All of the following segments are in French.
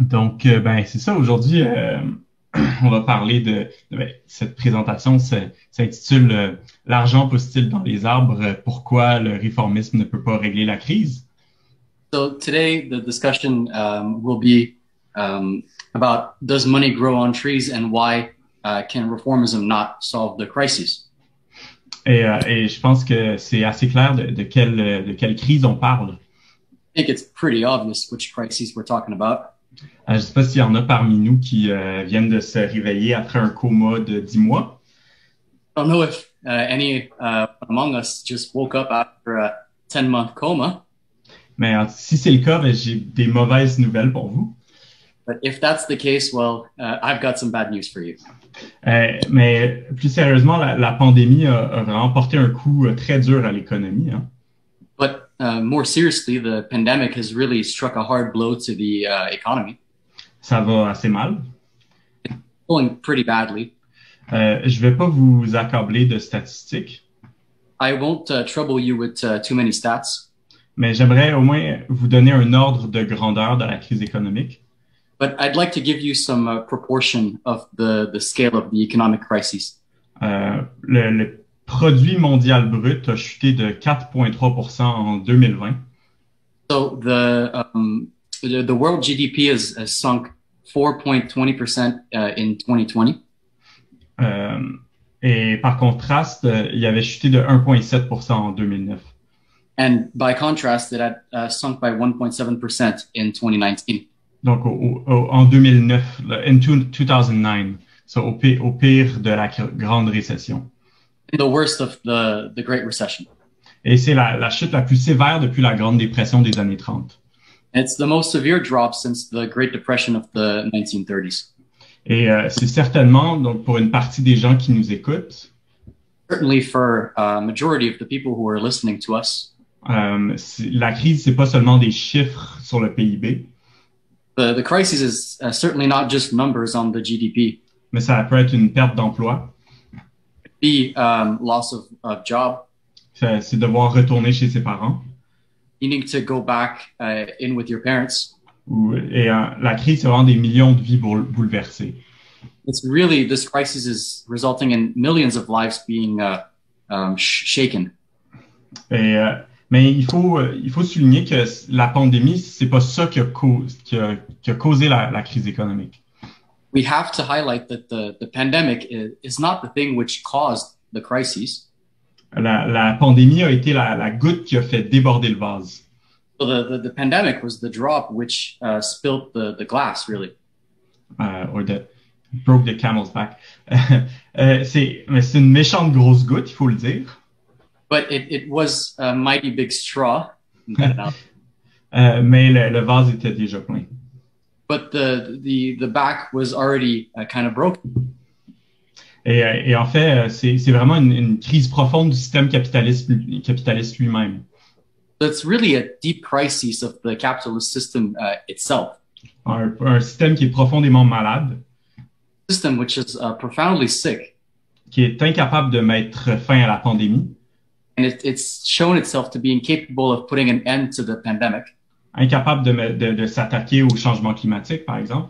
Donc, ben, c'est ça. Aujourd'hui, on va parler cette présentation s'intitule L'argent pousse-t-il dans les arbres? Pourquoi le réformisme ne peut pas régler la crise? So today the discussion will be about does money grow on trees and why can reformism not solve the crises? Et je pense que c'est assez clair de quelle crise on parle. I think it's pretty obvious which crises we're talking about. Je ne sais pas s'il y en a parmi nous qui viennent de se réveiller après un coma de 10 mois. I don't know if any among us just woke up after a 10-month coma, Mais si c'est le cas, ben, j'ai des mauvaises nouvelles pour vous. but if that's the case, well, I've got some bad news for you. Mais plus sérieusement, la pandémie a vraiment porté un coup très dur à l'économie, hein. But more seriously, the pandemic has really struck a hard blow to the economy, Ça va assez mal. pulling pretty badly. Je vais pas vous accabler de statistiques, I won't trouble you with too many stats, mais j'aimerais au moins vous donner un ordre de grandeur de la crise économique. but I'd like to give you some proportion of the scale of the economic crisis. Le produit mondial brut a chuté de 4,3% en 2020. So the world GDP has sunk 4.20% in 2020. Et par contraste, il avait chuté de 1,7% en 2009. And by contrast, it had sunk by 1.7% in 2019. Donc, en 2009, in 2009, so au pire de la grande récession. The worst of the Great Recession. Et c'est la chute la plus sévère depuis la Grande Dépression des années 30. And it's the most severe drop since the Great Depression of the 1930s. Et c'est certainement, donc pour une partie des gens qui nous écoutent, Certainly for a majority of the people who are listening to us, la crise, c'est pas seulement des chiffres sur le PIB, the crisis is certainly not just numbers on the GDP. mais ça peut être une perte d'emploi, Be loss of job, c'est devoir retourner chez ses parents. needing to go back in with your parents. Et la crise, c'est vraiment des millions de vies bouleversées. It's really, this crisis is resulting in millions of lives being shaken. Et, mais il faut souligner que la pandémie, c'est pas ça qui a causé la crise économique. We have to highlight that the pandemic is not the thing which caused the crises. La pandémie a été la goutte qui a fait déborder le vase. So the pandemic was the drop which spilled the glass, really. Or broke the camel's back. Mais c'est une méchante grosse goutte, il faut le dire. But it was a mighty big straw. Mais le vase était déjà plein. But the back was already kind of broken. Et en fait, c'est vraiment une crise profonde du système capitaliste lui-même. It's really a deep crisis of the capitalist system itself. Un système qui est profondément malade, System which is profoundly sick, qui est incapable de mettre fin à la pandémie, and it's shown itself to be incapable of putting an end to the pandemic, incapable de s'attaquer au changement climatique, par exemple,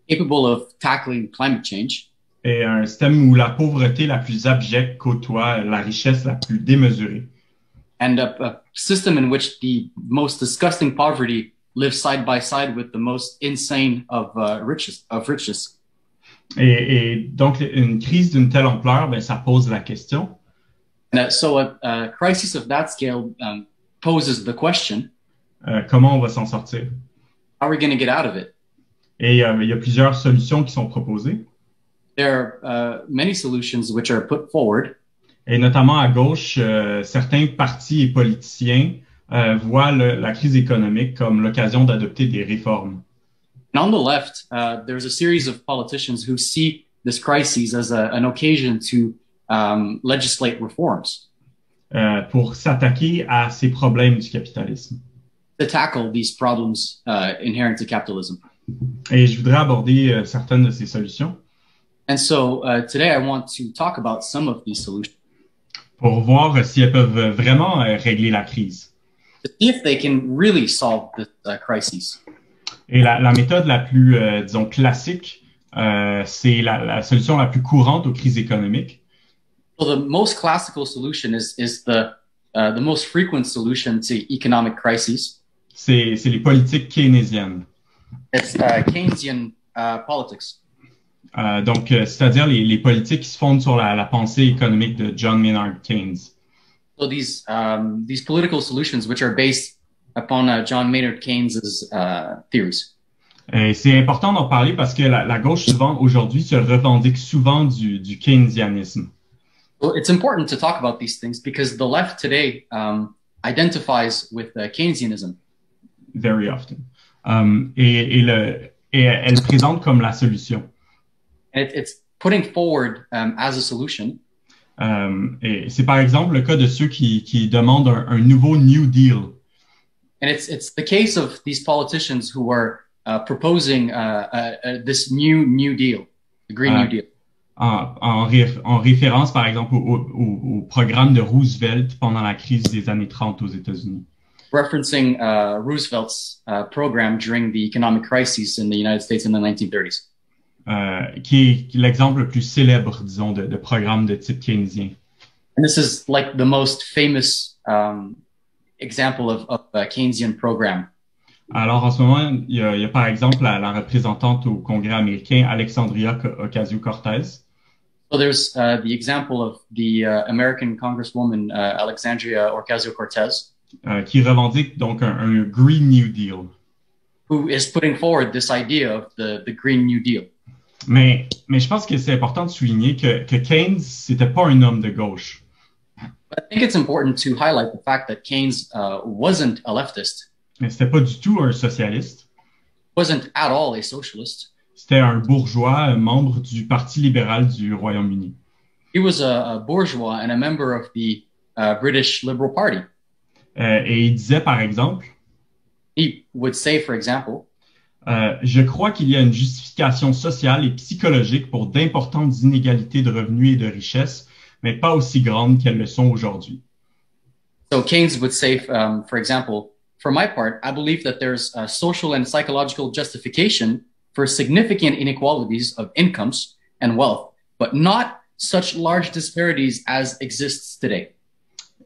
capable of tackling climate change, et un système où la pauvreté la plus abjecte côtoie la richesse la plus démesurée. and a system in which the most disgusting poverty lives side by side with the most insane of riches. Et donc, une crise d'une telle ampleur, ben, ça pose la question, And so a crisis of that scale poses the question, comment on va s'en sortir? how are we going to get out of it? Et il y a plusieurs solutions qui sont proposées, There are many solutions which are put forward. et notamment à gauche, certains partis et politiciens voient la crise économique comme l'occasion d'adopter des réformes. And on the left, there's a series of politicians who see this crisis as an occasion to legislate reforms, Pour s'attaquer à ces problèmes du capitalisme. to tackle these problems inherent to capitalism. Et je voudrais aborder certaines de ces solutions And so today I want to talk about some of these solutions pour voir si elles peuvent vraiment régler la crise. to see if they can really solve the crises. Et la méthode la plus, disons, classique, c'est la solution la plus courante aux crises économiques. So the most classical solution is the most frequent solution to economic crises. C'est les politiques keynésiennes. It's Keynesian politics. Donc, c'est-à-dire les politiques qui se fondent sur la pensée économique de John Maynard Keynes. So these political solutions, which are based upon John Maynard Keynes's theories. Et c'est important d'en parler parce que la gauche, souvent, aujourd'hui, se revendique souvent du keynesianisme. Well, it's important to talk about these things because the left today identifies with Keynesianism. Very often. Et elle présente comme la solution. And it's putting forward as a solution. Et c'est par exemple le cas de ceux qui demandent un nouveau New Deal. And it's the case of these politicians who are proposing this New Deal, the Green New Deal. En référence, par exemple, au programme de Roosevelt pendant la crise des années 30 aux États-Unis. Referencing Roosevelt's program during the economic crisis in the United States in the 1930s. Qui est l'exemple le plus célèbre, disons, de programme de type keynésien. And this is like the most famous example of a Keynesian program. Alors, en ce moment, il y a par exemple la représentante au Congrès américain, Alexandria Ocasio-Cortez. So there's the example of the American Congresswoman Alexandria Ocasio-Cortez, qui revendique donc un Green New Deal. who is putting forward this idea of the Green New Deal. Mais je pense que c'est important de souligner que Keynes, c'était pas un homme de gauche. But I think it's important to highlight the fact that Keynes wasn't a leftist, C'était pas du tout un socialiste. wasn't at all a socialist. C'était un bourgeois, membre du Parti libéral du Royaume-Uni. He was a bourgeois and a member of the British Liberal Party. Et il disait, par exemple, He would say, for example, je crois qu'il y a une justification sociale et psychologique pour d'importantes inégalités de revenus et de richesses, mais pas aussi grandes qu'elles le sont aujourd'hui. so Keynes would say, for example, for my part, I believe that there's a social and psychological justification for significant inequalities of incomes and wealth, but not such large disparities as exists today.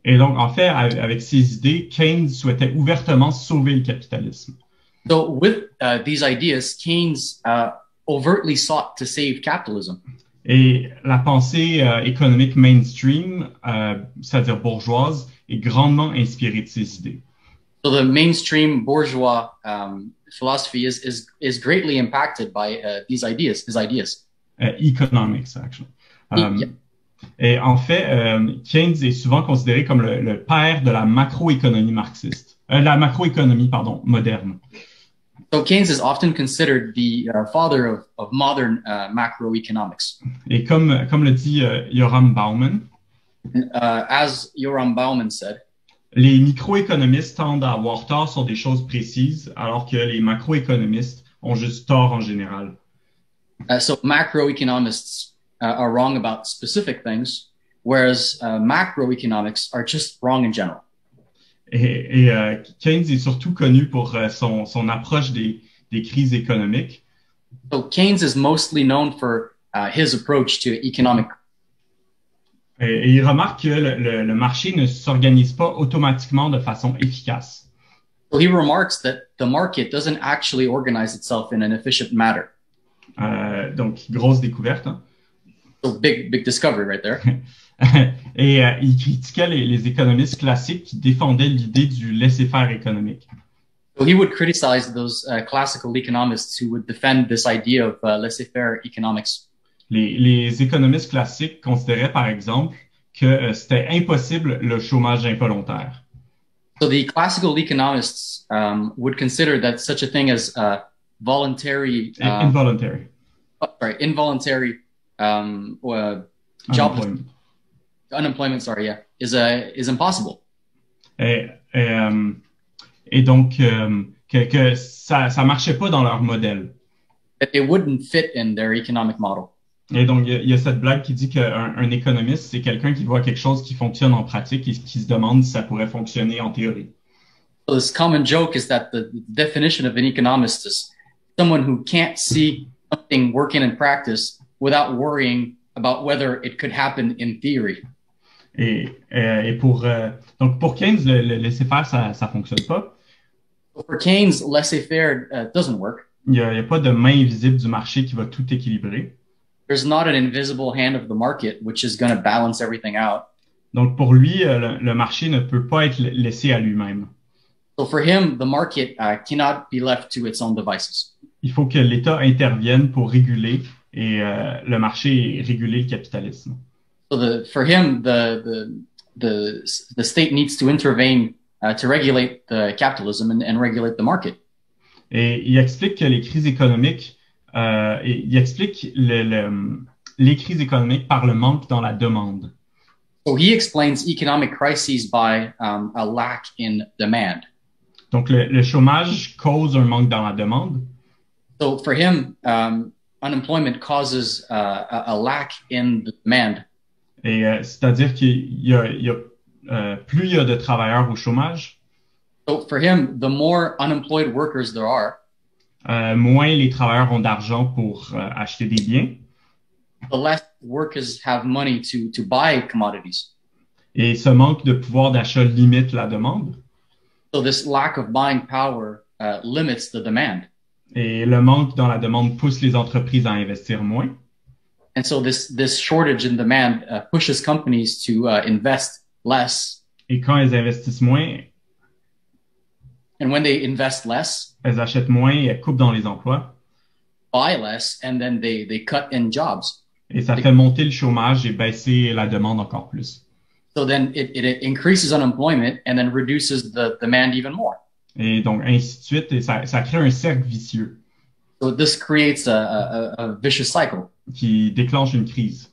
Et donc, en fait, avec ces idées, Keynes souhaitait ouvertement sauver le capitalisme. So with these ideas, Keynes overtly sought to save capitalism. Et la pensée économique mainstream, c'est-à-dire bourgeoise, est grandement inspirée de ces idées. So the mainstream bourgeois philosophy is greatly impacted by these ideas, his ideas. Economics, actually. Yeah. Et en fait, Keynes est souvent considéré comme le père de la macroéconomie marxiste. La macroéconomie, pardon, moderne. So Keynes is often considered the father of modern macroeconomics. Et comme le dit Yoram Bauman, As Yoram Bauman said, les microéconomistes tendent à avoir tort sur des choses précises, alors que les macroéconomistes ont juste tort en général. so macroeconomists are wrong about specific things, whereas macroeconomics are just wrong in general. Et Keynes est surtout connu pour son approche des crises économiques. So Keynes is mostly known for his approach to economic. Et il remarque que le marché ne s'organise pas automatiquement de façon efficace. So he remarks that the market doesn't actually organize itself in an efficient manner. Donc, grosse découverte. Hein? So big discovery right there. Et il critiquait les économistes classiques qui défendaient l'idée du laisser-faire économique. So he would criticize those classical economists who would defend this idea of laissez-faire economics. Les économistes classiques considéraient, par exemple, que c'était impossible le chômage involontaire. So the classical economists would consider that such a thing as voluntary, Involuntary. involuntary job unemployment. Sorry, yeah, is impossible. Et donc que ça marchait pas dans leur modèle. It wouldn't fit in their economic model. Et donc il y a cette blague qui dit qu'un économiste c'est quelqu'un qui voit quelque chose qui fonctionne en pratique et qui se demande si ça pourrait fonctionner en théorie. So this common joke is that the definition of an economist is someone who can't see something working in practice without worrying about whether it could happen in theory. Et donc pour Keynes, le laisser-faire, ça fonctionne pas. For Keynes, laissez-faire doesn't work. Il y a pas de main invisible du marché qui va tout équilibrer. There's not an invisible hand of the market which is going to balance everything out. Donc pour lui, le marché ne peut pas être laissé à lui-même. So for him, the market cannot be left to its own devices. Il faut que l'État intervienne pour réguler et le marché réguler le capitalisme. So for him, the state needs to intervene to regulate the capitalism and regulate the market. Et il explique que les crises économiques, il explique les crises économiques par le manque dans la demande. So he explains economic crises by a lack in demand. Donc le chômage cause un manque dans la demande. So for him, unemployment causes a lack in the demand. Et c'est-à-dire qu'il y a plus il y a de travailleurs au chômage, So for him, the more unemployed workers there are, moins les travailleurs ont d'argent pour acheter des biens. the less workers have money to buy commodities. Et ce manque de pouvoir d'achat limite la demande. So this lack of buying power limits the demand. Et le manque dans la demande pousse les entreprises à investir moins. And so this shortage in demand pushes companies to invest less. Et quand elles investissent moins, And when they invest less, elles achètent moins et elles coupent dans les emplois. buy less, and then they cut in jobs. Et ça fait monter le chômage et baisser la demande encore plus. So then it increases unemployment and then reduces the demand even more. Et donc, ainsi de suite. Et ça crée un cercle vicieux So this creates a vicious cycle, qui déclenche une crise.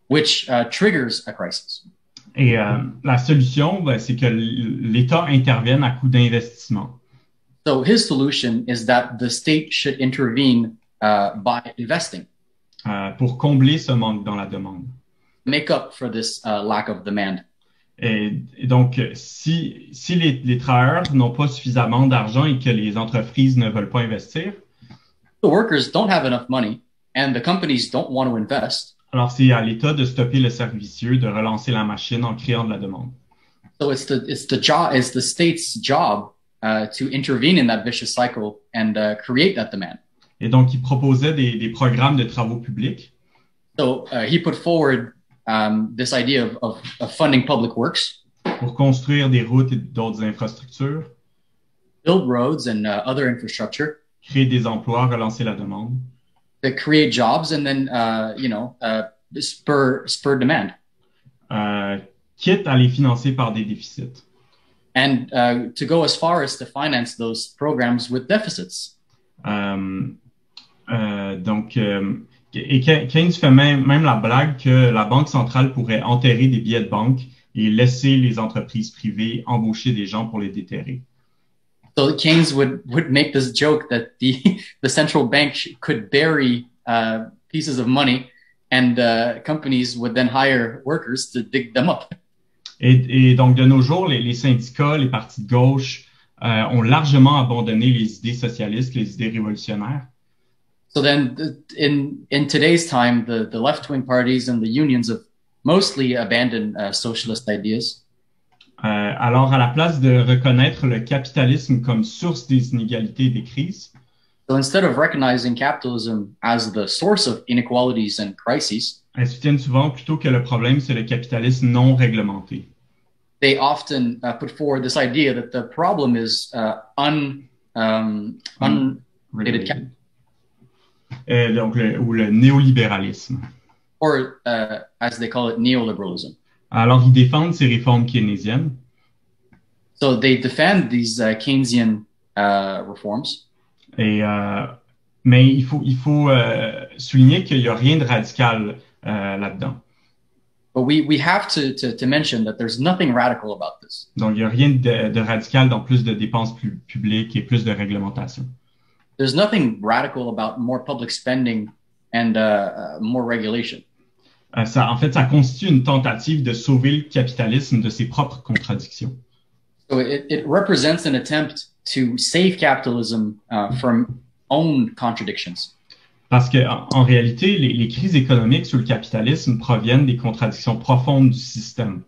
which triggers a crisis. Et la solution, c'est que l'État intervienne à coup d'investissement. So his solution is that the state should intervene by investing, Pour combler ce manque dans la demande. make up for this lack of demand. Et donc, si les travailleurs n'ont pas suffisamment d'argent et que les entreprises ne veulent pas investir, The workers don't have enough money and the companies don't want to invest. alors c'est à l'État de stopper le cercle vicieux, de relancer la machine en créant de la demande. So it's the state's job to intervene in that vicious cycle and create that demand. Et donc, il proposait des programmes de travaux publics So he put forward this idea of funding public works, pour construire des routes et d'autres infrastructures, build roads and other infrastructure, créer des emplois, relancer la demande. to create jobs and then spur demand, Quitte à les financer par des déficits. and to go as far as to finance those programs with deficits. Et Keynes fait même la blague que la Banque centrale pourrait enterrer des billets de banque et laisser les entreprises privées embaucher des gens pour les déterrer. So Keynes would make this joke that the central bank could bury pieces of money, and companies would then hire workers to dig them up. Et donc, de nos jours, les syndicats, les partis de gauche ont largement abandonné les idées socialistes, les idées révolutionnaires. So then, in today's time, the left-wing parties and the unions have mostly abandoned socialist ideas. Alors, à la place de reconnaître le capitalisme comme source des inégalités et des crises, So instead of recognizing capitalism as the source of inequalities and crises, elles soutiennent souvent plutôt que le problème, c'est le capitalisme non réglementé. they often put forward this idea that the problem is unregulated capital, Donc, ou le néolibéralisme. or as they call it, neoliberalism. Alors, ils défendent ces réformes keynésiennes, So they defend these Keynesian reforms, mais il faut souligner qu'il n'y a rien de radical là-dedans. but we have to mention that there's nothing radical about this. Donc, il n'y a rien de radical dans plus de dépenses publiques et plus de réglementation. There's nothing radical about more public spending and more regulation. En fait, ça constitue une tentative de sauver le capitalisme de ses propres contradictions. So it represents an attempt to save capitalism from own contradictions. Parce que en réalité, les crises économiques sous le capitalisme proviennent des contradictions profondes du système.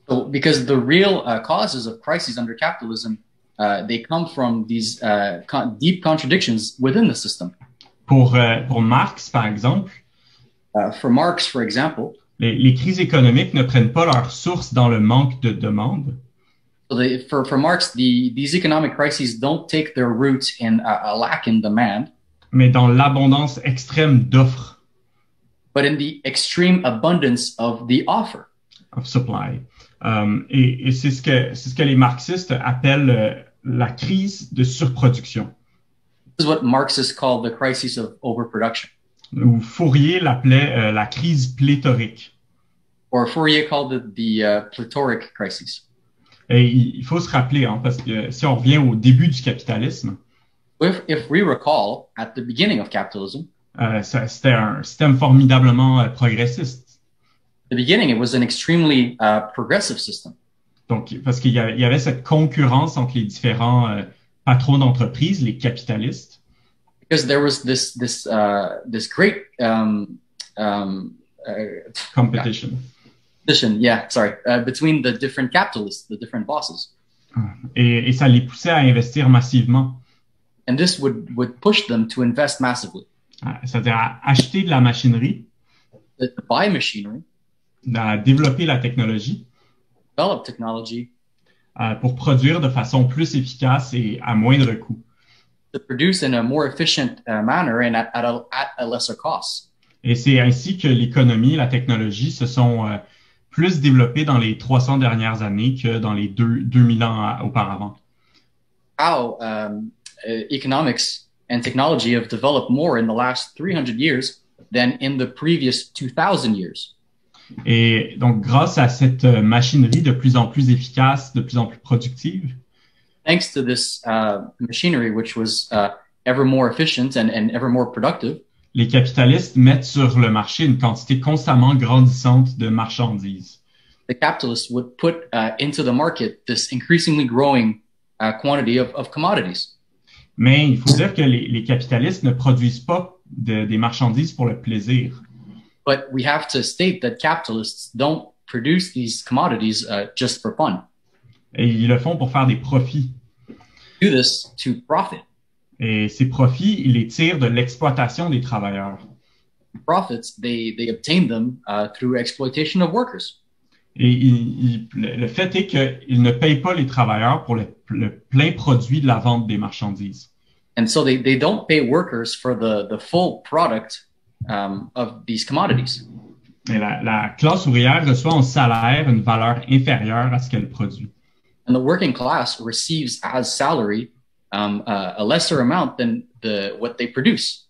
So because the real causes of crises under capitalism, they come from these deep contradictions within the system. Pour Marx, par exemple, For Marx, for example, les crises économiques ne prennent pas leur source dans le manque de demande, so for Marx, these economic crises don't take their roots in a lack in demand, mais dans l'abondance extrême d'offres, but in the extreme abundance of the offer. of supply. Et c'est ce que les marxistes appellent la crise de surproduction. This is what Marxists call the crisis of overproduction. Ou Fourier l'appelait la crise pléthorique. Or Fourier called it the plethoric crisis. Et il faut se rappeler, hein, parce que si on revient au début du capitalisme, If we recall, at the beginning of capitalism, c'était un système formidablement progressiste. the beginning, it was an extremely progressive system. Donc, parce qu'il y avait cette concurrence entre les différents patrons d'entreprise, les capitalistes. Because there was this great Competition. Between the different capitalists, the different bosses, Et ça les poussait à investir massivement. and this would push them to invest massively, C'est-à-dire à acheter de la machinerie, to buy machinery, à développer la technologie develop technology, pour produire de façon plus efficace et à moindre coût. to produce in a more efficient manner and at a lesser cost. Et c'est ainsi que l'économie et la technologie se sont plus développées dans les 300 dernières années que dans les 2000 ans auparavant. How economics and technology have developed more in the last 300 years than in the previous 2000 years. Et donc, grâce à cette machinerie de plus en plus efficace, de plus en plus productive, Thanks to this machinery, which was ever more efficient and ever more productive, les capitalistes mettent sur le marché une quantité constamment grandissante de marchandises. the capitalists would put into the market this increasingly growing quantity of commodities. Mais il faut dire que les capitalistes ne produisent pas des marchandises pour le plaisir. But we have to state that capitalists don't produce these commodities just for fun. Et ils le font pour faire des profits. Do this to profit. Et ces profits, ils les tirent de l'exploitation des travailleurs. Profits, they obtain them through exploitation of workers. Et le fait est qu'ils ne payent pas les travailleurs pour le plein produit de la vente des marchandises. And so they don't pay workers for the full product of these commodities. Et la classe ouvrière reçoit en salaire une valeur inférieure à ce qu'elle produit. And the working class receives as salary a lesser amount than what they produce.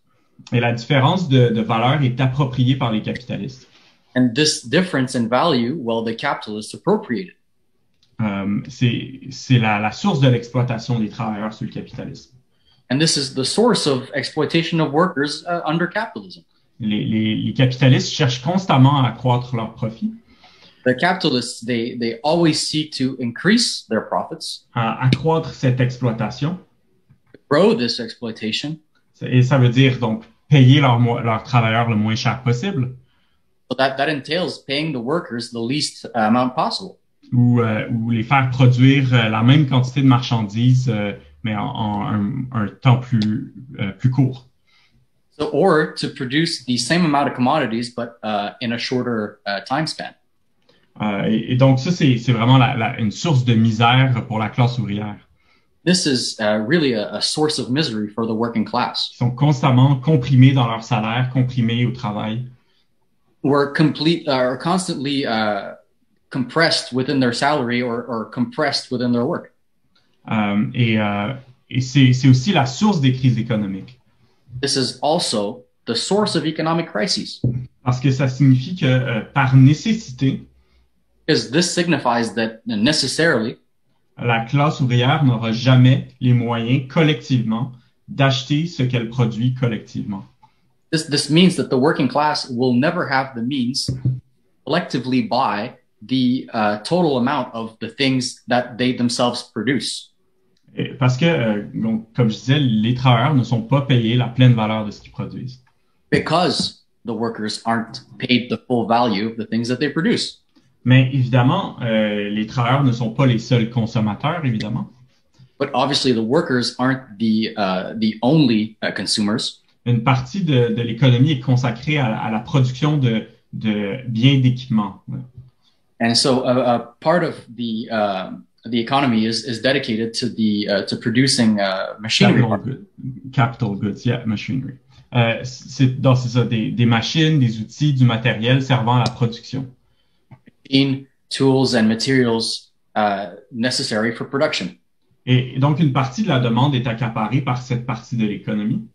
Et la différence de valeur est appropriée par les capitalistes. And this difference in value, well, the capitalists appropriate it. C'est la source de l'exploitation des travailleurs sous le capitalisme. And this is the source of exploitation of workers under capitalism. Les capitalistes cherchent constamment à accroître leurs profits, The capitalists, they always seek to increase their profits, à accroître cette exploitation. grow this exploitation. Et ça veut dire donc payer leurs travailleurs le moins cher possible, So that entails paying the workers the least amount possible. ou les faire produire la même quantité de marchandises, mais en un temps plus court. So, or to produce the same amount of commodities, but in a shorter time span. Et donc ça, c'est vraiment une source de misère pour la classe ouvrière. This is really a source of misery for the working class. Ils sont constamment comprimés dans leur salaire, comprimés au travail. Who are constantly compressed within their salary or compressed within their work. Et c'est aussi la source des crises économiques. This is also the source of economic crises. Parce que ça signifie que par nécessité, Because this signifies that necessarily la classe ouvrière n'aura jamais les moyens collectivement d'acheter ce qu'elle produit collectivement. this means that the working class will never have the means to collectively buy the total amount of the things that they themselves produce. Et parce que, donc, comme je disais, les travailleurs ne sont pas payés la pleine valeur de ce qu'ils produisent. Because the workers aren't paid the full value of the things that they produce. Mais évidemment, les travailleurs ne sont pas les seuls consommateurs, évidemment. But obviously, the workers aren't the only consumers. Une partie de l'économie est consacrée à la production de biens d'équipement. And so a part of the economy is dedicated to producing machinery. Capital goods, yeah, machinery. C'est ça, des machines, des outils, du matériel servant à la production. Machine, tools and materials necessary for production. Et donc, une partie de la demande est accaparée par cette partie de l'économie.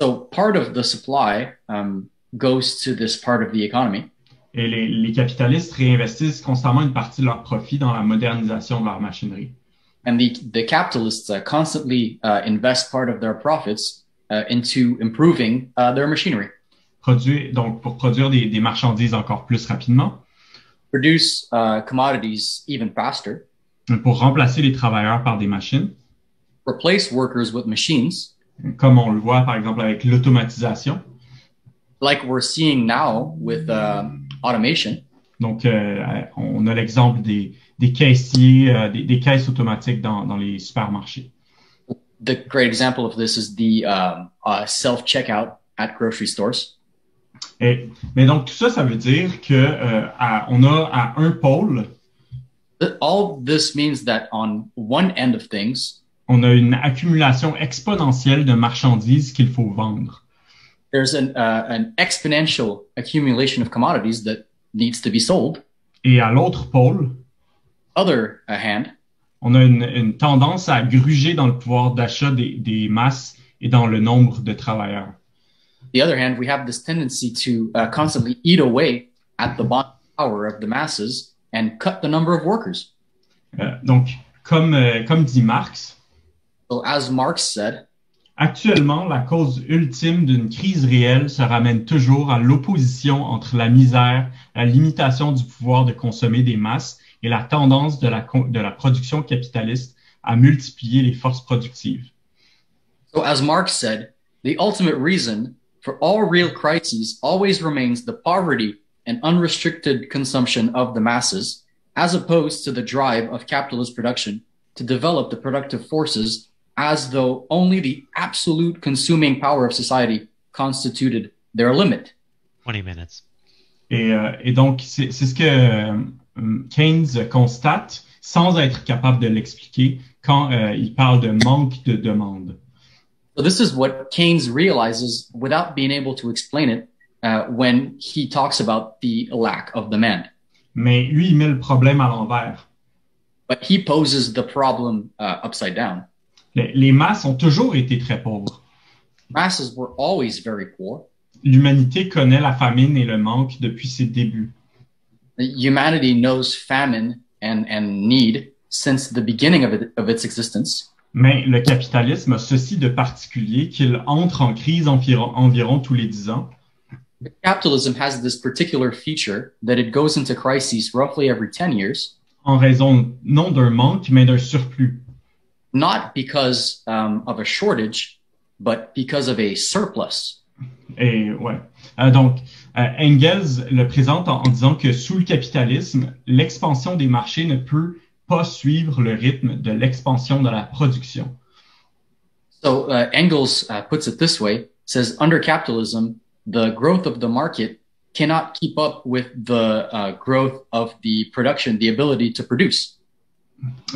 So part of the supply goes to this part of the economy. Et les capitalistes réinvestissent constamment une partie de leurs profits dans la modernisation de leur machinerie. And the capitalists constantly invest part of their profits into improving their machinery. Donc, pour produire des marchandises encore plus rapidement. Produce commodities even faster. Pour remplacer les travailleurs par des machines. Replace workers with machines. Comme on le voit, par exemple, avec l'automatisation. Like we're seeing now with automation. Donc, on a l'exemple des caissiers, des caisses automatiques dans les supermarchés. The great example of this is the self-checkout at grocery stores. Mais donc, tout ça, ça veut dire que on a à un pôle. All this means that on one end of things, on a une accumulation exponentielle de marchandises qu'il faut vendre. There's an exponential accumulation of commodities that needs to be sold. Et à l'autre pôle, other hand, on a une tendance à gruger dans le pouvoir d'achat des masses et dans le nombre de travailleurs. The other hand, we have this tendency to constantly eat away at the buying power of the masses and cut the number of workers. Donc, comme dit Marx, so as Marx said, actuellement, la cause ultime d'une crise réelle se ramène toujours à l'opposition entre la misère, la limitation du pouvoir de consommer des masses et la tendance de la production capitaliste à multiplier les forces productives. So as Marx said, the ultimate reason for all real crises always remains the poverty and unrestricted consumption of the masses, as opposed to the drive of capitalist production to develop the productive forces as though only the absolute consuming power of society constituted their limit. 20 minutes. Et donc, c'est ce que Keynes constate sans être capable de l'expliquer quand il parle de manque de demande. So this is what Keynes realizes without being able to explain it when he talks about the lack of demand. Mais lui, il met le problème à l'envers. But he poses the problem upside down. Les masses ont toujours été très pauvres. Masses were always very poor. L'humanité connaît la famine et le manque depuis ses débuts. Humanity knows famine and need since the beginning of its existence. Mais le capitalisme a ceci de particulier qu'il entre en crise environ tous les 10 ans. Capitalism has this particular feature that it goes into crises roughly every 10 years. En raison non d'un manque, mais d'un surplus. Not because of a shortage, but because of a surplus. Et ouais. Donc, Engels le présente en disant que sous le capitalisme, l'expansion des marchés ne peut pas suivre le rythme de l'expansion de la production. So Engels puts it this way, says under capitalism, the growth of the market cannot keep up with the growth of the production, the ability to produce.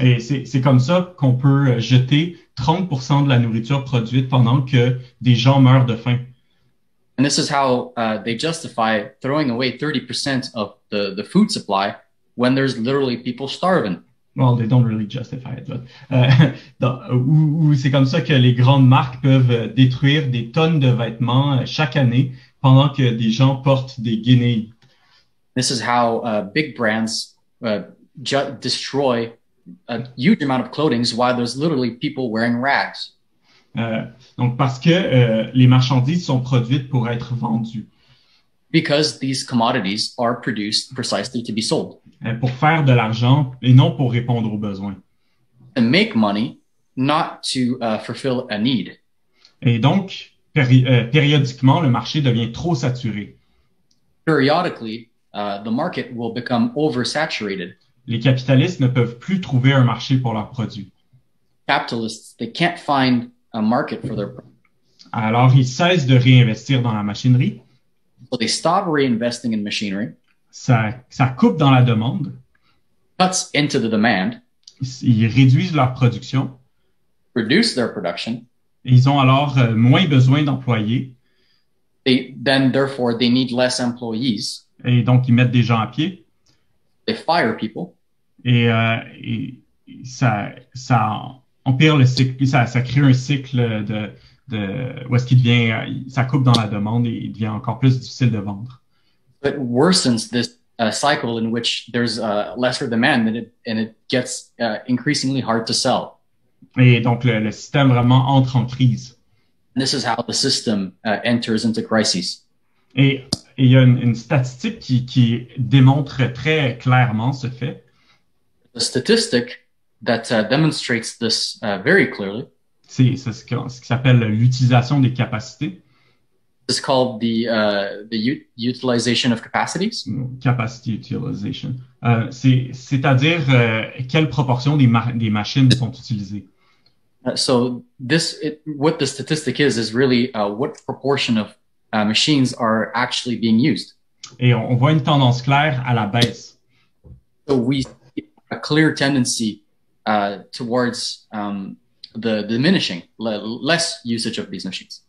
Et c'est comme ça qu'on peut jeter 30% de la nourriture produite pendant que des gens meurent de faim. And this is how they justify throwing away 30% of the food supply when there's literally people starving. Well, they don't really justify it, but c'est comme ça que les grandes marques peuvent détruire des tonnes de vêtements chaque année pendant que des gens portent des guenilles. This is how big brands destroy a huge amount of clothing while there's literally people wearing rags. Donc parce que les marchandises sont produites pour être vendues. Because these commodities are produced precisely to be sold. pour faire de l'argent et non pour répondre aux besoins. To make money, not to fulfill a need. Et donc, périodiquement, le marché devient trop saturé. Periodically, the market will become oversaturated. Les capitalistes ne peuvent plus trouver un marché pour leurs produits. Capitalists, they can't find a market for their products. Alors, ils cessent de réinvestir dans la machinerie. So they stop reinvesting in machinery, Ça coupe dans la demande. cuts into the demand, Ils réduisent leur production. reduce their production. Et ils ont alors moins besoin d'employés. Therefore, they need less employees. Et donc, ils mettent des gens à pied. They fire people. Et ça empire le cycle. Ça crée un cycle où est-ce qu'il devient, ça coupe dans la demande et il devient encore plus difficile de vendre. It worsens this cycle in which there's lesser demand and it gets increasingly hard to sell. Et donc, le système vraiment entre en crise. And this is how the system enters into crises. Et il y a une statistique qui démontre très clairement ce fait. The statistic that demonstrates this very clearly C'est ce qui s'appelle l'utilisation des capacités. is called the utilization of capacities. Capacity utilization. C'est-à-dire quelle proportion des machines sont utilisées. So what the statistic is really what proportion of machines are actually being used. Et on voit une tendance claire à la baisse. So we see a clear tendency towards the diminishing, less usage of these machines.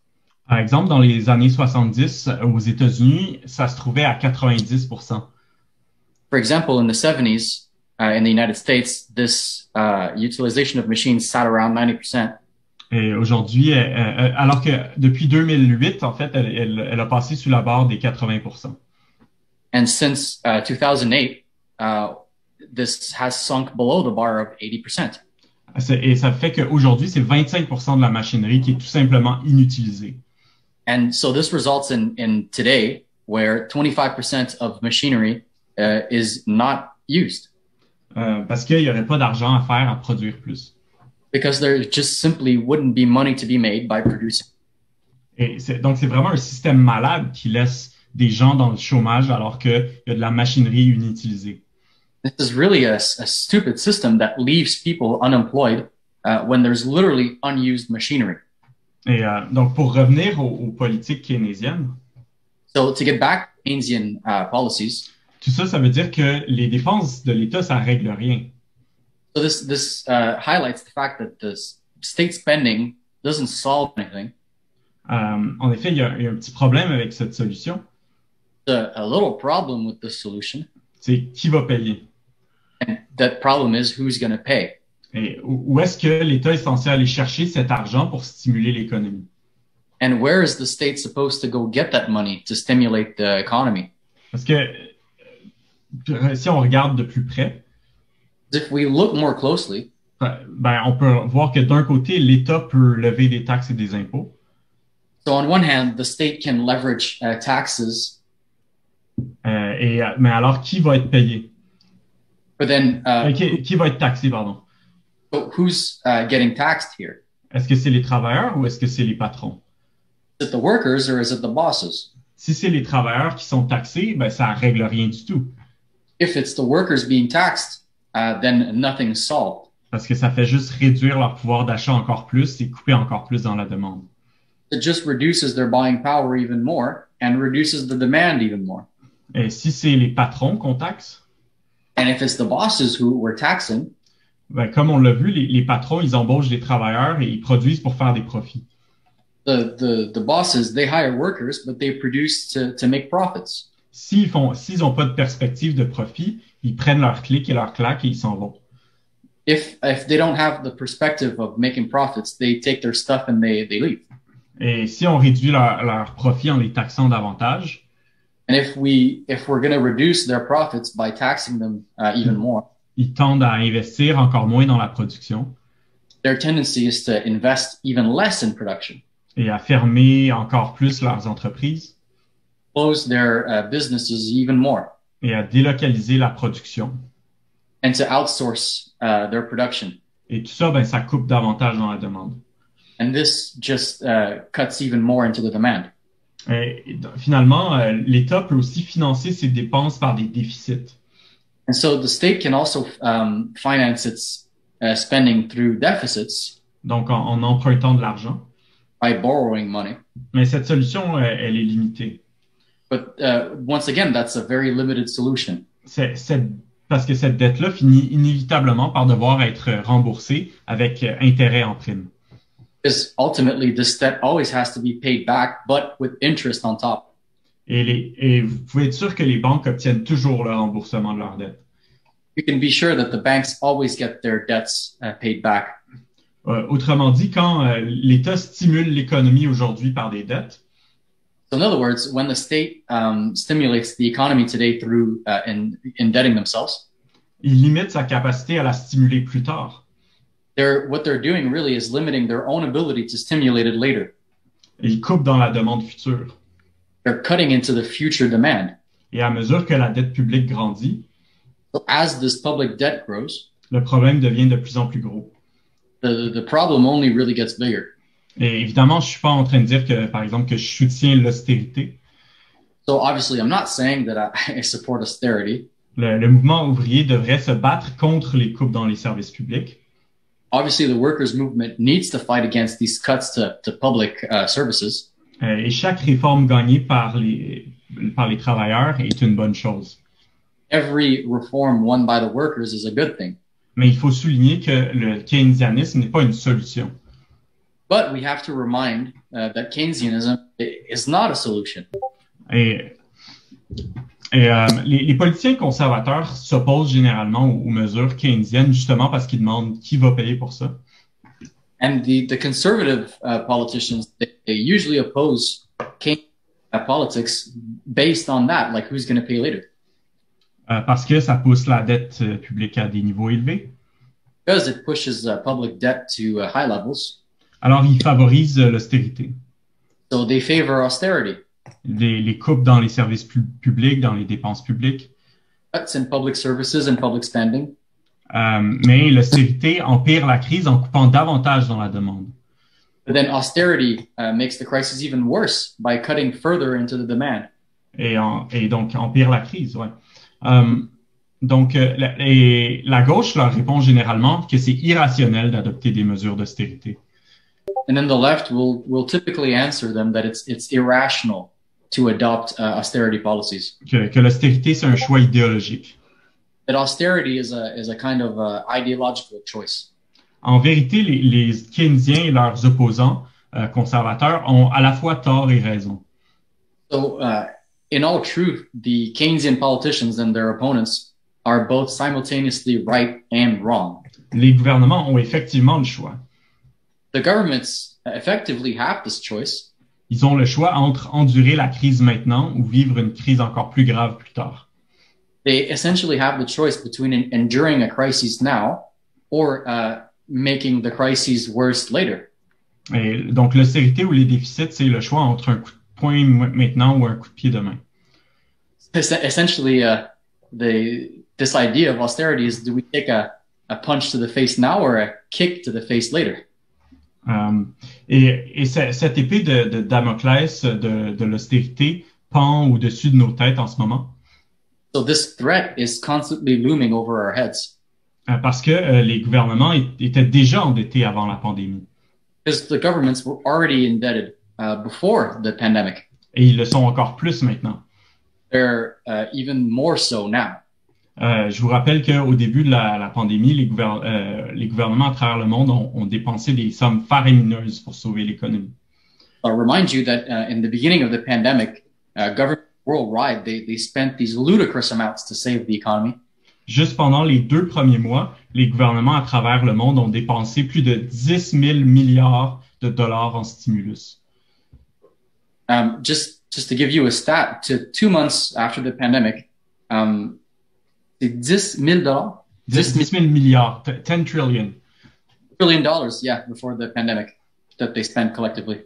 Par exemple, dans les années 70, aux États-Unis, ça se trouvait à 90%. For example, in the 70s, in the United States, this utilization of machines sat around 90%. Et aujourd'hui, alors que depuis 2008, en fait, elle a passé sous la barre des 80%. And since 2008, this has sunk below the bar of 80%. Et ça fait qu'aujourd'hui, c'est 25% de la machinerie qui est tout simplement inutilisée. And so this results in today where 25% of machinery is not used. Parce qu'il n'y aurait pas d'argent à faire à produire plus. Because there just simply wouldn't be money to be made by producing. Et donc, c'est vraiment un système malade qui laisse des gens dans le chômage alors qu'il y a de la machinerie inutilisée. This is really a stupid system that leaves people unemployed when there's literally unused machinery. Et donc, pour revenir aux politiques keynésiennes, So to get back to Keynesian policies, tout ça, ça veut dire que les dépenses de l'État, ça règle rien. so this highlights the fact that the state spending doesn't solve anything. En effet, il y a un petit problème avec cette solution. A little problem with this solution, C'est qui va payer? and that problem is who's going to pay. Et où est-ce que l'État est censé aller chercher cet argent pour stimuler l'économie? And where is the state supposed to go get that money to stimulate the economy? Parce que si on regarde de plus près, If we look more closely, ben, on peut voir que d'un côté, l'État peut lever des taxes et des impôts. so on one hand, the state can leverage taxes, Mais alors, qui va être payé? but then Qui va être taxé, pardon? who's getting taxed here? Est-ce que c'est les travailleurs ou est-ce que c'est les patrons? Is it the workers or is it the bosses? Si c'est les travailleurs qui sont taxés, ben, ça règle rien du tout. If it's the workers being taxed, then nothing's solved. Parce que ça fait juste réduire leur pouvoir d'achat encore plus et couper encore plus dans la demande. It just reduces their buying power even more and reduces the demand even more. Et si c'est les patrons qu'on taxe, And if it's the bosses who we're taxing, ben, comme on l'a vu, les patrons, ils embauchent des travailleurs et ils produisent pour faire des profits. the bosses, they hire workers, but they produce to make profits. S'ils ont pas de perspective de profit, ils prennent leur clic et leur claque et ils s'en vont. If they don't have the perspective of making profits, they take their stuff and they leave. Et si on réduit leur profit en les taxant davantage, And if we're going to reduce their profits by taxing them even more, ils tendent à investir encore moins dans la production their tendency is to invest even less in production, et à fermer encore plus leurs entreprises. close their businesses even more. et à délocaliser la production. and to outsource their production. Et tout ça, ben, ça coupe davantage dans la demande. And this just cuts even more into the demand. Finalement, l'État peut aussi financer ses dépenses par des déficits. And so the state can also finance its spending through deficits Donc, en empruntant de l'argent. by borrowing money. Mais cette solution, elle est limitée. But once again, that's a very limited solution. Parce que cette dette-là finit inévitablement par devoir être remboursée avec intérêt en prime. Because ultimately, this debt always has to be paid back, but with interest on top. Et vous pouvez être sûr que les banques obtiennent toujours le remboursement de leur dette. You can be sure that the banks always get their debts paid back. Autrement dit, quand l'État stimule l'économie aujourd'hui par des dettes, So in other words, when the state stimulates the economy today through indebting themselves, il limite sa capacité à la stimuler plus tard. what they're doing really is limiting their own ability to stimulate it later. Et il coupe dans la demande future. They're cutting into the future demand. Et à mesure que la dette publique grandit, So as this public debt grows, le problème devient de plus en plus gros. the problem only really gets bigger. Et évidemment, je suis pas en train de dire que, par exemple, que je soutiens l'austérité. So obviously, I'm not saying that I support austerity. Le mouvement ouvrier devrait se battre contre les coupes dans les services publics. Obviously, the workers' movement needs to fight against these cuts to public services. Et chaque réforme gagnée par les travailleurs est une bonne chose. Every reform won by the workers is a good thing. Mais il faut souligner que le keynésianisme n'est pas une solution. But we have to remind that Keynesianism is not a solution. Et les politiciens conservateurs s'opposent généralement aux mesures keynésiennes justement parce qu'ils demandent qui va payer pour ça. And the conservative politicians, they usually oppose Keynesian politics based on that, like who's going to pay later. Parce que ça pousse la dette publique à des niveaux élevés. Because it pushes public debt to high levels. Alors, ils favorisent l'austérité. So they favor austerity. Les coupes dans les services publics, dans les dépenses publiques. Cuts in public services and public spending. Mais l'austérité empire la crise en coupant davantage dans la demande. But then austerity makes the crisis even worse by cutting further into the demand. Et donc empire la crise, ouais. Donc la gauche leur répond généralement que c'est irrationnel d'adopter des mesures d'austérité. And then the left will typically answer them that it's irrational to adopt austerity policies. Que l'austérité c'est un choix idéologique. That austerity is a kind of ideological choice. En vérité, les keynésiens et leurs opposants conservateurs ont à la fois tort et raison. So, in all truth, the Keynesian politicians and their opponents are both simultaneously right and wrong. Les gouvernements ont effectivement le choix. The governments effectively have this choice. Ils ont le choix entre endurer la crise maintenant ou vivre une crise encore plus grave plus tard. They essentially have the choice between enduring a crisis now or making the crisis worse later. Et donc, l'austérité ou les déficits, c'est le choix entre un coup de poing maintenant ou un coup de pied demain. Essentially, this idea of austerity is, do we take a punch to the face now or a kick to the face later? Et cette épée de Damoclès de l'austérité pend au-dessus de nos têtes en ce moment. So this threat is constantly looming over our heads. Parce que les gouvernements étaient déjà endettés avant la pandémie. Because the governments were already indebted before the pandemic. Et ils le sont encore plus maintenant. They're even more so now. Je vous rappelle qu'au début de la pandémie, les gouvernements à travers le monde ont dépensé des sommes faramineuses pour sauver l'économie. I'll remind you that in the beginning of the pandemic, governments worldwide, they spent these ludicrous amounts to save the economy. Juste pendant les 2 premiers mois, les gouvernements à travers le monde ont dépensé plus de 10 000 milliards de dollars en stimulus. Just to give you a stat, to 2 months after the pandemic, c'est 10 000 dollars? 10 000 milliards, 10 trillion. $10 trillion, yeah, before the pandemic that they spent collectively.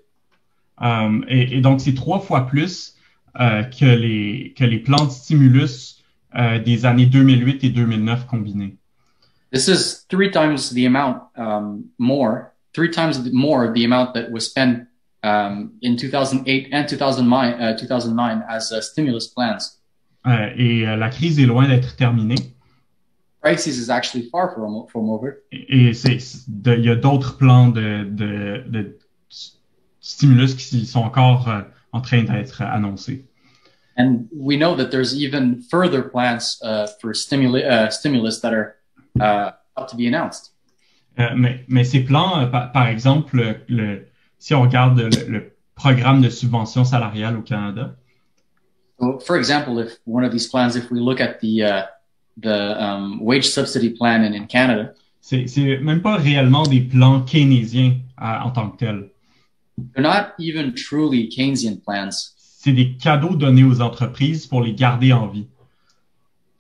Et donc, c'est 3 fois plus que les plans de stimulus des années 2008 et 2009 combinées. This is three times more the amount that was spent in 2008 and 2009 as stimulus plans. La crise est loin d'être terminée. Crisis is actually far from over. Et il y a d'autres plans de stimulus qui sont encore en train d'être annoncés. And we know that there's even further plans for stimulus that are up to be announced. Mais ces plans, par exemple, si on regarde le programme de subvention salariale au Canada. So, for example, if one of these plans, if we look at the wage subsidy plan in Canada, c'est même pas réellement des plans keynésiens en tant que tels. They're not even truly Keynesian plans. C'est des cadeaux donnés aux entreprises pour les garder en vie.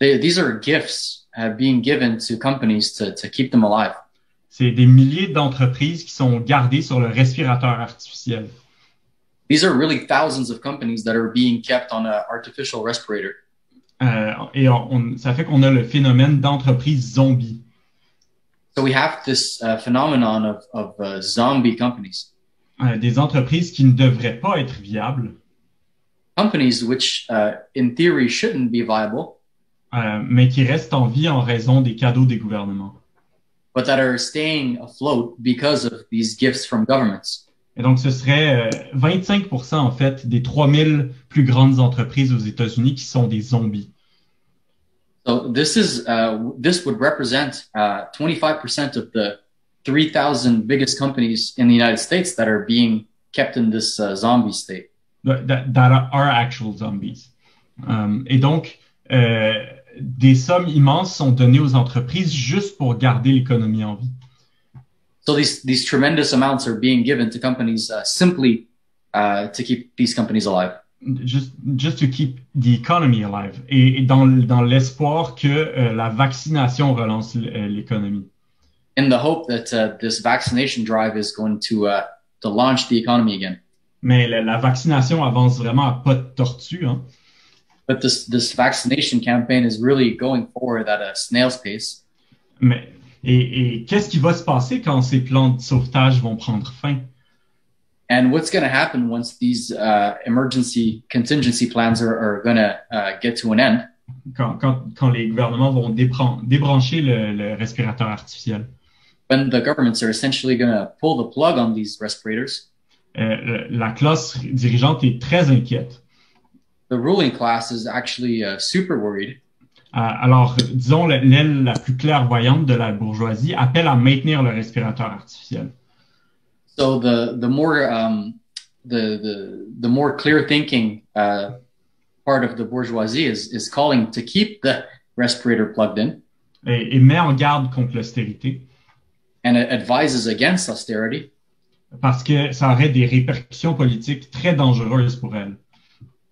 These are gifts being given to companies to keep them alive. C'est des milliers d'entreprises qui sont gardées sur le respirateur artificiel. These are really thousands of companies that are being kept on an artificial respirator. Et ça fait qu'on a le phénomène d'entreprises zombies. So we have this phenomenon of zombie companies. Des entreprises qui ne devraient pas être viables. Companies which, in theory, shouldn't be viable. Mais qui restent en vie en raison des cadeaux des gouvernements. But that are staying afloat because of these gifts from governments. Et donc, ce serait 25% en fait des 3000 plus grandes entreprises aux États-Unis qui sont des zombies. So this would represent 25% of the 3,000 biggest companies in the United States that are being kept in this zombie state. That are actual zombies. Et donc, des sommes immenses sont données aux entreprises juste pour garder l'économie en vie. So these tremendous amounts are being given to companies simply to keep these companies alive. Just to keep the economy alive. Et dans l'espoir que la vaccination relance l'économie. In the hope that this vaccination drive is going to launch the economy again. Mais la vaccination avance vraiment à pas de tortue, hein. But this vaccination campaign is really going forward at a snail's pace. Et qu'est-ce qui va se passer quand ces plans de sauvetage vont prendre fin? And what's going to happen once these emergency contingency plans are going to get to an end? Quand les gouvernements vont débrancher le respirateur artificiel. When the governments are essentially going to pull the plug on these respirators. La classe dirigeante est très inquiète. The ruling class is actually super worried. Alors, disons, l'aile la plus clairvoyante de la bourgeoisie appelle à maintenir le respirateur artificiel. So the more clear thinking part of the bourgeoisie is calling to keep the respirator plugged in. Et met en garde contre l'austérité. And it advises against austerity. Parce que ça aurait des répercussions politiques très dangereuses pour elle.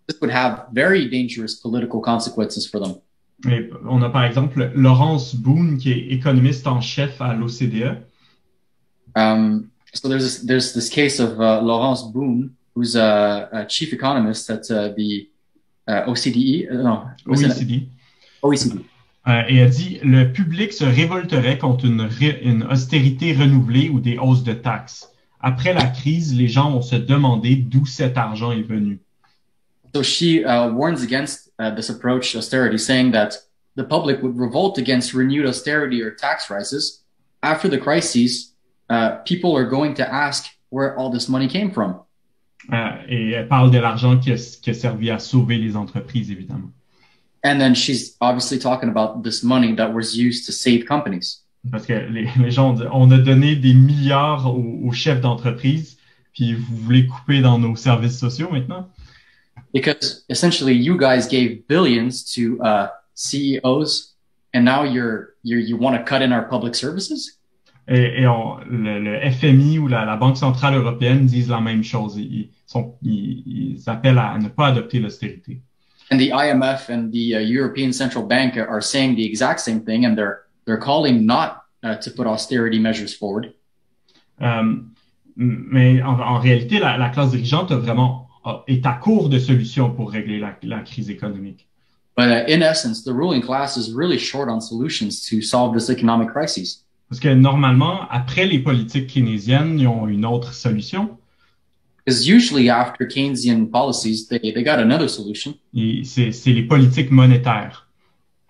This would have very dangerous political consequences for them. Et on a par exemple Laurence Boone, qui est économiste en chef à l'OCDE. So there's this case of Laurence Boone, who's a chief economist at the OECD. OECD. Et elle dit, le public se révolterait contre une austérité renouvelée ou des hausses de taxes. Après la crise, les gens vont se demander d'où cet argent est venu. So she warns against this approach, austerity, saying that the public would revolt against renewed austerity or tax rises. After the crises, people are going to ask where all this money came from. Et elle parle de l'argent qui a servi à sauver les entreprises, évidemment. And then she's obviously talking about this money that was used to save companies. Parce que les gens disent, on a donné des milliards aux chefs d'entreprise, puis vous voulez couper dans nos services sociaux maintenant? Because essentially you guys gave billions to CEOs, and now you want to cut in our public services? Et le FMI ou la Banque centrale européenne disent la même chose. Ils appellent à ne pas adopter l'austérité. And the IMF and the European Central Bank are saying the exact same thing, and they're calling not to put austerity measures forward. Mais en réalité, la classe dirigeante est à court de solutions pour régler la crise économique. But in essence, the ruling class is really short on solutions to solve this economic crisis. Parce que normalement, après les politiques keynésiennes, ils ont une autre solution. Because usually after Keynesian policies, they got another solution. Et c'est les politiques monétaires,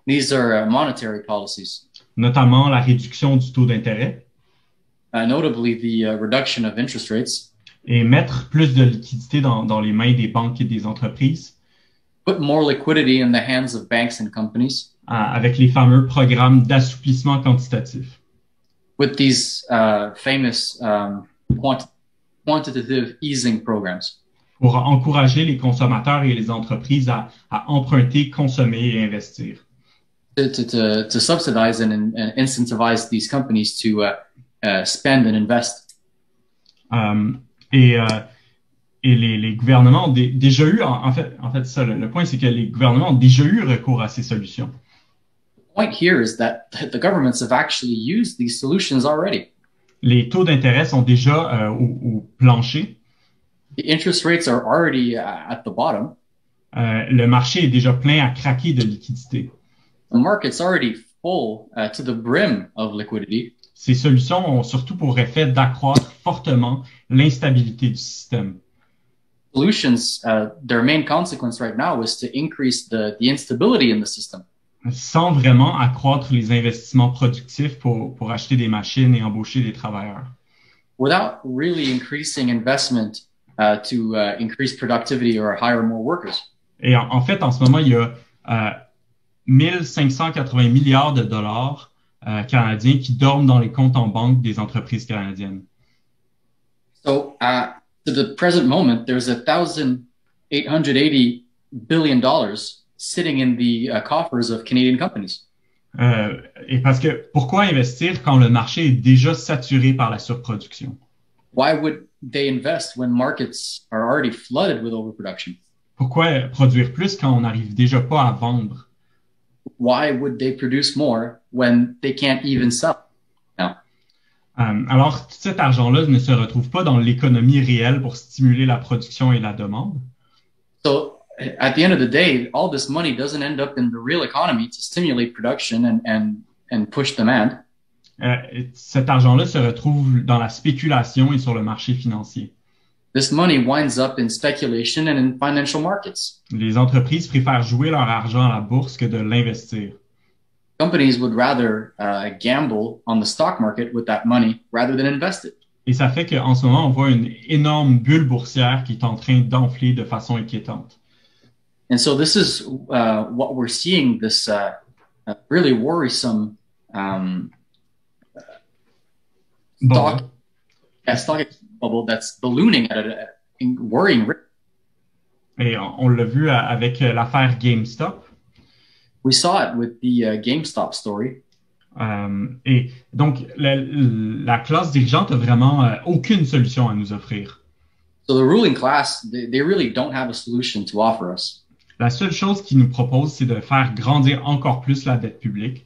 These are monetary policies, notamment la réduction du taux d'intérêt notably the reduction of interest rates, et mettre plus de liquidités dans les mains des banques et des entreprises put more liquidity in the hands of banks and companies avec les fameux programmes d'assouplissement quantitatif. with these famous quantitative easing programs Pour encourager les consommateurs et les entreprises à emprunter, consommer et investir. to subsidize and incentivize these companies to spend and invest. Et les gouvernements ont déjà eu, en fait, ça, le point, c'est que les gouvernements ont déjà eu recours à ces solutions. The point here is that the governments have actually used these solutions already. Les taux d'intérêt sont déjà au plancher. The interest rates are already at the bottom. Le marché est déjà plein à craquer de liquidités. The market's already full to the brim of liquidity. Ces solutions ont surtout pour effet d'accroître fortement l'instabilité du système. Solutions, their main consequence right now is to increase the instability in the system, Sans vraiment accroître les investissements productifs pour acheter des machines et embaucher des travailleurs. without really increasing investment to increase productivity or hire more workers. Et en fait, en ce moment, il y a 1580 milliards de dollars canadiens qui dorment dans les comptes en banque des entreprises canadiennes. So, to the present moment, there's $1,880 billion sitting in the coffers of Canadian companies. Et parce que pourquoi investir quand le marché est déjà saturé par la surproduction? Why would they invest when markets are already flooded with overproduction? Pourquoi produire plus quand on n'arrive déjà pas à vendre? Why would they produce more when they can't even sell now? Alors, tout cet argent-là ne se retrouve pas dans l'économie réelle pour stimuler la production et la demande. So at the end of the day, all this money doesn't end up in the real economy to stimulate production and push demand. Cet argent-là se retrouve dans la spéculation et sur le marché financier. This money winds up in speculation and in financial markets. Les entreprises préfèrent jouer leur argent à la bourse que de l'investir. Companies would rather gamble on the stock market with that money rather than invest it. Et ça fait qu'en ce moment, on voit une énorme bulle boursière qui est en train d'enfler de façon inquiétante. And so this is what we're seeing, this really worrisome stock bubble that's ballooning at a worrying rate. Et on l'a vu avec l'affaire GameStop. We saw it with the GameStop story. Et donc, la classe dirigeante a vraiment aucune solution à nous offrir. So the ruling class, they really don't have a solution to offer us. La seule chose qu'ils nous proposent, c'est de faire grandir encore plus la dette publique.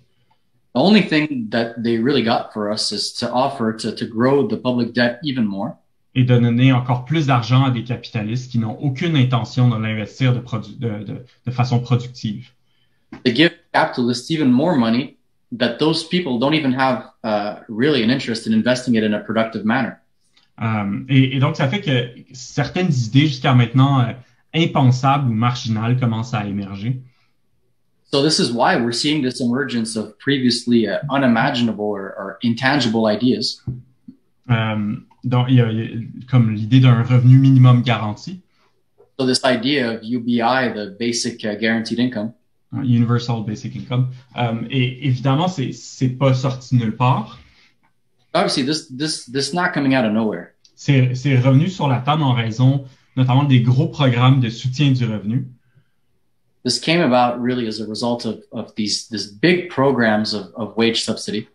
The only thing that they really got for us is to offer to grow the public debt even more. Et de donner encore plus d'argent à des capitalistes qui n'ont aucune intention de l'investir de façon productive. They give capitalists even more money that those people don't even have really an interest in investing it in a productive manner. Et donc, ça fait que certaines idées jusqu'à maintenant impensables ou marginales commencent à émerger. So this is why we're seeing this emergence of previously unimaginable or intangible ideas. Donc, il y a comme l'idée d'un revenu minimum garanti. So this idea of UBI, the basic guaranteed income. Universal Basic Income. Et évidemment, c'est pas sorti nulle part. Obviously, this not coming out of nowhere. C'est revenu sur la table en raison notamment des gros programmes de soutien du revenu. This came about really as a result of these big programs of wage subsidy.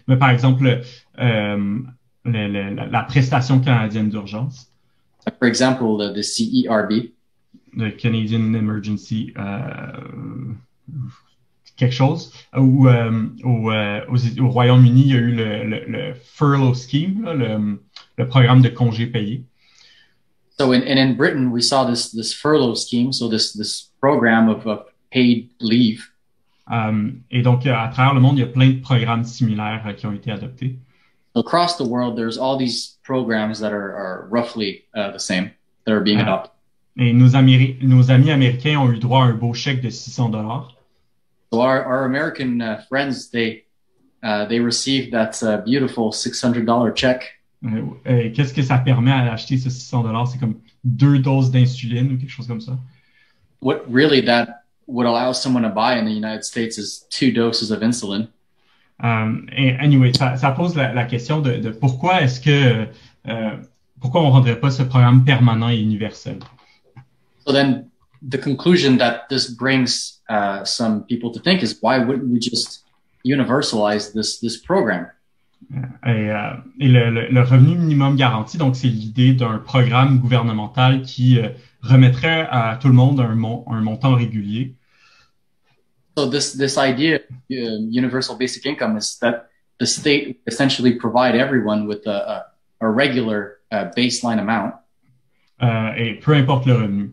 Mais par exemple, la prestation canadienne d'urgence. For example, the CERB. The Canadian Emergency quelque chose. Ou au Royaume-Uni, il y a eu le furlough scheme, là, le programme de congés payés. So in Britain, we saw this furlough scheme, so this program of paid leave. Et donc, à travers le monde, il y a plein de programmes similaires qui ont été adoptés. Across the world, there's all these programs that are roughly the same that are being adopted. Et nos amis américains ont eu droit à un beau chèque de $600. So our American friends, they received that beautiful $600 check. Et qu'est-ce que ça permet à acheter ce $600? C'est comme 2 doses d'insuline ou quelque chose comme ça. What really that would allow someone to buy in the United States is 2 doses of insulin. Et anyway, ça pose la question de pourquoi est-ce que pourquoi on rendrait pas ce programme permanent et universel? So then the conclusion that this brings some people to think is why wouldn't we just universalize this program? Et le revenu minimum garanti, donc c'est l'idée d'un programme gouvernemental qui remettrait à tout le monde un montant régulier. So this idea of universal basic income is that the state essentially provide everyone with a regular baseline amount. Et peu importe le revenu.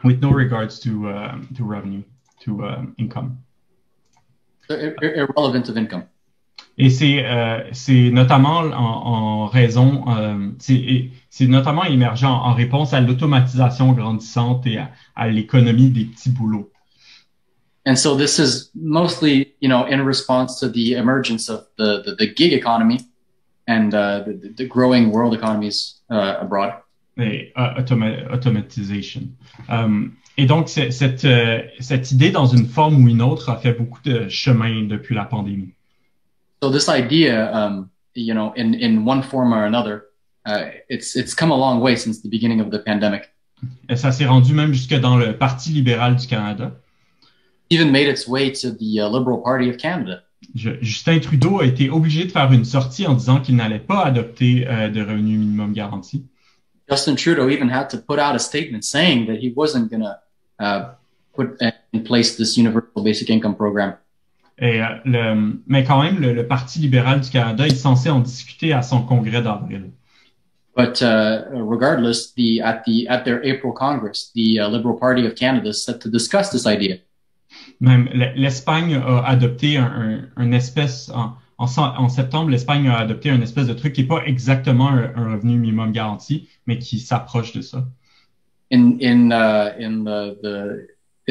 With no regards to revenue, to income. Irrelevant of income. Et c'est notamment en raison, c'est notamment émergent en réponse à l'automatisation grandissante et à l'économie des petits boulots. And so this is mostly, in response to the emergence of the gig economy and the growing world economies abroad. Et automatisation. Et donc, cette idée, dans une forme ou une autre, a fait beaucoup de chemin depuis la pandémie. So this idea, in one form or another, it's come a long way since the beginning of the pandemic. Et ça s'est rendu même jusque dans le Parti libéral du Canada. Even made its way to the Liberal Party of Canada. Justin Trudeau a été obligé de faire une sortie en disant qu'il n'allait pas adopter de revenu minimum garanti. Justin Trudeau even had to put out a statement saying that he wasn't going to put in place this universal basic income program. Et mais quand même, le Parti libéral du Canada est censé en discuter à son congrès d'avril. But regardless, at their April Congress, the Liberal Party of Canada is set to discuss this idea. Même l'Espagne a adopté un espèce en septembre, l'Espagne a adopté un espèce de truc qui est pas exactement un revenu minimum garanti, mais qui s'approche de ça. In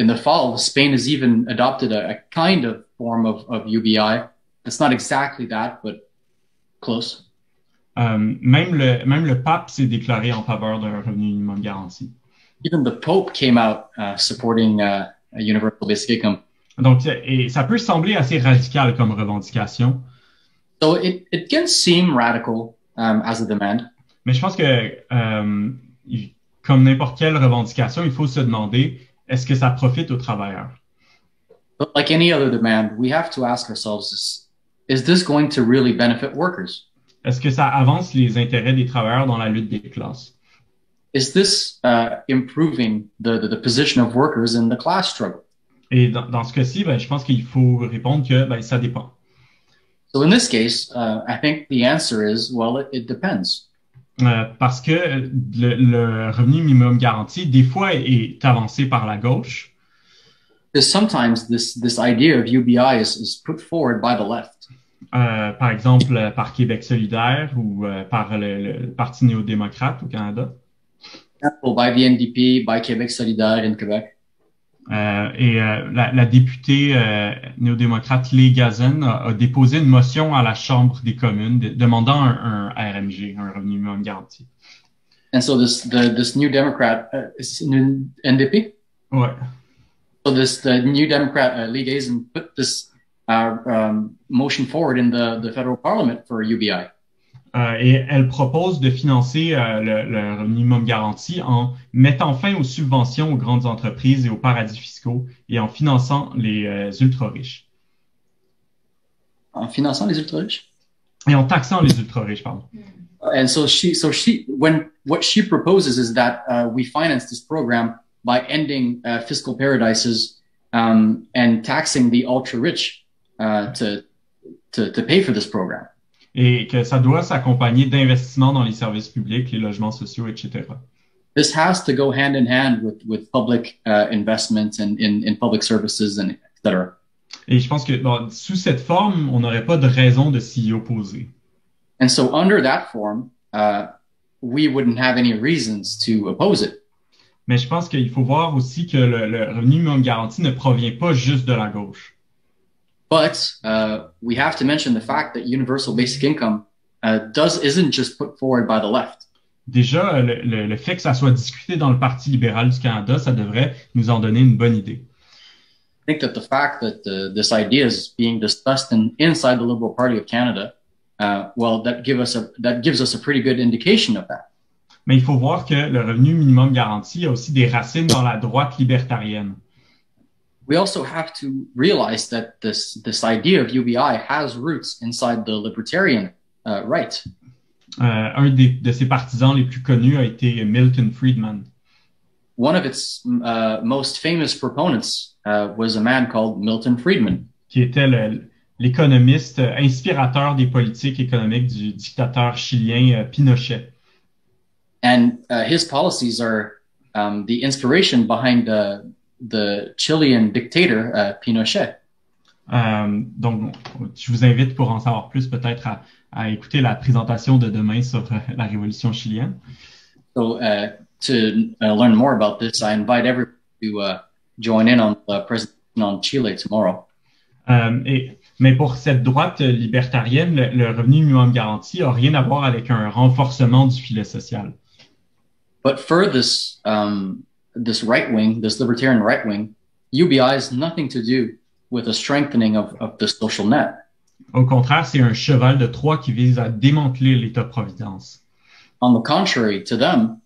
the fall, Spain has even adopted a kind of form of UBI. It's not exactly that, but close. Même le pape s'est déclaré en faveur d'un revenu minimum garanti. Even the Pope came out supporting a universal basic income. Donc, et ça peut sembler assez radical comme revendication. So it can seem radical as a demand. Mais je pense que comme n'importe quelle revendication, il faut se demander est-ce que ça profite aux travailleurs? But like any other demand, we have to ask ourselves, is this going to really benefit workers? Est-ce que ça avance les intérêts des travailleurs dans la lutte des classes? Is this improving the position of workers in the class struggle? Et dans ce cas-ci, je pense qu'il faut répondre que ça dépend. So in this case, I think the answer is, well, it depends. Parce que le revenu minimum garanti, des fois, est avancé par la gauche. Because sometimes this idea of UBI is put forward by the left. Par exemple, par Québec solidaire ou par le Parti néo-démocrate au Canada. By the NDP, by Québec solidaire in Québec. Et la députée néo-démocrate Lee Gazan a déposé une motion à la Chambre des communes demandant un RMG, un revenu minimum garanti. And so this new Democrat, is NDP? Ouais. So the new Democrat Lee Gazan put this motion forward in the federal parliament for UBI. Et elle propose de financer le minimum garanti en mettant fin aux subventions aux grandes entreprises et aux paradis fiscaux et en finançant les ultra-riches. En finançant les ultra-riches? Et en taxant les ultra-riches, pardon. And so what she proposes is that we finance this program by ending fiscal paradises and taxing the ultra-rich to pay for this program. et que ça doit s'accompagner d'investissements dans les services publics, les logements sociaux, etc. This has to go hand in hand with public investment and in public services and etc. Et je pense que bon, sous cette forme, on n'aurait pas de raison de s'y opposer. And so under that form, we wouldn't have any reasons to oppose it. Mais je pense qu'il faut voir aussi que le revenu minimum garanti ne provient pas juste de la gauche. But we have to mention the fact that universal basic income isn't just put forward by the left. Déjà, le fait que ça soit discuté dans le Parti libéral du Canada, ça devrait nous en donner une bonne idée. I think that the fact that this idea is being discussed inside the Liberal Party of Canada, that gives us a pretty good indication of that. Mais il faut voir que le revenu minimum garanti a aussi des racines dans la droite libertarienne. We also have to realize that this idea of UBI has roots inside the libertarian right. Un de ses partisans les plus connus a été Milton Friedman. One of its most famous proponents was a man called Milton Friedman, qui était l'économiste inspirateur des politiques économiques du dictateur chilien Pinochet. And his policies are the inspiration behind the Chilean dictator Pinochet. Donc, je vous invite pour en savoir plus peut-être à écouter la présentation de demain sur la révolution chilienne. So to learn more about this, I invite everyone to join in on the presentation on Chile tomorrow. Mais pour cette droite libertarienne, le revenu minimum garanti a rien à voir avec un renforcement du filet social. But for this right wing, this libertarian right wing, UBI has nothing to do with a strengthening of the social net. Au contraire, c'est un cheval de Troie qui vise à démanteler l'État-providence. On the contrary, to them,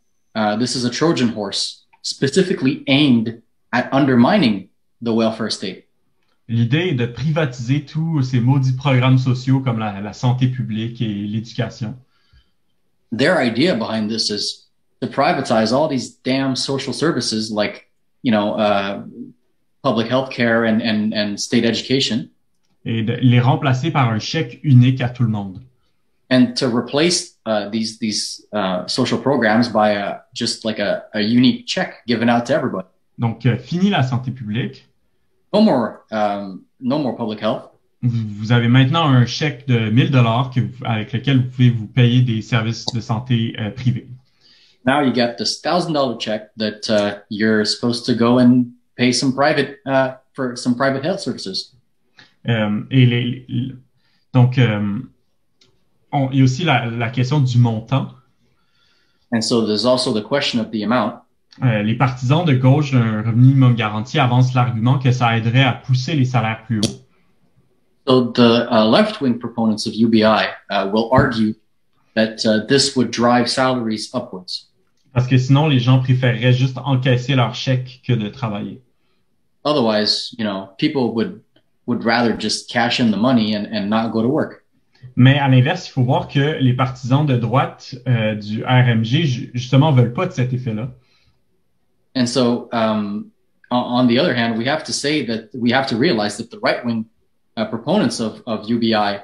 this is a Trojan horse specifically aimed at undermining the welfare state. L'idée est de privatiser tous ces maudits programmes sociaux comme la santé publique et l'éducation. Their idea behind this is to privatize all these damn social services like, public health care and state education. Et de les remplacer par un chèque unique à tout le monde. And to replace these social programs by just like a unique check given out to everybody. Donc, fini la santé publique. No more public health. Vous avez maintenant un chèque de 1000 $ avec lequel vous pouvez vous payer des services de santé privés. Now you get this $1,000 check that you're supposed to go and pay some private for some private health services. Donc, il y a aussi la question du montant. And so there's also the question of the amount. Les partisans de gauche d'un revenu minimum garanti avancent l'argument que ça aiderait à pousser les salaires plus haut. So the left-wing proponents of UBI will argue that this would drive salaries upwards. Parce que sinon, les gens préféreraient juste encaisser leur chèque que de travailler. Otherwise, people would rather just cash in the money and not go to work. Mais à l'inverse, il faut voir que les partisans de droite du RMG, justement, veulent pas de cet effet-là. And so, on the other hand, we have to realize that the right-wing proponents of UBI,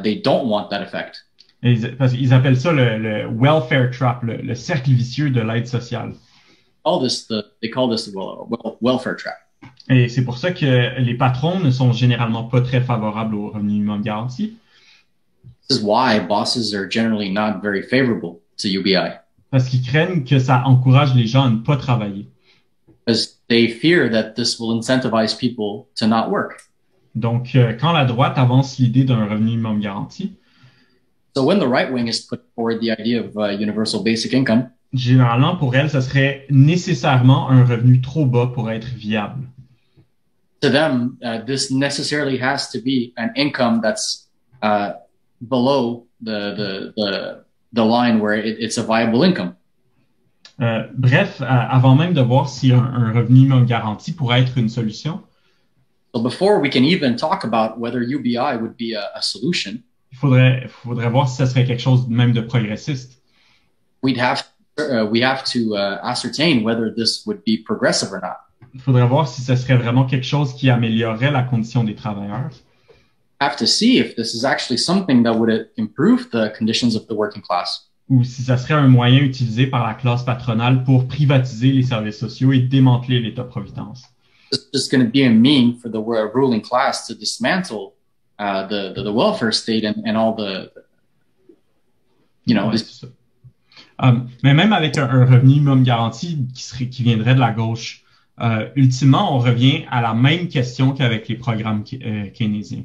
they don't want that effect. Parce qu'ils appellent ça le welfare trap, le cercle vicieux de l'aide sociale. They call this the welfare trap. Et c'est pour ça que les patrons ne sont généralement pas très favorables au revenu minimum garanti. This is why bosses are generally not very favorable to UBI. Parce qu'ils craignent que ça encourage les gens à ne pas travailler. Because they fear that this will incentivize people to not work. Donc, quand la droite avance l'idée d'un revenu minimum garanti, so when the right wing has put forward the idea of universal basic income, généralement, pour elle, ça serait nécessairement un revenu trop bas pour être viable. To them, this necessarily has to be an income that's below the line where it's a viable income. Bref, avant même de voir si un revenu minimum garanti pourrait être une solution, so before we can even talk about whether UBI would be a solution, il faudrait voir si ça serait quelque chose même de progressiste. We have to ascertain whether this would be progressive or not. Il faudrait voir si ça serait vraiment quelque chose qui améliorerait la condition des travailleurs. have to see if this is actually something that would improve the conditions of the working class. Ou si ça serait un moyen utilisé par la classe patronale pour privatiser les services sociaux et démanteler l'État-providence. It's just going to be a mean for the ruling class to dismantle the welfare state and all the Ouais, c'est ça. Mais même avec un revenu minimum garanti qui viendrait de la gauche, ultimement, on revient à la même question qu'avec les programmes keynésiens.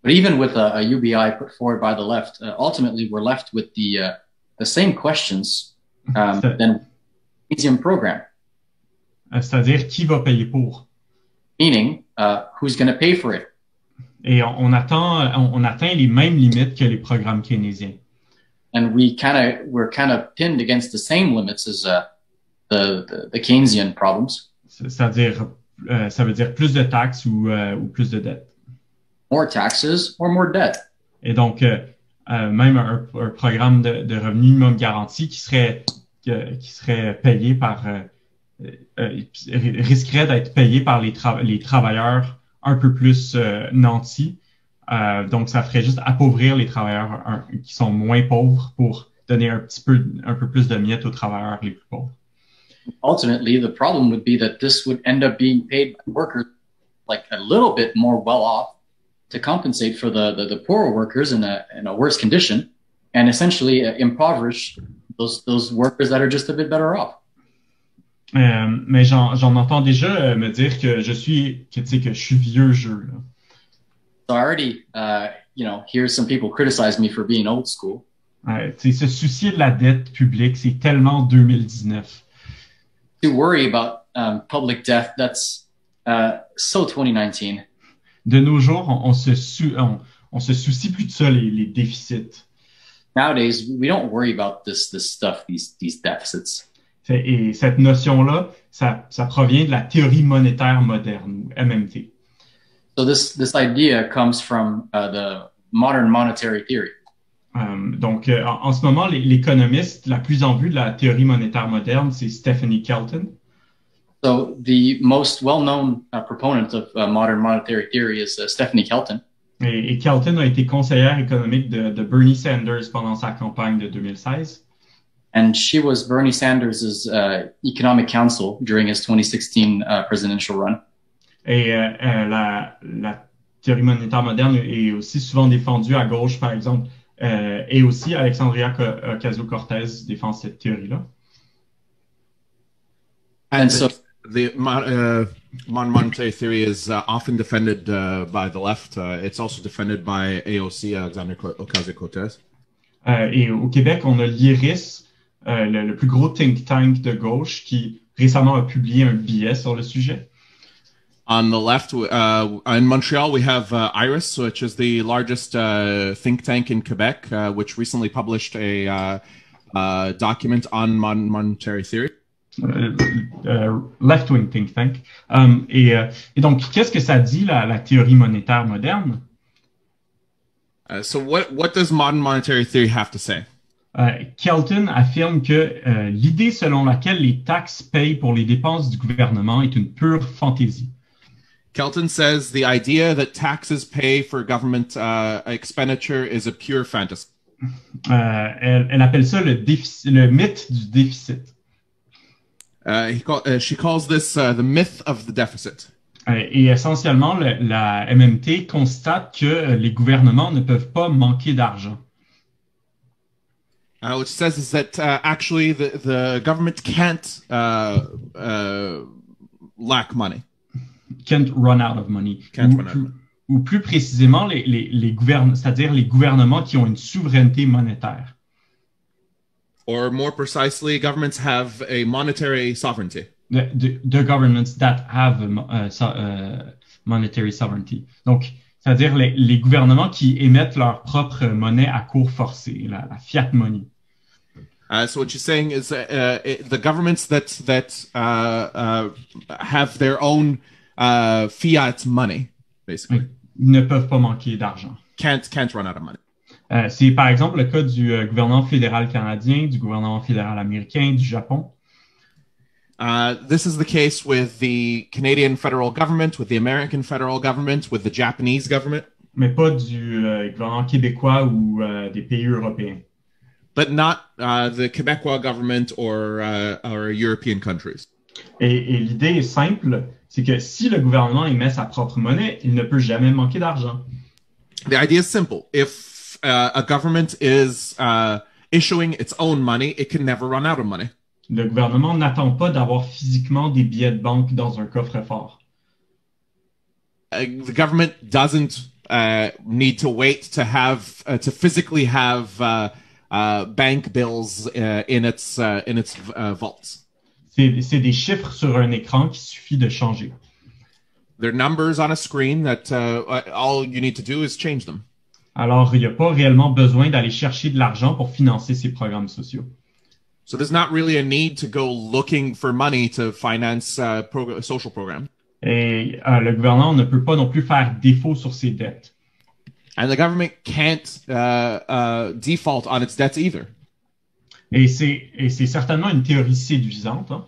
But even with a UBI put forward by the left, ultimately we're left with the same questions than the Keynesian program. C'est-à-dire, qui va payer pour? Meaning, who's going to pay for it? Et on atteint les mêmes limites que les programmes keynésiens. And we're kind of pinned against the same limits as the Keynesian problems. C'est-à-dire, ça veut dire plus de taxes ou plus de dettes. More taxes or more debt. Et donc, même un programme de revenu minimum garanti qui serait payé par risquerait d'être payé par les travailleurs un peu plus nantis. Donc, ça ferait juste appauvrir les travailleurs qui sont moins pauvres pour donner un peu plus de miettes aux travailleurs les plus pauvres. Ultimately, the problem would be that this would end up being paid by workers like a little bit more well off to compensate for the poorer workers in a worse condition, and essentially impoverish those workers that are just a bit better off. Mais j'en entends déjà me dire que je suis vieux jeu. Là. So I already, hear some people criticize me for being old school. Se soucier de la dette publique, c'est tellement 2019. To worry about public debt, that's so 2019. De nos jours, on se soucie plus de ça, les déficits. Nowadays, we don't worry about this stuff, these deficits. Et cette notion-là, ça provient de la théorie monétaire moderne, ou MMT. So this idea comes from the modern monetary theory. Donc, en ce moment, l'économiste la plus en vue de la théorie monétaire moderne, c'est Stephanie Kelton. So the most well-known proponent of modern monetary theory is Stephanie Kelton. Et Kelton a été conseillère économique de Bernie Sanders pendant sa campagne de 2016. And she was Bernie Sanders' economic counsel during his 2016 presidential run. Et la théorie monétaire moderne est aussi souvent défendue à gauche, par exemple, et aussi Alexandria Ocasio-Cortez défend cette théorie-là. And so the modern monetary theory is often defended by the left. It's also defended by AOC, Alexandria Ocasio-Cortez. Et au Québec, on a l'IRIS, le plus gros think tank de gauche, qui récemment a publié un billet sur le sujet. On the left, in Montreal, we have IRIS, which is the largest think tank in Quebec, which recently published a document on modern monetary theory. Left-wing think tank. Et donc, qu'est-ce que ça dit, la théorie monétaire moderne? So what does modern monetary theory have to say? Kelton affirme que l'idée selon laquelle les taxes payent pour les dépenses du gouvernement est une pure fantaisie. Kelton says the idea that taxes pay for government expenditure is a pure fantasy. Elle appelle ça le mythe du déficit. She calls this the myth of the deficit. Et essentiellement, la MMT constate que les gouvernements ne peuvent pas manquer d'argent. Which says is that actually the government can't lack money. Can't run out of money. Run ou plus précisément, c'est-à-dire les gouvernements qui ont une souveraineté monétaire. Or more precisely, governments have a monetary sovereignty. The governments that have monetary sovereignty. Donc, c'est-à-dire les gouvernements qui émettent leur propre monnaie à cours forcé, la fiat money. So what you're saying is the governments that have their own fiat money, basically. Ne peuvent pas manquer d'argent. Can't run out of money. C'est par exemple le cas du gouvernement fédéral canadien, du gouvernement fédéral américain, du Japon. This is the case with the Canadian federal government, with the American federal government, with the Japanese government. mais pas du gouvernement québécois ou des pays européens. but not the Quebecois government or European countries. Et l'idée est simple, c'est que si le gouvernement émet sa propre monnaie, il ne peut jamais manquer d'argent. The idea is simple. If a government is issuing its own money, it can never run out of money. Le gouvernement n'attend pas d'avoir physiquement des billets de banque dans un coffre-fort. The government doesn't need to wait to physically have bank bills in its vaults. C'est des chiffres sur un écran qu'il suffit de changer. They're numbers on a screen that all you need to do is change them. Alors, il n'y a pas réellement besoin d'aller chercher de l'argent pour financer ces programmes sociaux. So there's not really a need to go looking for money to finance social programs. Et le gouvernement ne peut pas non plus faire défaut sur ses dettes. And the government can't default on its debts either. Et c'est certainement une théorie séduisante. Hein?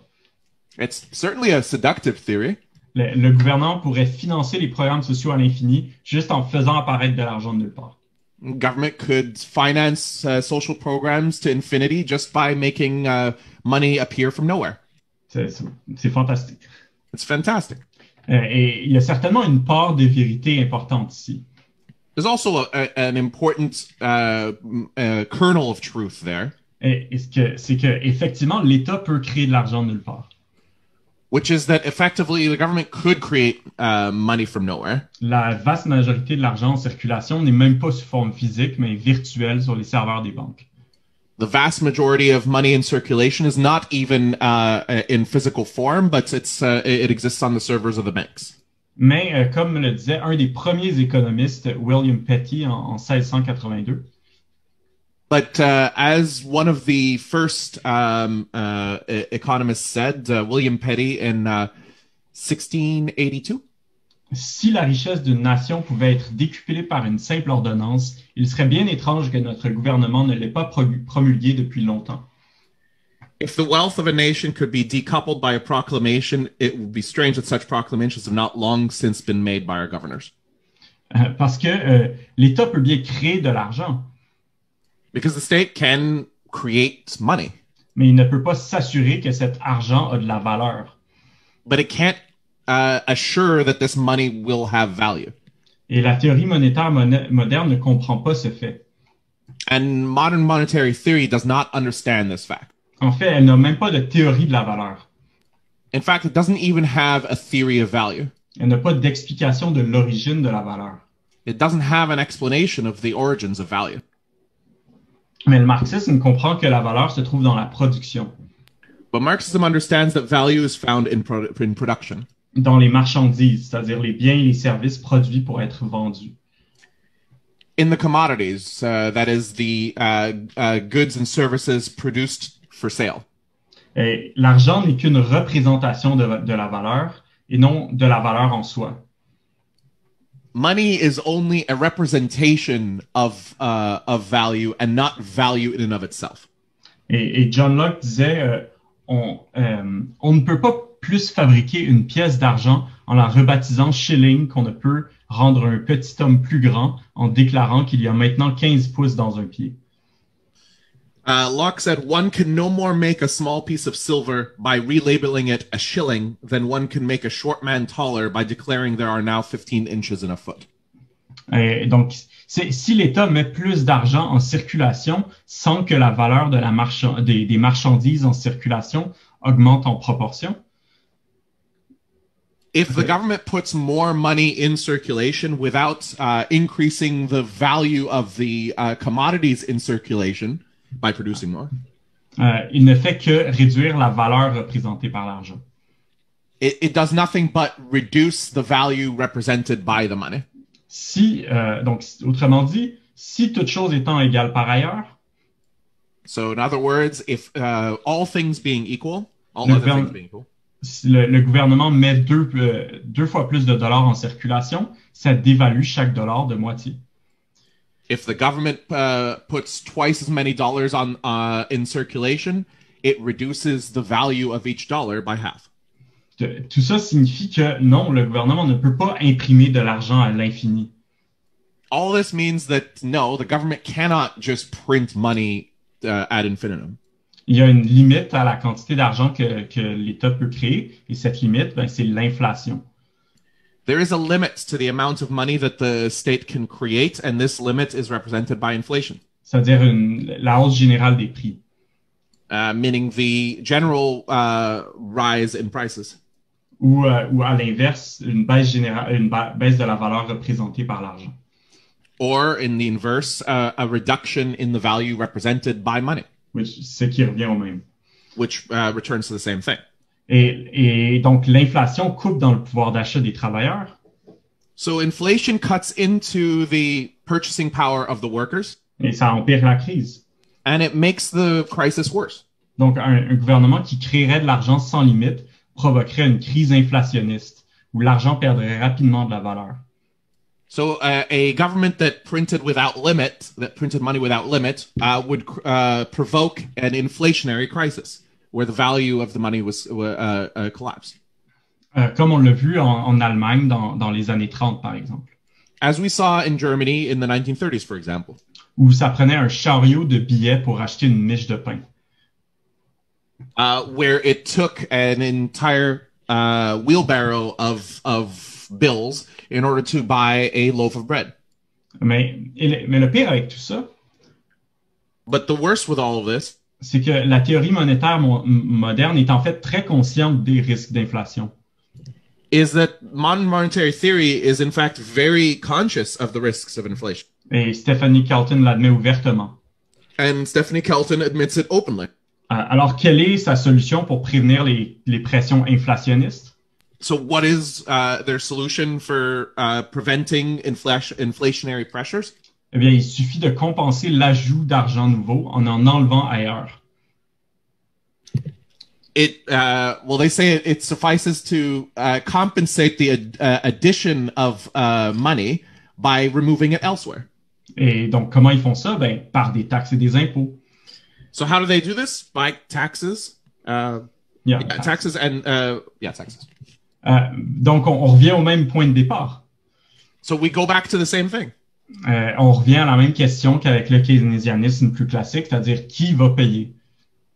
It's certainly a seductive theory. Le gouvernement pourrait financer les programmes sociaux à l'infini juste en faisant apparaître de l'argent de nulle part. Government could finance social programs to infinity just by making money appear from nowhere. C'est fantastique. It's fantastic. Et il y a certainement une part de vérité importante ici. There's also an important kernel of truth there. C'est que effectivement l'État peut créer de l'argent de nulle part. Which is that effectively the government could create money from nowhere. La vaste majorité de l'argent en circulation n'est même pas sous forme physique, mais virtuelle sur les serveurs des banques. The vast majority of money in circulation is not even in physical form, but it exists on the servers of the banks. Mais comme le disait un des premiers économistes, William Petty, en 1682, but as one of the first economists said, William Petty in 1682, si la richesse d'une nation pouvait être décuplée par une simple ordonnance, il serait bien étrange que notre gouvernement ne l'ait pas promulguée depuis longtemps. If the wealth of a nation could be decoupled by a proclamation, it would be strange that such proclamations have not long since been made by our governors. Parce que l'État peut bien créer de l'argent. Because the state can create money. Mais il ne peut pas s'assurer que cet argent a de la valeur. But it can't assure that this money will have value. Et la théorie monétaire moderne ne comprend pas ce fait. And modern monetary theory does not understand this fact. En fait, elle n'a même pas de théorie de la valeur. In fact, it doesn't even have a theory of value. Elle n'a pas d'explication de l'origine de la valeur. It doesn't have an explanation of the origins of value. Mais le marxisme comprend que la valeur se trouve dans la production. But Marxism understands that value is found in production. Dans les marchandises, c'est-à-dire les biens et les services produits pour être vendus. In the commodities, that is the goods and services produced for sale. Et l'argent n'est qu'une représentation de la valeur et non de la valeur en soi. Money is only a representation of value and not value in and of itself. Et John Locke disait, on ne peut pas plus fabriquer une pièce d'argent en la rebaptisant shilling qu'on ne peut rendre un petit homme plus grand en déclarant qu'il y a maintenant 15 pouces dans un pied. Locke said, one can no more make a small piece of silver by relabeling it a shilling than one can make a short man taller by declaring there are now 15 inches in a foot. Donc, si l'État met plus d'argent en circulation sans que la valeur de des marchandises en circulation augmente en proportion, if the government puts more money in circulation without increasing the value of the commodities in circulation by producing more, il ne fait que réduire la valeur représentée par l'argent. It does nothing but reduce the value represented by the money. Donc, autrement dit, si toute chose étant égale par ailleurs, so in other words, if all things being equal, all other things being equal, si le gouvernement met deux fois plus de dollars en circulation, ça dévalue chaque dollar de moitié. If the government puts twice as many dollars in circulation, it reduces the value of each dollar by half. Tout ça signifie que non, le gouvernement ne peut pas imprimer de l'argent à l'infini. All this means that no, the government cannot just print money ad infinitum. Il y a une limite à la quantité d'argent que l'État peut créer, et cette limite, ben, c'est l'inflation. There is a limit to the amount of money that the state can create, and this limit is represented by inflation. C'est-à-dire la hausse générale des prix. Meaning the general rise in prices. Ou à l'inverse, une baisse générale, baisse de la valeur représentée par l'argent. Or in the inverse, a reduction in the value represented by money. Ce qui revient au même. Which returns to the same thing. Et donc, l'inflation coupe dans le pouvoir d'achat des travailleurs. So inflation cuts into the purchasing power of the workers. Et ça empire la crise. And it makes the crisis worse. Donc, un gouvernement qui créerait de l'argent sans limite provoquerait une crise inflationniste où l'argent perdrait rapidement de la valeur. So a government that printed money without limit, would provoke an inflationary crisis where the value of the money was collapsed. Comme on l'a vu en Allemagne dans les années 30, par exemple. As we saw in Germany in the 1930s, for example. Où ça prenait un chariot de billets pour acheter une miche de pain. Where it took an entire wheelbarrow of bills in order to buy a loaf of bread. Mais le pire avec tout ça, but the worst with all of this, c'est que la théorie monétaire moderne est en fait très consciente des risques d'inflation. Is that modern monetary theory is in fact very conscious of the risks of inflation. Et Stephanie Kelton l'admet ouvertement. And Stephanie Kelton admits it openly. Alors, quelle est sa solution pour prévenir les pressions inflationnistes? So what is their solution for preventing inflationary pressures? Eh bien, il suffit de compenser l'ajout d'argent nouveau en enlevant ailleurs. They say it suffices to compensate the addition of money by removing it elsewhere. Et donc, comment ils font ça? Ben, par des taxes et des impôts. So how do they do this? By taxes? Taxes and taxes. Donc, on revient au même point de départ. So we go back to the same thing. On revient à la même question qu'avec le keynésianisme plus classique, c'est-à-dire qui va payer?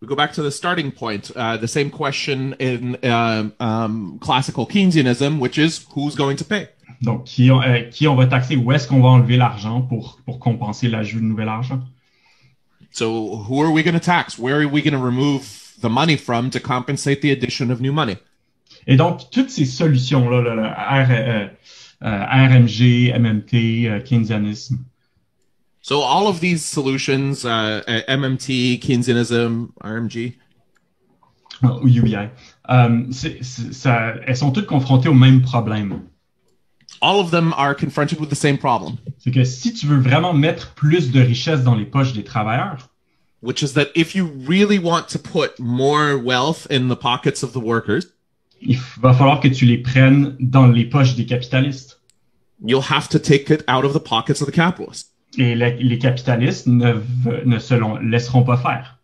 We go back to the starting point, the same question in classical Keynesianism, which is who's going to pay? Donc, qui on va taxer? Où est-ce qu'on va enlever l'argent pour compenser l'ajout de nouvel argent? So who are we going to tax? Where are we going to remove the money from to compensate the addition of new money? Et donc, toutes ces solutions-là, RMG, MMT, Keynesianisme. So all of these solutions, MMT, Keynesianism, RMG, ou UBI, elles sont toutes confrontées au même problème. All of them are confronted with the same problem. C'est que si tu veux vraiment mettre plus de richesse dans les poches des travailleurs, which is that if you really want to put more wealth in the pockets of the workers, il va falloir que tu les prennes dans les poches des capitalistes. You'll have to take it out of the pockets of the capitalists. Et les capitalistes ne se laisseront pas faire.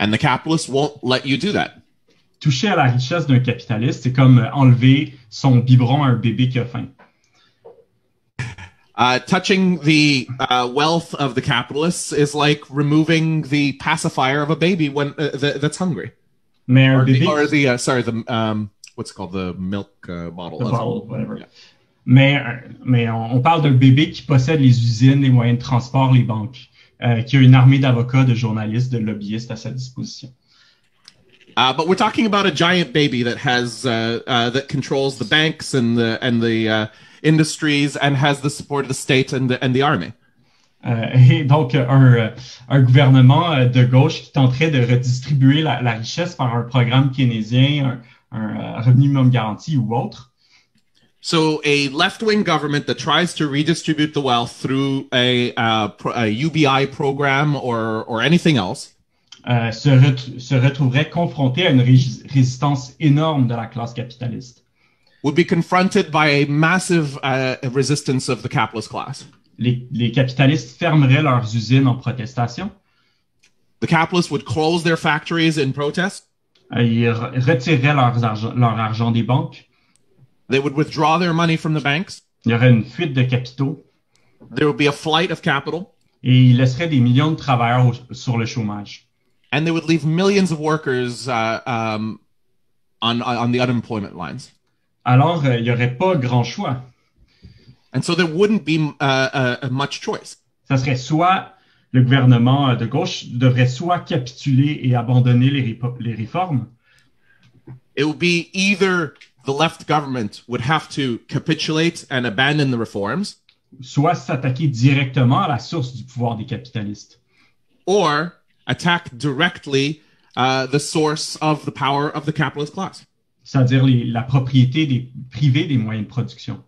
And the capitalists won't let you do that. Toucher à la richesse d'un capitaliste, c'est comme enlever son biberon à un bébé qui a faim. Touching the wealth of the capitalists is like removing the pacifier of a baby when that's hungry. Mais un bébé, what's it called, the milk bottle. The bottle, whatever. Yeah. Mais on parle d'un bébé qui possède les usines, les moyens de transport, les banques, qui a une armée d'avocats, de journalistes, de lobbyistes à sa disposition. But we're talking about a giant baby that has that controls the banks and the industries and has the support of the state and the army. Et donc un gouvernement de gauche qui tenterait de redistribuer la richesse par un programme keynésien, un revenu minimum garanti ou autre. So a left-wing government that tries to redistribute the wealth through a UBI program or anything else se retrouverait confronté à une résistance énorme de la classe capitaliste. Would be confronted by a massive resistance of the capitalist class. Les capitalistes fermeraient leurs usines en protestation. The capitalists would close their factories in protest. Ils retireraient leur argent des banques. They would withdraw their money from the banks. Il y aurait une fuite de capitaux. There would be a flight of capital, et il laisserait des millions de travailleurs sur le chômage. and they would leave millions of workers on the unemployment lines. Alors, il n'y aurait pas grand choix. And so there wouldn't be much choice. Ça serait soit le gouvernement de gauche devrait soit capituler et abandonner les réformes, It would be either the left government would have to capitulate and abandon the reforms, soit s'attaquer directement à la source du pouvoir des capitalistes, or attack directly the source of the power of the capitalist class. c'est-à-dire la propriété privée des moyens de production.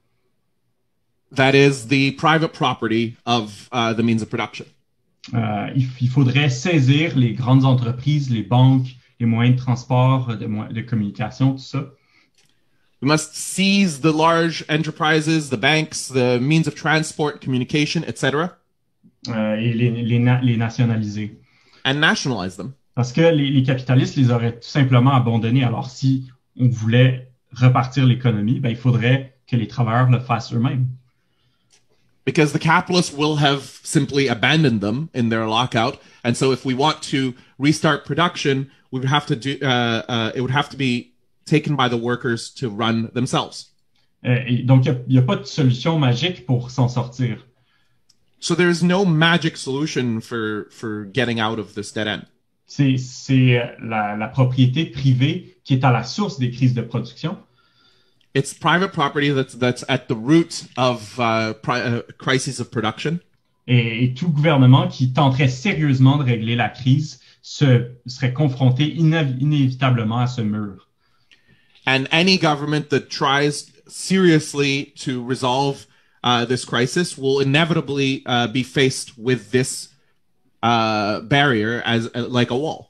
That is the private property of the means of production. Il faudrait saisir les grandes entreprises, les banques, les moyens de transport, de communication, tout ça. We must seize the large enterprises, the banks, the means of transport, communication, etc., Et les nationaliser. and nationalize them. Parce que les capitalistes les auraient tout simplement abandonnés. Alors, si on voulait repartir l'économie, ben, il faudrait que les travailleurs le fassent eux-mêmes. Because the capitalists will have simply abandoned them in their lockout, and so if we want to restart production, we would have to do. It would have to be taken by the workers to run themselves. Et donc, il n'y a pas de solution magique pour s'en sortir. So there is no magic solution for getting out of this dead end. C'est la propriété privée qui est à la source des crises de production. It's private property that's at the root of crises of production. Et tout gouvernement qui tenterait sérieusement de régler la crise serait confronté inévitablement à ce mur. And any government that tries seriously to resolve this crisis will inevitably be faced with this barrier as like a wall.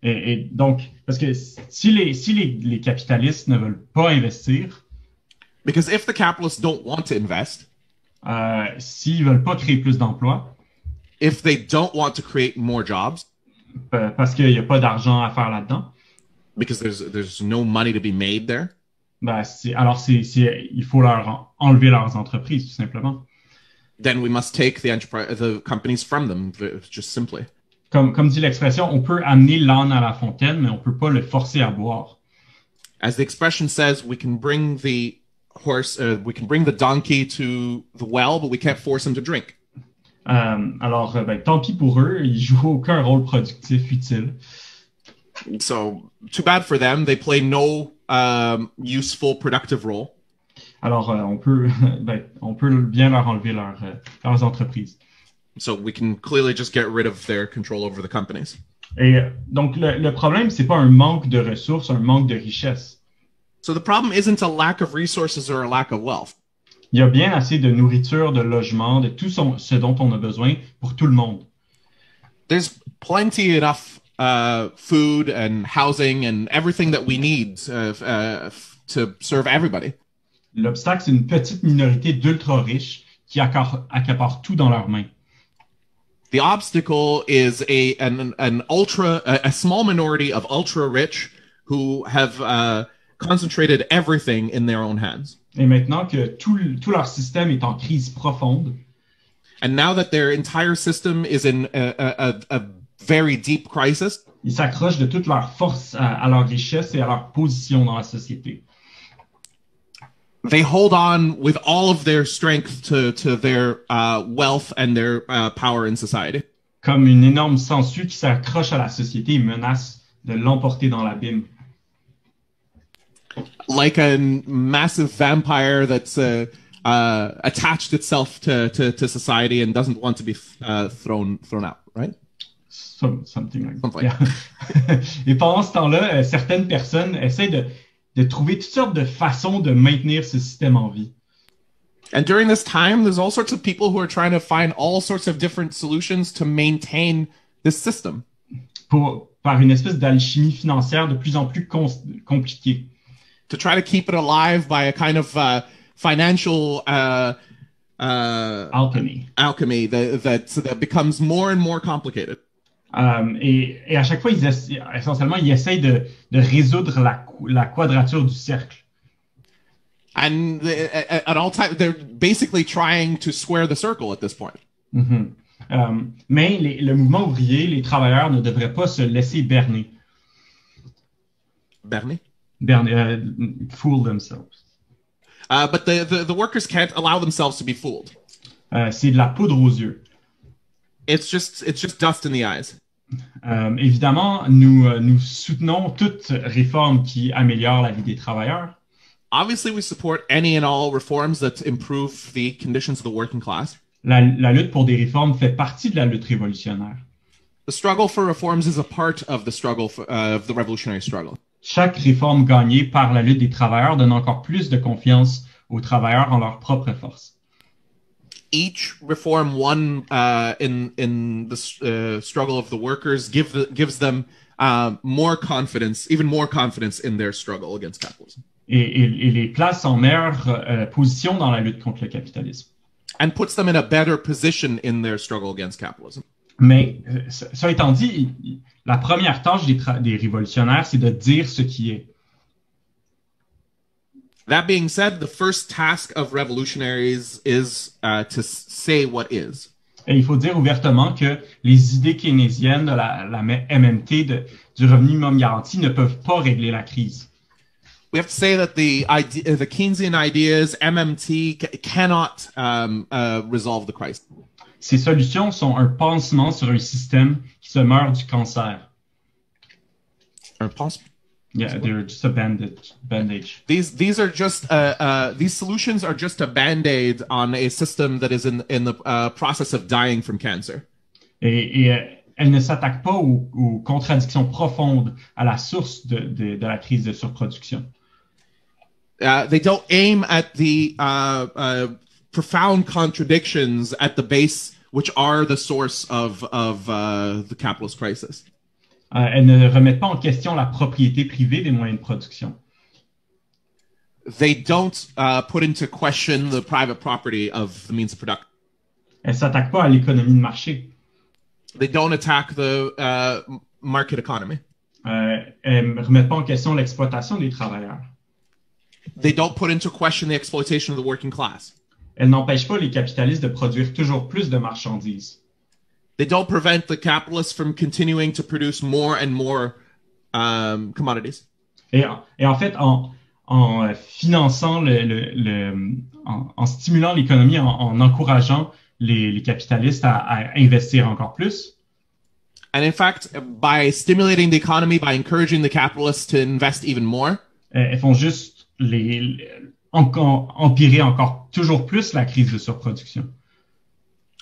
Et donc, parce que si les capitalistes ne veulent pas investir, Because if the capitalists don't want to invest, s'ils veulent pas créer plus d'emplois, if they don't want to create more jobs, parce qu'il n'y a pas d'argent à faire là-dedans, because there's no money to be made there, ben il faut leur enlever leurs entreprises, tout simplement. then we must take the companies from them, just simply. Comme dit l'expression, on peut amener l'âne à la fontaine, mais on peut pas le forcer à boire. As the expression says, we can bring the donkey to the well, but we can't force him to drink. Alors, ben, tant pis pour eux, ils jouent aucun rôle productif utile. So too bad for them. They play no useful, productive role. Alors, on peut bien leur enlever leurs entreprises. So we can clearly just get rid of their control over the companies. Et donc, le problème, c'est pas un manque de ressources, un manque de richesse. So the problem isn't a lack of resources or a lack of wealth. Il y a bien assez de nourriture, de logement, de tout ce dont on a besoin pour tout le monde. There's plenty enough food and housing and everything that we need to serve everybody. L'obstacle, c'est une petite minorité d'ultra riches qui accaparent tout dans leurs mains. The obstacle is a small minority of ultra rich who have concentrated everything in their own hands. Et maintenant que tout leur système est en crise profonde, And now that their entire system is in a very deep crisis, ils s'accrochent de toute leur force à leur richesse et à leur position dans la société. they hold on with all of their strength to their wealth and their power in society. Comme une énorme sangsue qui s'accroche à la société et menace de l'emporter dans l'abîme. Like a massive vampire that's attached itself to society and doesn't want to be thrown out, right? Something like that. Yeah. Et pendant ce temps-là, certaines personnes essaient de trouver toutes sortes de façons de maintenir ce système en vie. And during this time, there's all sorts of people who are trying to find all sorts of different solutions to maintain this system. Par une espèce d'alchimie financière de plus en plus compliquée. To try to keep it alive by a kind of financial Alchemy. that becomes more and more complicated. Et à chaque fois, essentiellement, ils essayent de résoudre la quadrature du cercle. And at all times, they're basically trying to square the circle at this point. Mhm. Mais le mouvement ouvrier, les travailleurs ne devraient pas se laisser berner, Bernie? fool themselves. But the workers can't allow themselves to be fooled. C'est de la poudre aux yeux. It's just dust in the eyes. Évidemment, nous soutenons toute réforme qui améliore la vie des travailleurs. Obviously, we support any and all reforms that improve the conditions of the working class. La lutte pour des réformes fait partie de la lutte révolutionnaire. The struggle for reforms is a part of the struggle of the revolutionary struggle. Chaque réforme gagnée par la lutte des travailleurs donne encore plus de confiance aux travailleurs en leur propre force. Each reform won in the struggle of the workers gives them more confidence, even more confidence in their struggle against capitalism. Et les place en meilleure position dans la lutte contre le capitalisme. And puts them in a better position in their struggle against capitalism. Mais, ça étant dit, la première tâche des révolutionnaires, c'est de dire ce qui est. That being said, the first task of revolutionaries is to say what is. Et il faut dire ouvertement que les idées keynésiennes de la MMT, du revenu minimum garanti, ne peuvent pas régler la crise. We have to say that the Keynesian ideas, MMT, cannot resolve the crisis. Ces solutions sont un pansement sur un système qui se meurt du cancer. Un pansement? Yeah, they're just a bandage. These are just these solutions are just a band-aid on a system that is in the process of dying from cancer. Et elles ne s'attaquent pas aux contradictions profondes à la source de la crise de surproduction. They don't aim at the profound contradictions at the base, which are the source of the capitalist crisis. Elles ne remettent pas en question la propriété privée des moyens de production. They don't put into question the private property of the means of production. Elles s'attaquent pas à l'économie de marché. They don't attack the market economy. Elles ne remettent pas en question l'exploitation des travailleurs. They don't put into question the exploitation of the working class. Elles n'empêchent pas les capitalistes de produire toujours plus de marchandises. They don't prevent the capitalists from continuing to produce more and more commodities. Et en fait, en finançant en stimulant l'économie, en encourageant les capitalistes à investir encore plus. And in fact, by stimulating the economy, by encouraging the capitalists to invest even more, elles font juste empirer encore toujours plus la crise de surproduction.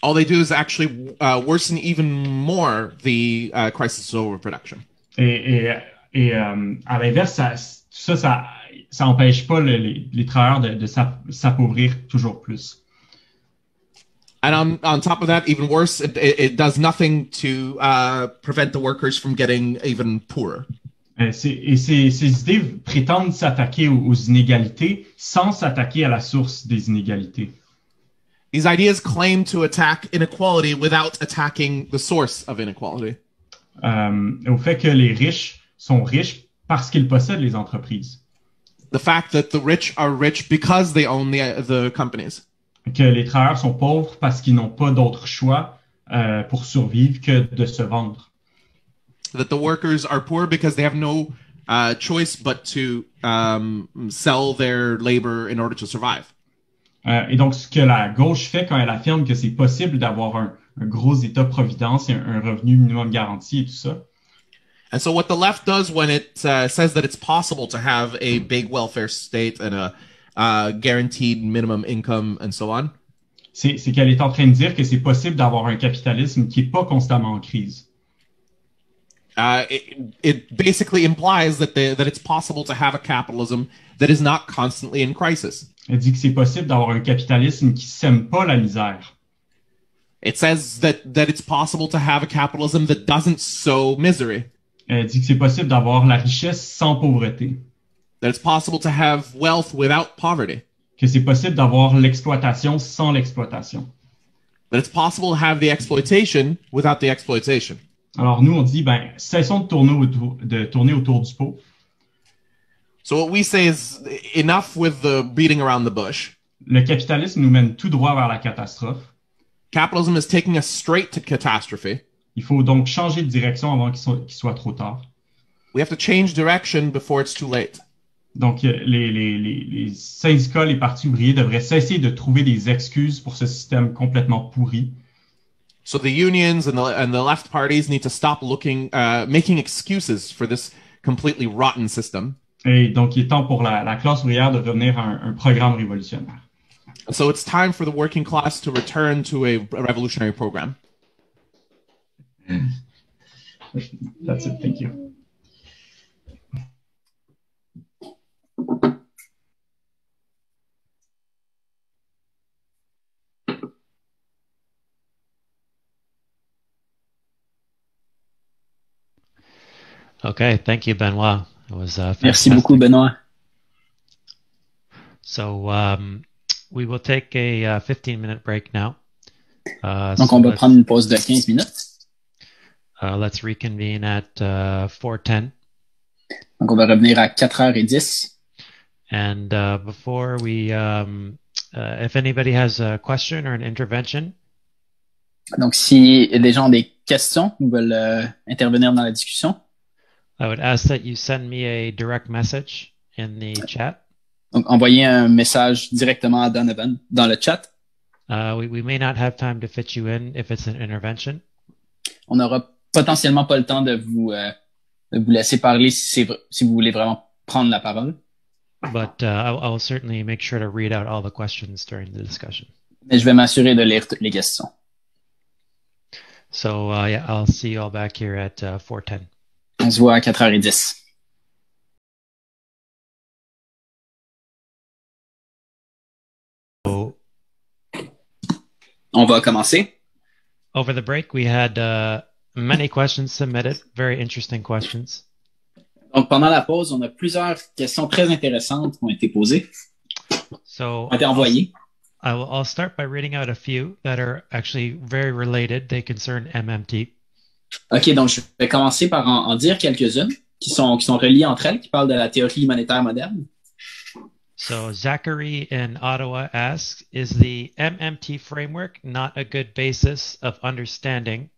All they do is actually worsen even more the crisis of overproduction. Et à l'inverse, ça empêche pas les travailleurs de s'appauvrir toujours plus. And on top of that, even worse, it does nothing to prevent the workers from getting even poorer. Ces idées prétendent s'attaquer aux inégalités sans s'attaquer à la source des inégalités. These ideas claim to attack inequality without attacking the source of inequality. Au fait que les riches sont riches parce qu'ils possèdent les entreprises. The fact that the rich are rich because they own the companies. Que les travailleurs sont pauvres parce qu'ils n'ont pas d'autre choix pour survivre que de se vendre. That the workers are poor because they have no choice but to sell their labor in order to survive. Et donc, ce que la gauche fait quand elle affirme que c'est possible d'avoir un gros État-providence et un revenu minimum garanti et tout ça. And so what the left does when it says that it's possible to have a big welfare state and a guaranteed minimum income and so on. C'est qu'elle est en train de dire que c'est possible d'avoir un capitalisme qui est pas constamment en crise. It basically implies that it's possible to have a capitalism that is not constantly in crisis. Elle dit que c'est possible d'avoir un capitalisme qui sème pas la misère. It says that it's possible to have a capitalism that doesn't sow misery. Elle dit que c'est possible d'avoir la richesse sans pauvreté. That it's possible to have wealth without poverty. Que c'est possible d'avoir l'exploitation sans l'exploitation. That it's possible to have the exploitation without the exploitation. Alors nous, on dit, cessons de tourner autour du pot. So what we say is enough with the beating around the bush. Le capitalisme nous mène tout droit vers la catastrophe. Capitalism is taking us straight to catastrophe. Il faut donc changer de direction avant qu'il soit trop tard. We have to change direction before it's too late. Donc, les syndicats, les partis ouvriers devraient cesser de trouver des excuses pour ce système complètement pourri. So the unions and the left parties need to stop making excuses for this completely rotten system. Et donc, il est temps pour la classe ouvrière de revenir à un programme révolutionnaire. So it's time for the working class to return to a revolutionary program. That's it. Thank you. Okay, thank you, Benoit. It was Merci fantastic. beaucoup, Benoît. So we will take a 15-minute break now. Donc, on va prendre une pause de 15 minutes. Let's reconvene at 4:10. Donc, on va revenir à 4h10. And before we, if anybody has a question or an intervention, Donc, si des gens ont des questions ou veulent intervenir dans la discussion, I would ask that you send me a direct message in the chat. donc envoyez un message directement à Donovan dans le chat. We may not have time to fit you in if it's an intervention. On n'aura potentiellement pas le temps de vous laisser parler si vous voulez vraiment prendre la parole. But I'll certainly make sure to read out all the questions during the discussion. Mais je vais m'assurer de lire toutes les questions. So yeah, I'll see you all back here at 4:10. On se voit à 4h10. So, On va commencer. over the break, we had many questions submitted, very interesting questions. Donc, pendant la pause, on a plusieurs questions très intéressantes qui ont été posées, So ont été envoyées. I'll start by reading out a few that are actually very related. They concern MMT. OK, donc je vais commencer par en dire quelques-unes qui sont reliées entre elles, qui parlent de la théorie monétaire moderne. So Zachary in Ottawa asks, is the MMT framework not a good basis of understanding?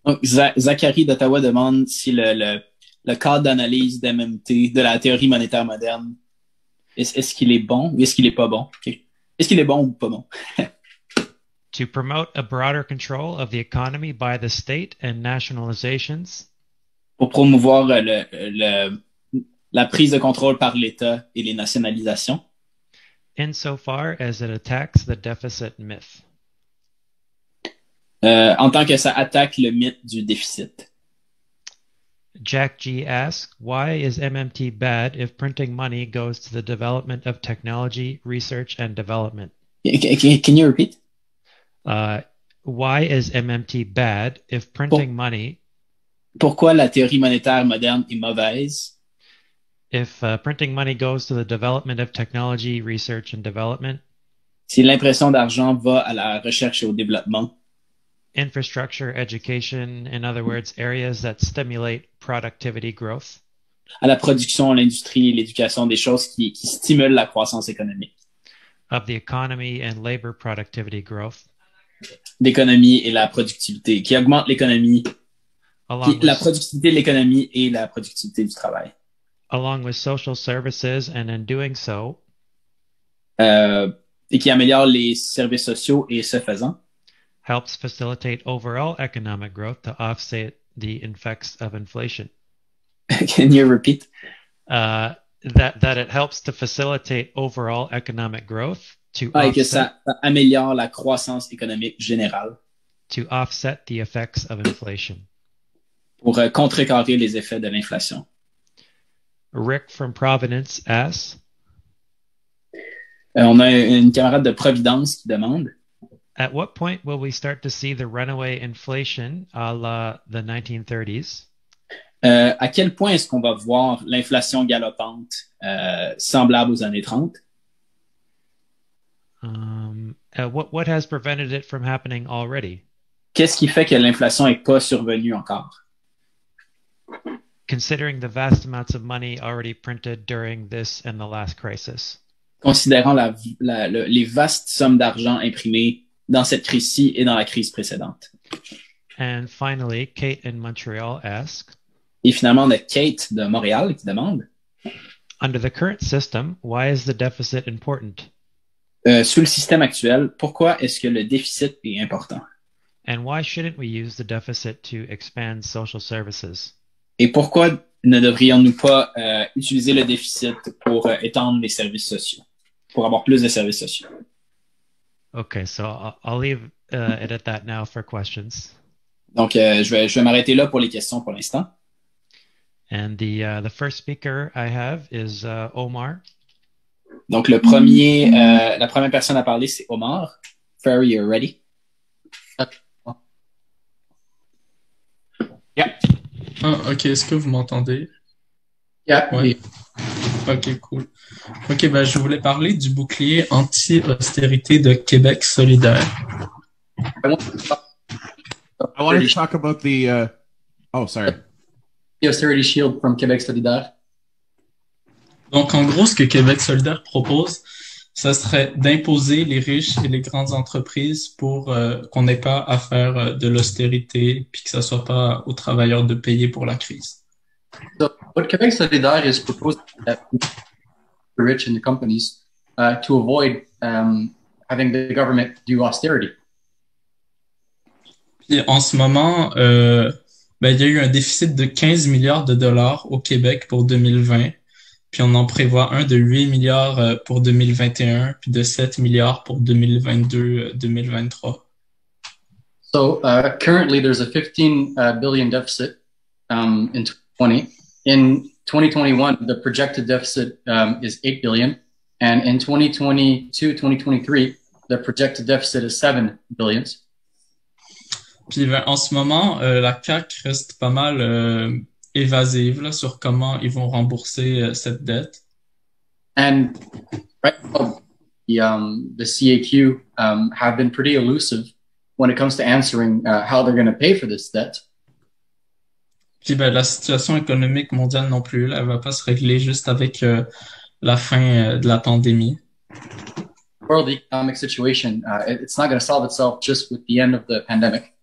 Donc, Zachary d'Ottawa demande si le cadre d'analyse d'MMT, de la théorie monétaire moderne, est-ce qu'il est bon ou est-ce qu'il est pas bon? Okay. Est-ce qu'il est bon ou pas bon? To promote a broader control of the economy by the state and nationalizations, Pour promouvoir la prise de contrôle par l'État et les nationalisations, insofar as it attacks the deficit myth. en tant que ça attaque le mythe du déficit. Jack G asks, why is MMT bad if printing money goes to the development of technology, research, and development? Can you repeat? Why is MMT bad if printing money, Pourquoi la théorie monétaire moderne est mauvaise if printing money goes to the development of technology, research, and development, si l'impression d'argent va à la recherche et au développement, infrastructure, education, in other words, areas that stimulate productivity growth, à la production, l'industrie et l'éducation, des choses qui stimulent la croissance économique, of the economy and labor productivity growth, l'économie et la productivité, qui augmentent l'économie, along la with, productivité de l'économie et la productivité du travail, along with social services, and in doing so, et qui améliorent les services sociaux et ce faisant, helps facilitate overall economic growth to offset the effects of inflation. Can you repeat? That it helps to facilitate overall economic growth to Et que offset, ça améliore la croissance économique générale to offset the effects of inflation. pour contrecarrer les effets de l'inflation. Rick from Providence asks, On a une camarade de Providence qui demande at what point will we start to see the runaway inflation a la the 1930s? à quel point est-ce qu'on va voir l'inflation galopante semblable aux années 30? What has prevented it from happening already? Qu'est-ce qui fait que l'inflation n'est pas survenue encore? considering the vast amounts of money already printed during this and the last crisis. Considérant les vastes sommes d'argent imprimées dans cette crise-ci et dans la crise précédente. And finally, Kate in Montreal asks, Et finalement, on a Kate de Montréal qui demande, under the current system, why is the deficit important? sous le système actuel, pourquoi est-ce que le déficit est important? And why shouldn't we use the deficit to expand social services? Et pourquoi ne devrions-nous pas utiliser le déficit pour étendre les services sociaux, pour avoir plus de services sociaux? Okay, so I'll leave it at that now for questions. Donc, je vais m'arrêter là pour les questions pour l'instant. And the first speaker I have is Omar. Donc, la première personne à parler, c'est Omar. Ferry, you're ready? Yeah. Ah, ok, est-ce que vous m'entendez? Yeah. Ouais. Ok, cool. Ok, ben, je voulais parler du bouclier anti-austérité de Québec solidaire. I wanted to talk about the. Oh, sorry. The austerity shield from Québec solidaire. Donc, en gros, ce que Québec solidaire propose, ça serait d'imposer les riches et les grandes entreprises pour qu'on n'ait pas à faire de l'austérité puis que ça soit pas aux travailleurs de payer pour la crise. So what Québec solidaire is proposing that the rich and the companies to avoid having the government do austerity. Puis en ce moment, ben, il y a eu un déficit de 15 milliards de dollars au Québec pour 2020. Puis on en prévoit un de 8 milliards pour 2021, puis de 7 milliards pour 2022-2023. So currently there's a 15 billion deficit in 2020. In 2021, the projected deficit is 8 billion. And in 2022-2023, the projected deficit is 7 billions. Puis ben, en ce moment, la CAQ reste pas mal évasive là, sur comment ils vont rembourser cette dette. And right now, the CAQ have been pretty elusive when it comes to answering how they're going to pay for this debt. Puis ben, la situation économique mondiale non plus, là, elle va pas se régler juste avec la fin de la pandémie. World economic situation, it's not going to solve itself just with the end of the pandemic.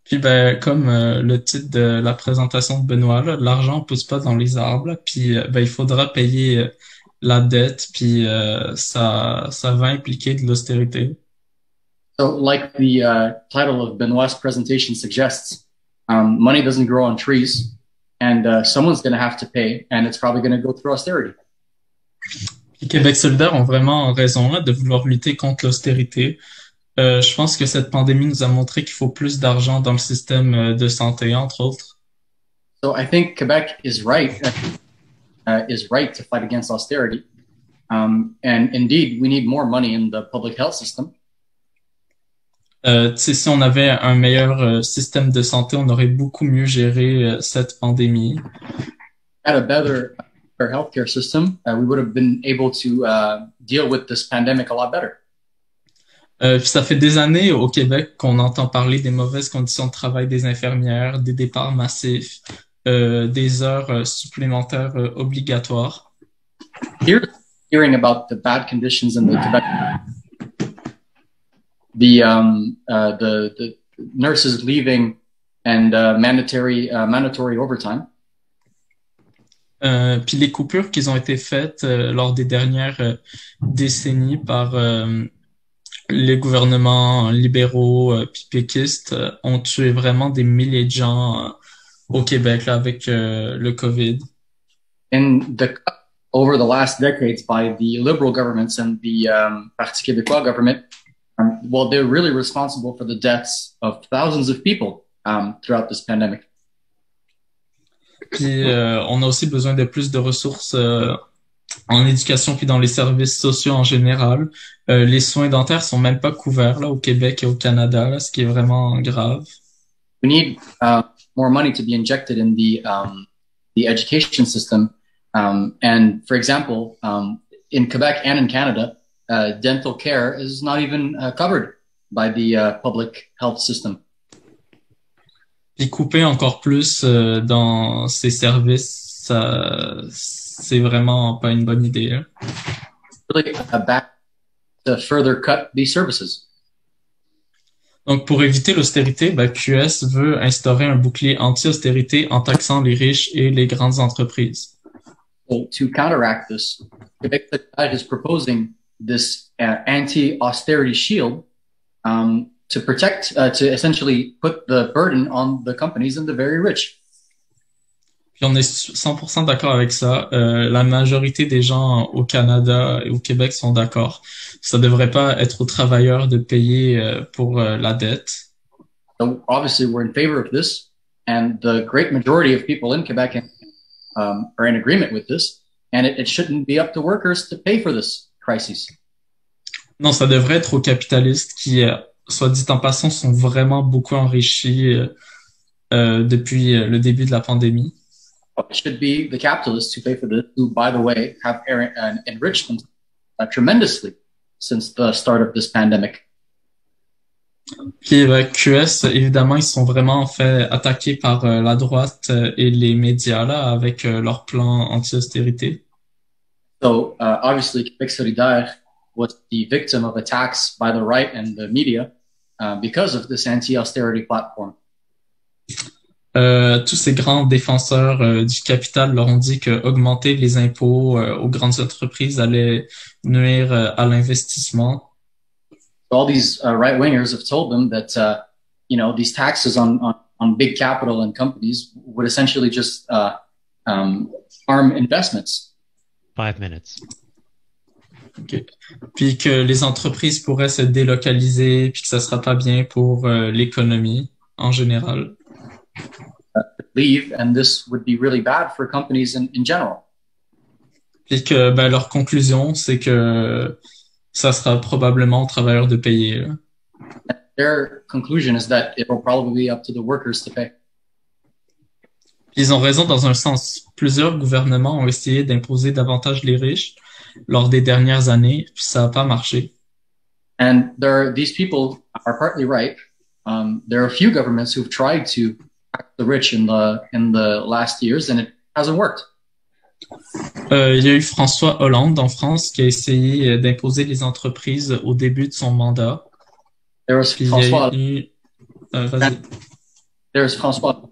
Puis ben, comme le titre de la présentation de Benoît, là, l'argent pousse pas dans les arbres, là, puis ben, il faudra payer la dette, puis ça va impliquer de l'austérité. So like the title of Benoit's presentation suggests, money doesn't grow on trees, and someone's going to have to pay, and it's probably going to go through austerity. Puis Québec solidaire ont vraiment raison là, de vouloir lutter contre l'austérité. Je pense que cette pandémie nous a montré qu'il faut plus d'argent dans le système de santé, entre autres. So I think Quebec is right to fight against austerity. And indeed, we need more money in the public health system. Si on avait un meilleur système de santé, on aurait beaucoup mieux géré cette pandémie. At a better healthcare system, we would have been able to deal with this pandemic a lot better. Puis ça fait des années au Québec qu'on entend parler des mauvaises conditions de travail des infirmières, des départs massifs, des heures supplémentaires obligatoires. Hearing about the bad conditions in the Quebec, the nurses leaving and mandatory overtime. Puis les coupures qui ont été faites lors des dernières décennies par les gouvernements libéraux puis péquistes ont tué vraiment des milliers de gens au Québec là, avec le COVID. And over the last decades by the liberal governments and the Parti québécois government, well, they're really responsible for the deaths of thousands of people throughout this pandemic. Puis on a aussi besoin de plus de ressources en éducation puis dans les services sociaux en général. Les soins dentaires sont même pas couverts là au Québec et au Canada, là, ce qui est vraiment grave. We need more money to be injected in the education system. And for example, in Quebec and in Canada, dental care is not even covered by the public health system. Puis couper encore plus dans ces services, ça, c'est vraiment pas une bonne idée, hein. Really back to further cut these services. Donc, pour éviter l'austérité, QS veut instaurer un bouclier anti-austérité en taxant les riches et les grandes entreprises. So to counteract this, Quebec is proposing this anti-austerity shield to protect, to essentially put the burden on the companies and the very rich. Puis on est 100% d'accord avec ça. La majorité des gens au Canada et au Québec sont d'accord. Ça devrait pas être aux travailleurs de payer pour la dette. So obviously we're in favor of this, and the great majority of people in Quebec are in agreement with this, and it shouldn't be up to workers to pay for this crisis. Non, ça devrait être aux capitalistes qui, soit dit en passant, sont vraiment beaucoup enrichis depuis le début de la pandémie. It should be the capitalists who pay for this, who, by the way, have enriched themselves tremendously since the start of this pandemic. Puis QS, évidemment, ils sont vraiment fait attaquer par la droite et les médias là avec leur plan anti-austérité. So obviously, Québec solidaire was the victim of attacks by the right and the media because of this anti-austerity platform. Tous ces grands défenseurs du capital leur ont dit que augmenter les impôts aux grandes entreprises allait nuire à l'investissement. All these right-wingers have told them that these taxes on big capital and companies would essentially just harm investments. 5 minutes. Okay. Puis que les entreprises pourraient se délocaliser, puis que ça sera pas bien pour l'économie en général. Leave, and this would be really bad for companies in general. Puis que leur conclusion, c'est que ça sera probablement aux travailleurs de payer. Their conclusion is that it will probably be up to the workers to pay. Ils ont raison dans un sens. Plusieurs gouvernements ont essayé d'imposer davantage les riches lors des dernières années, puis ça n'a pas marché. And these people are partly right. There are a few governments who've tried to tax the rich in the last years, and it hasn't worked. Il y a eu François Hollande en France qui a essayé d'imposer les entreprises au début de son mandat. There was François. There's François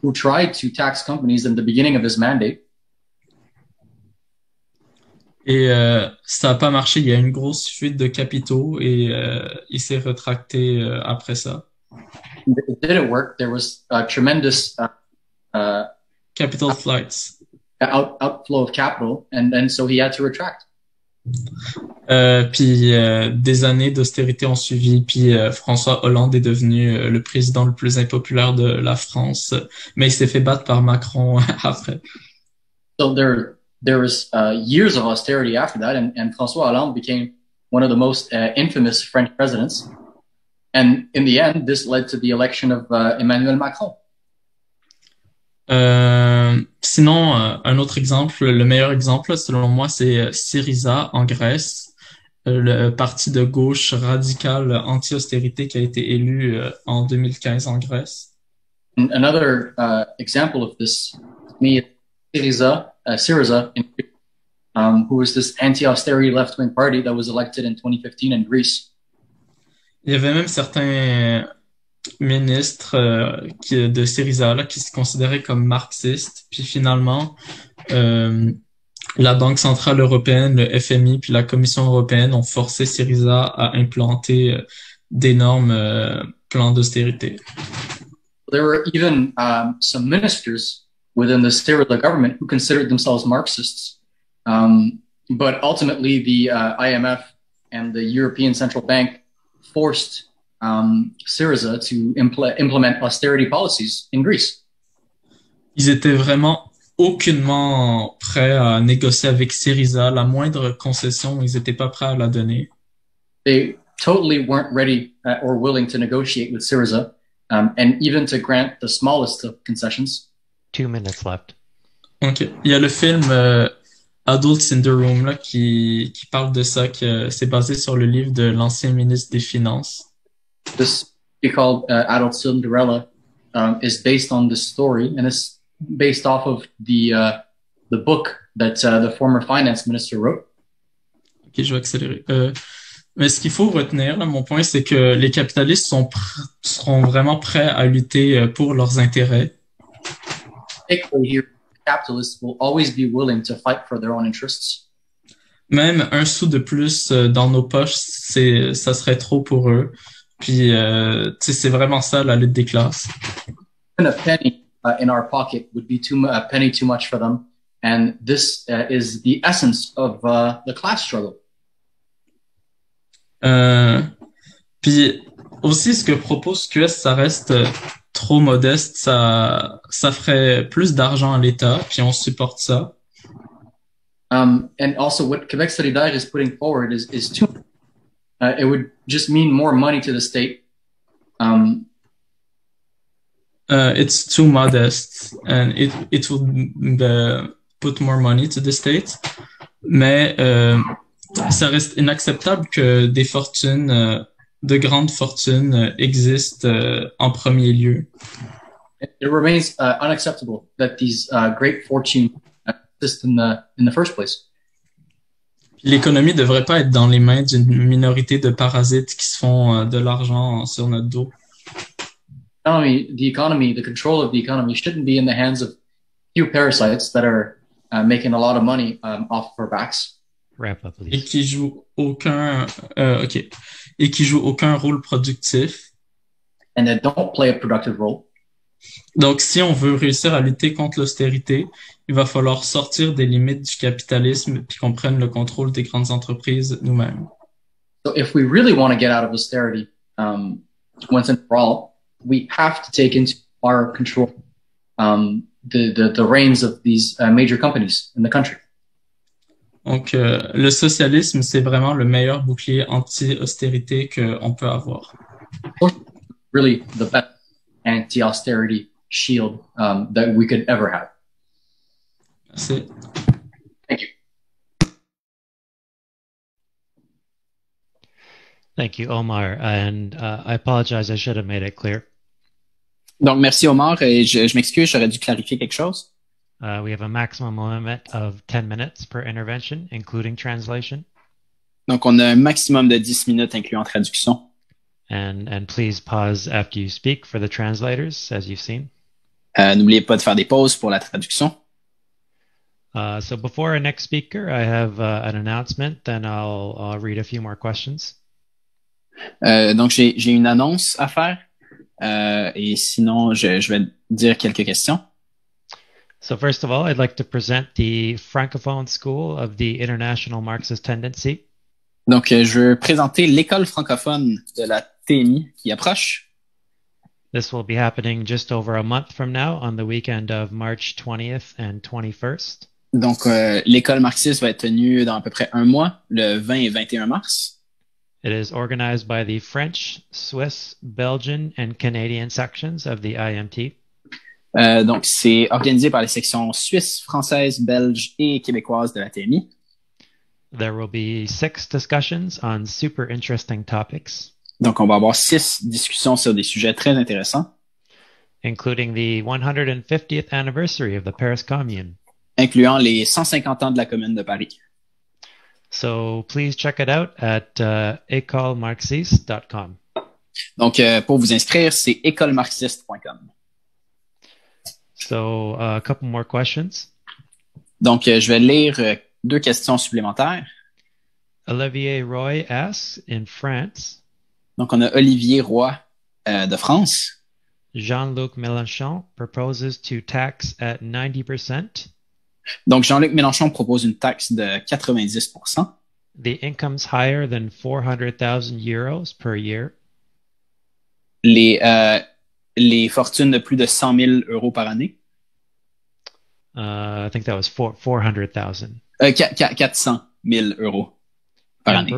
who tried to tax companies in the beginning of his mandate. Et ça n'a pas marché. Il y a eu une grosse fuite de capitaux et il s'est rétracté après ça. It didn't work. There was a tremendous capital flights. Outflow of capital, and so he had to retract. Puis des années d'austérité ont suivi, puis François Hollande est devenu le président le plus impopulaire de la France, mais il s'est fait battre par Macron après. So there was years of austerity after that, and François Hollande became one of the most infamous French presidents. And in the end, this led to the election of Emmanuel Macron. Sinon, un autre exemple, le meilleur exemple, selon moi, c'est Syriza en Grèce, le parti de gauche radical anti-austérité qui a été élu en 2015 en Grèce. Another example of this, to me, is Syriza, who was this anti-austerity left-wing party that was elected in 2015 in Greece. Il y avait même certains ministres de Syriza là, qui se considéraient comme marxistes. Puis finalement, la Banque centrale européenne, le FMI, puis la Commission européenne ont forcé Syriza à implanter d'énormes plans d'austérité. There were even some ministers within the Syriza government who considered themselves Marxists. But ultimately, the IMF and the European Central Bank forced Syriza to implement austerity policies in Greece. Ils étaient vraiment aucunement prêts à négocier avec Syriza. La moindre concession, ils étaient pas prêts à la donner. They totally weren't ready or willing to negotiate with Syriza, and even to grant the smallest of concessions. 2 minutes left. Ok. Il y a le film Adults in the Room là, qui parle de ça, que c'est basé sur le livre de l'ancien ministre des Finances. This be called Adult Cinderella, is based on this story, and it's based off of the book that the former finance minister wrote. Ok, je vais accélérer. Mais ce qu'il faut retenir, là, mon point, c'est que les capitalistes seront vraiment prêts à lutter pour leurs intérêts. Takeaway here, capitalists will always be willing to fight for their own interests. Même un sou de plus dans nos poches, ça serait trop pour eux. Puis, c'est vraiment ça, la lutte des classes. Even a penny in our pocket would be a penny too much for them. And this is the essence of the class struggle. Puis aussi, ce que propose QS, ça reste trop modeste. Ça ferait plus d'argent à l'État, puis on supporte ça. And also, what Quebec Solidaire is putting forward is too. It would just mean more money to the state. It's too modest, and it would put more money to the state. Mais ça reste inacceptable que des fortunes, de grandes fortunes, existent en premier lieu. It remains unacceptable that these great fortunes exist in the first place. L'économie devrait pas être dans les mains d'une minorité de parasites qui se font de l'argent sur notre dos. The control of the economy shouldn't be in the hands of few parasites that are making a lot of money off of our backs. Wrap up, please. Et qui jouent aucun rôle productif. And that don't play a productive role. Donc, si on veut réussir à lutter contre l'austérité, il va falloir sortir des limites du capitalisme puis qu'on prenne le contrôle des grandes entreprises nous-mêmes. So if we really want to get out of austerity, once and for all, we have to take into our control the reins of these major companies in the country. Donc, le socialisme, c'est vraiment le meilleur bouclier anti-austérité qu'on peut avoir. Really the best anti-austerity shield that we could ever have. Merci. Thank you. Thank you, Omar. And I apologize, I should have made it clear. Donc, merci Omar. Et je m'excuse, j'aurais dû clarifier quelque chose. We have a maximum limit of 10 minutes per intervention, including translation. Donc, on a un maximum de 10 minutes incluant traduction. And please pause after you speak for the translators, as you've seen. N'oubliez pas de faire des pauses pour la traduction. So before our next speaker, I have an announcement, then I'll read a few more questions. Donc, j'ai une annonce à faire. Et sinon, je vais dire quelques questions. So first of all, I'd like to present the Francophone School of the International Marxist Tendency. Donc, je veux présenter l'école francophone de la TMI qui approche. This will be happening just over a month from now on the weekend of March 20th and 21st. Donc, l'école marxiste va être tenue dans à peu près un mois, le 20 et 21 mars. It is organized by the French, Swiss, Belgian, and Canadian sections of the IMT. Donc, c'est organisé par les sections suisses, françaises, belges et québécoises de la TMI. There will be 6 discussions on super interesting topics. Donc, on va avoir 6 discussions sur des sujets très intéressants. Including the 150th anniversary of the Paris Commune. Incluant les 150 ans de la Commune de Paris. So please check it out at écolemarxiste.com. Donc, pour vous inscrire, c'est écolemarxiste.com. So a couple more questions. Donc, je vais lire 2 questions supplémentaires. Olivier Roy asks, in France, donc, on a Olivier Roy de France. Jean-Luc Mélenchon proposes to tax at 90%. Donc, Jean-Luc Mélenchon propose une taxe de 90%. The incomes higher than 400,000 euros per year. Les fortunes de plus de 100 000 euros par année. I think that was 400,000. 400 000 euros par année.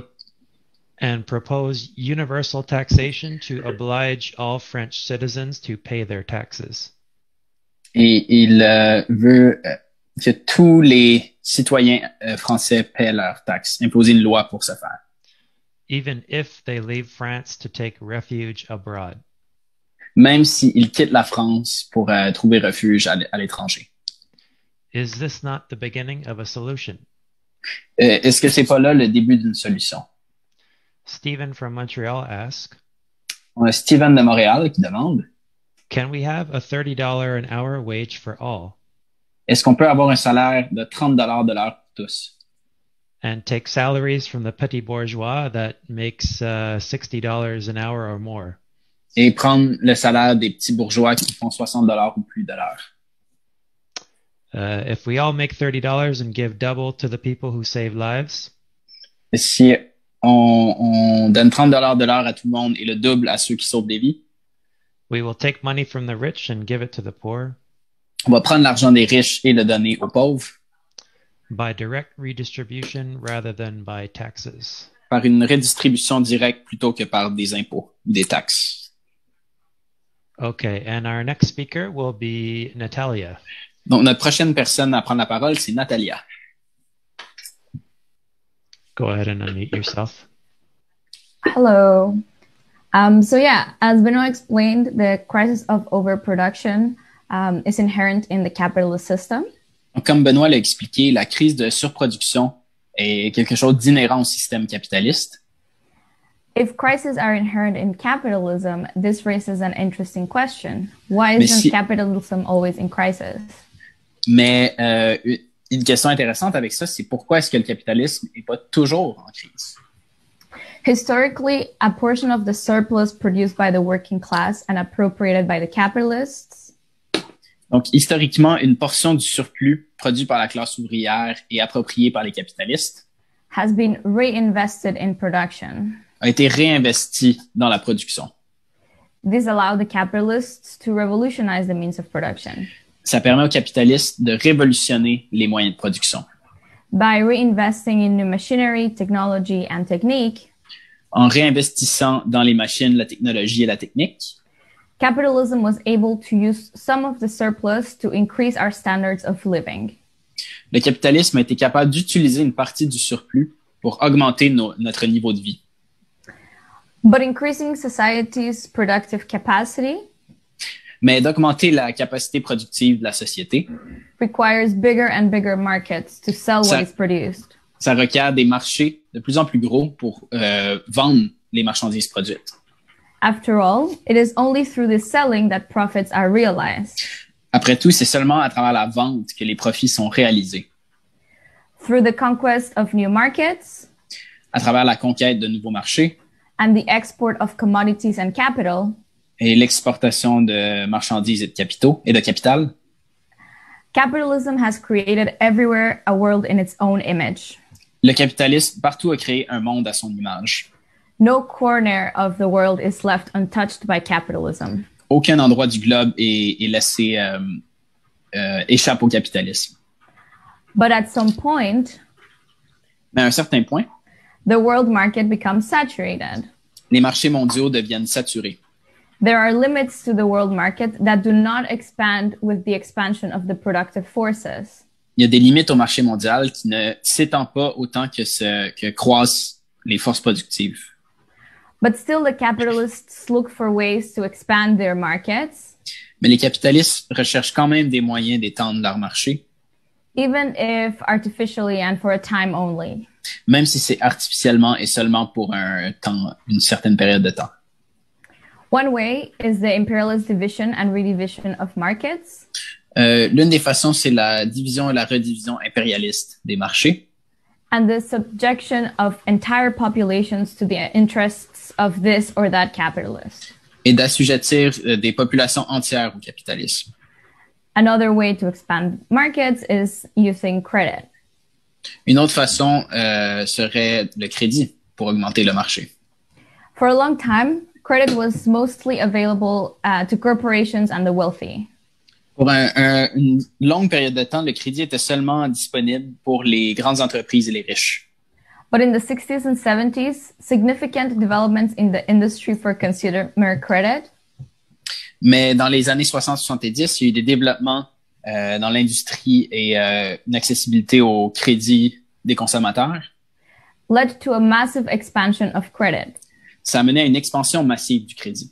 And propose universal taxation to oblige all French citizens to pay their taxes. Et il veut que tous les citoyens français paient leurs taxes, imposer une loi pour ce faire. Even if they leave France to take refuge abroad. même s'ils quittent la France pour trouver refuge à l'étranger. Is this not the beginning of a solution? Est-ce que c'est pas là le début d'une solution? Stephen from Montreal asks, On a Steven de Montréal qui demande, can we have a $30 an hour wage for all est-ce qu'on peut avoir un salaire de 30 de l'heure pour tous? and take salaries from the petty bourgeois that makes $60 an hour or more? Et prendre le salaire des petits bourgeois qui font 60 ou plus de l'heure. If we all make $30 and give double to the people who save lives, Et si on donne 30 de l'heure à tout le monde et le double à ceux qui sauvent des vies, we will take money from the rich and give it to the poor on va prendre l'argent des riches et le donner aux pauvres by direct redistribution rather than by taxes. par une redistribution directe plutôt que par des impôts ou des taxes. Okay, and our next speaker will be Natalia. Donc, notre prochaine personne à prendre la parole, c'est Natalia. Go ahead and unmute yourself. Hello. So yeah, as Benoit explained, the crisis of overproduction is inherent in the capitalist system. Donc, comme Benoît l'a expliqué, la crise de surproduction est quelque chose d'inhérent au système capitaliste. If crises are inherent in capitalism, this raises an interesting question. Why Mais isn't si- capitalism always in crisis? Mais une question intéressante avec ça, c'est pourquoi est-ce que le capitalisme n'est pas toujours en crise? Historically, a portion of the surplus produced by the working class and appropriated by the capitalists Donc, historiquement, une portion du surplus produit par la classe ouvrière et appropriée par les capitalistes has been reinvested in production. a été réinvestie dans la production. This allowed the capitalists to revolutionize the means of production. Ça permet aux capitalistes de révolutionner les moyens de production. By reinvesting in new machinery, technology, and technique, En réinvestissant dans les machines, la technologie et la technique, capitalism was able to use some of the surplus to increase our standards of living. le capitalisme a été capable d'utiliser une partie du surplus pour augmenter notre niveau de vie. But increasing society's productive capacity Mais d'augmenter la capacité productive de la société, requires bigger and bigger markets to sell Ça- what is produced. ça requiert des marchés de plus en plus gros pour vendre les marchandises produites. After all, it is only through this selling that profits are realized. Après tout, c'est seulement à travers la vente que les profits sont réalisés. Through the conquest of new markets À travers la conquête de nouveaux marchés and the export of commodities and capital, et l'exportation de marchandises et de capitaux et de capital, capitalism has created everywhere a world in its own image. le capitalisme partout a créé un monde à son image. No corner of the world is left untouched by capitalism. Aucun endroit du globe est laissé échappe au capitalisme. But at some point, Mais à un certain point, the world market becomes saturated. les marchés mondiaux deviennent saturés. There are limits to the world market that do not expand with the expansion of the productive forces. Il y a des limites au marché mondial qui ne s'étendent pas autant que croissent les forces productives. But still, the capitalists look for ways to expand their markets, Mais les capitalistes recherchent quand même des moyens d'étendre leur marché, even if artificially and for a time only. même si c'est artificiellement et seulement pour une certaine période de temps. One way is the imperialist division and redivision of markets. L'une des façons, c'est la division et la redivision impérialiste des marchés And the subjection of entire populations to the interests of this or that capitalist. et d'assujettir des populations entières au capitalisme. Another way to expand markets is using credit. Une autre façon serait le crédit pour augmenter le marché. For a long time, credit was mostly available to corporations and the wealthy. Pour une longue période de temps, le crédit était seulement disponible pour les grandes entreprises et les riches. But in the 60s and 70s, significant developments in the industry for consumer credit Mais dans les années 60-70, il y a eu des développements dans l'industrie et une accessibilité au crédit des consommateurs. led to a massive expansion of credit. Ça a mené à une expansion massive du crédit.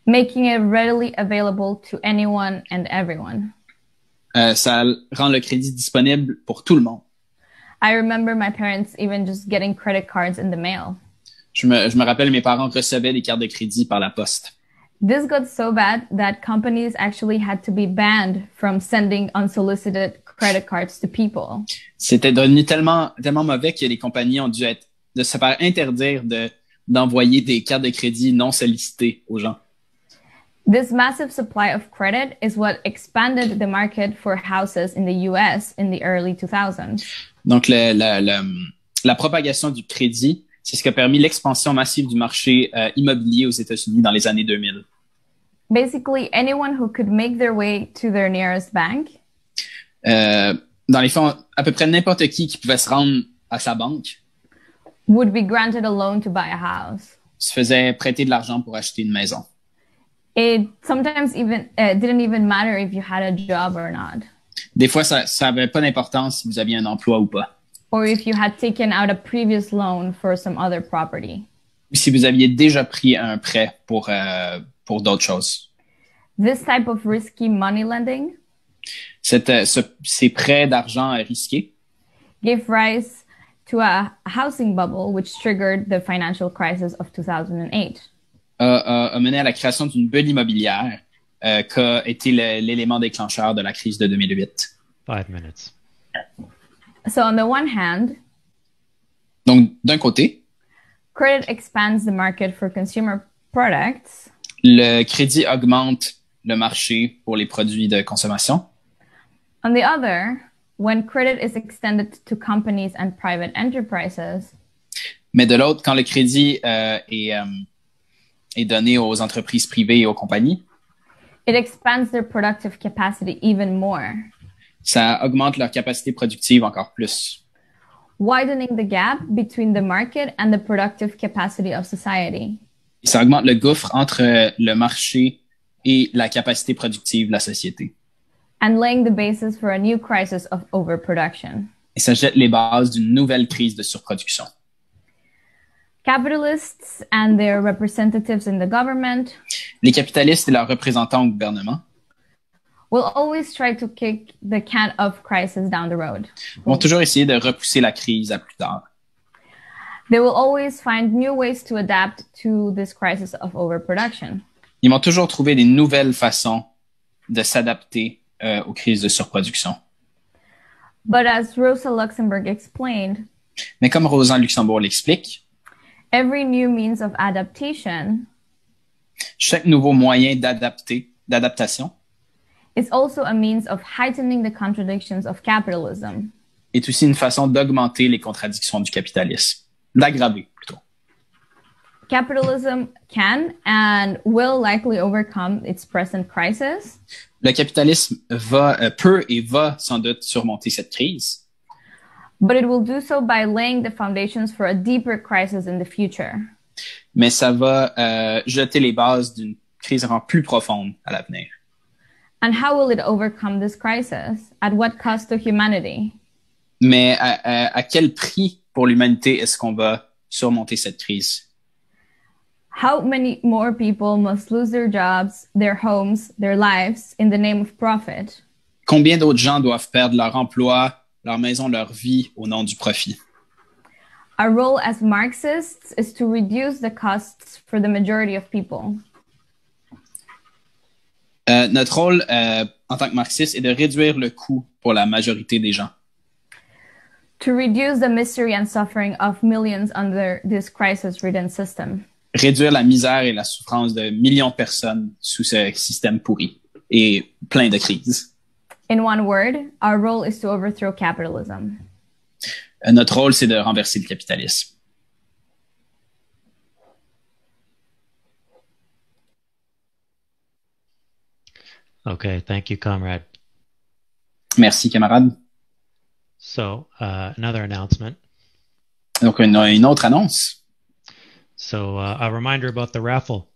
making it readily available to anyone and everyone. Ça rend le crédit disponible pour tout le monde. I remember my parents even just getting credit cards in the mail. Je me rappelle, mes parents recevaient des cartes de crédit par la poste. This got so bad that companies actually had to be banned from sending unsolicited credit cards to people. C'était devenu tellement mauvais que les compagnies ont dû se faire interdire d'envoyer des cartes de crédit non sollicitées aux gens. This massive supply of credit is what expanded the market for houses in the US in the early 2000s. Donc, la propagation du crédit, c'est ce qui a permis l'expansion massive du marché immobilier aux États-Unis dans les années 2000. Basically, anyone who could make their way to their nearest bank. Dans les fonds, à peu près n'importe qui pouvait se rendre à sa banque Would be granted a loan to buy a house. Se faisait prêter de l'argent pour acheter une maison. It sometimes even didn't even matter if you had a job or not. Des fois, ça avait pas d'importance si vous aviez un emploi ou pas. Or if you had taken out a previous loan for some other property. Si vous aviez déjà pris un prêt pour d'autres choses. This type of risky money lending ces prêts d'argent risqués gave rise to a housing bubble which triggered the financial crisis of 2008. A mené à la création d'une bulle immobilière qui a été l'élément déclencheur de la crise de 2008. 5 minutes. So on the one hand, donc d'un côté, credit expands the market for consumer products. Le crédit augmente le marché pour les produits de consommation. On the other, when credit is extended to companies and private enterprises, mais de l'autre, quand le crédit est donné aux entreprises privées et aux compagnies, it expands their productive capacity even more. Ça augmente leur capacité productive encore plus. Widening the gap between the market and the productive capacity of society. Et ça augmente le gouffre entre le marché et la capacité productive de la société. And laying the basis for a new crisis of overproduction. Et ça jette les bases d'une nouvelle crise de surproduction. Capitalists and their representatives in the government les capitalistes et leurs représentants au gouvernement will always try to kick the can of crisis down the road. Vont toujours essayer de repousser la crise à plus tard. They will always find new ways to adapt to this crisis of overproduction. Ils vont toujours trouver des nouvelles façons de s'adapter aux crises de surproduction. But as Rosa Luxemburg explained, mais comme Rosa Luxemburg l'explique, every new means of adaptation chaque nouveau moyen d'adaptation is also a means of heightening the contradictions of capitalism. Est aussi une façon d'augmenter les contradictions du capitalisme, d'aggraver plutôt. Capitalism can and will likely overcome its present crisis. Le capitalisme peut et va sans doute surmonter cette crise. But it will do so by laying the foundations for a deeper crisis in the future. Mais ça va jeter les bases d'une crise encore plus profonde à l'avenir. And how will it overcome this crisis? At what cost to humanity? Mais à quel prix pour l'humanité est-ce qu'on va surmonter cette crise? How many more people must lose their jobs, their homes, their lives in the name of profit? Combien d'autres gens doivent perdre leur emploi, leur maison, leur vie au nom du profit? Our role as Marxists is to reduce the costs for the majority of people. Notre rôle en tant que marxiste est de réduire le coût pour la majorité des gens. To reduce the misery and suffering of millions under this crisis-ridden system. Réduire la misère et la souffrance de millions de personnes sous ce système pourri et plein de crises. In one word, our role is to overthrow capitalism. Notre rôle, c'est de renverser le capitalisme. Okay, thank you, comrade. Merci, camarade. So, another announcement. Donc, une autre annonce. So, a reminder about the raffle.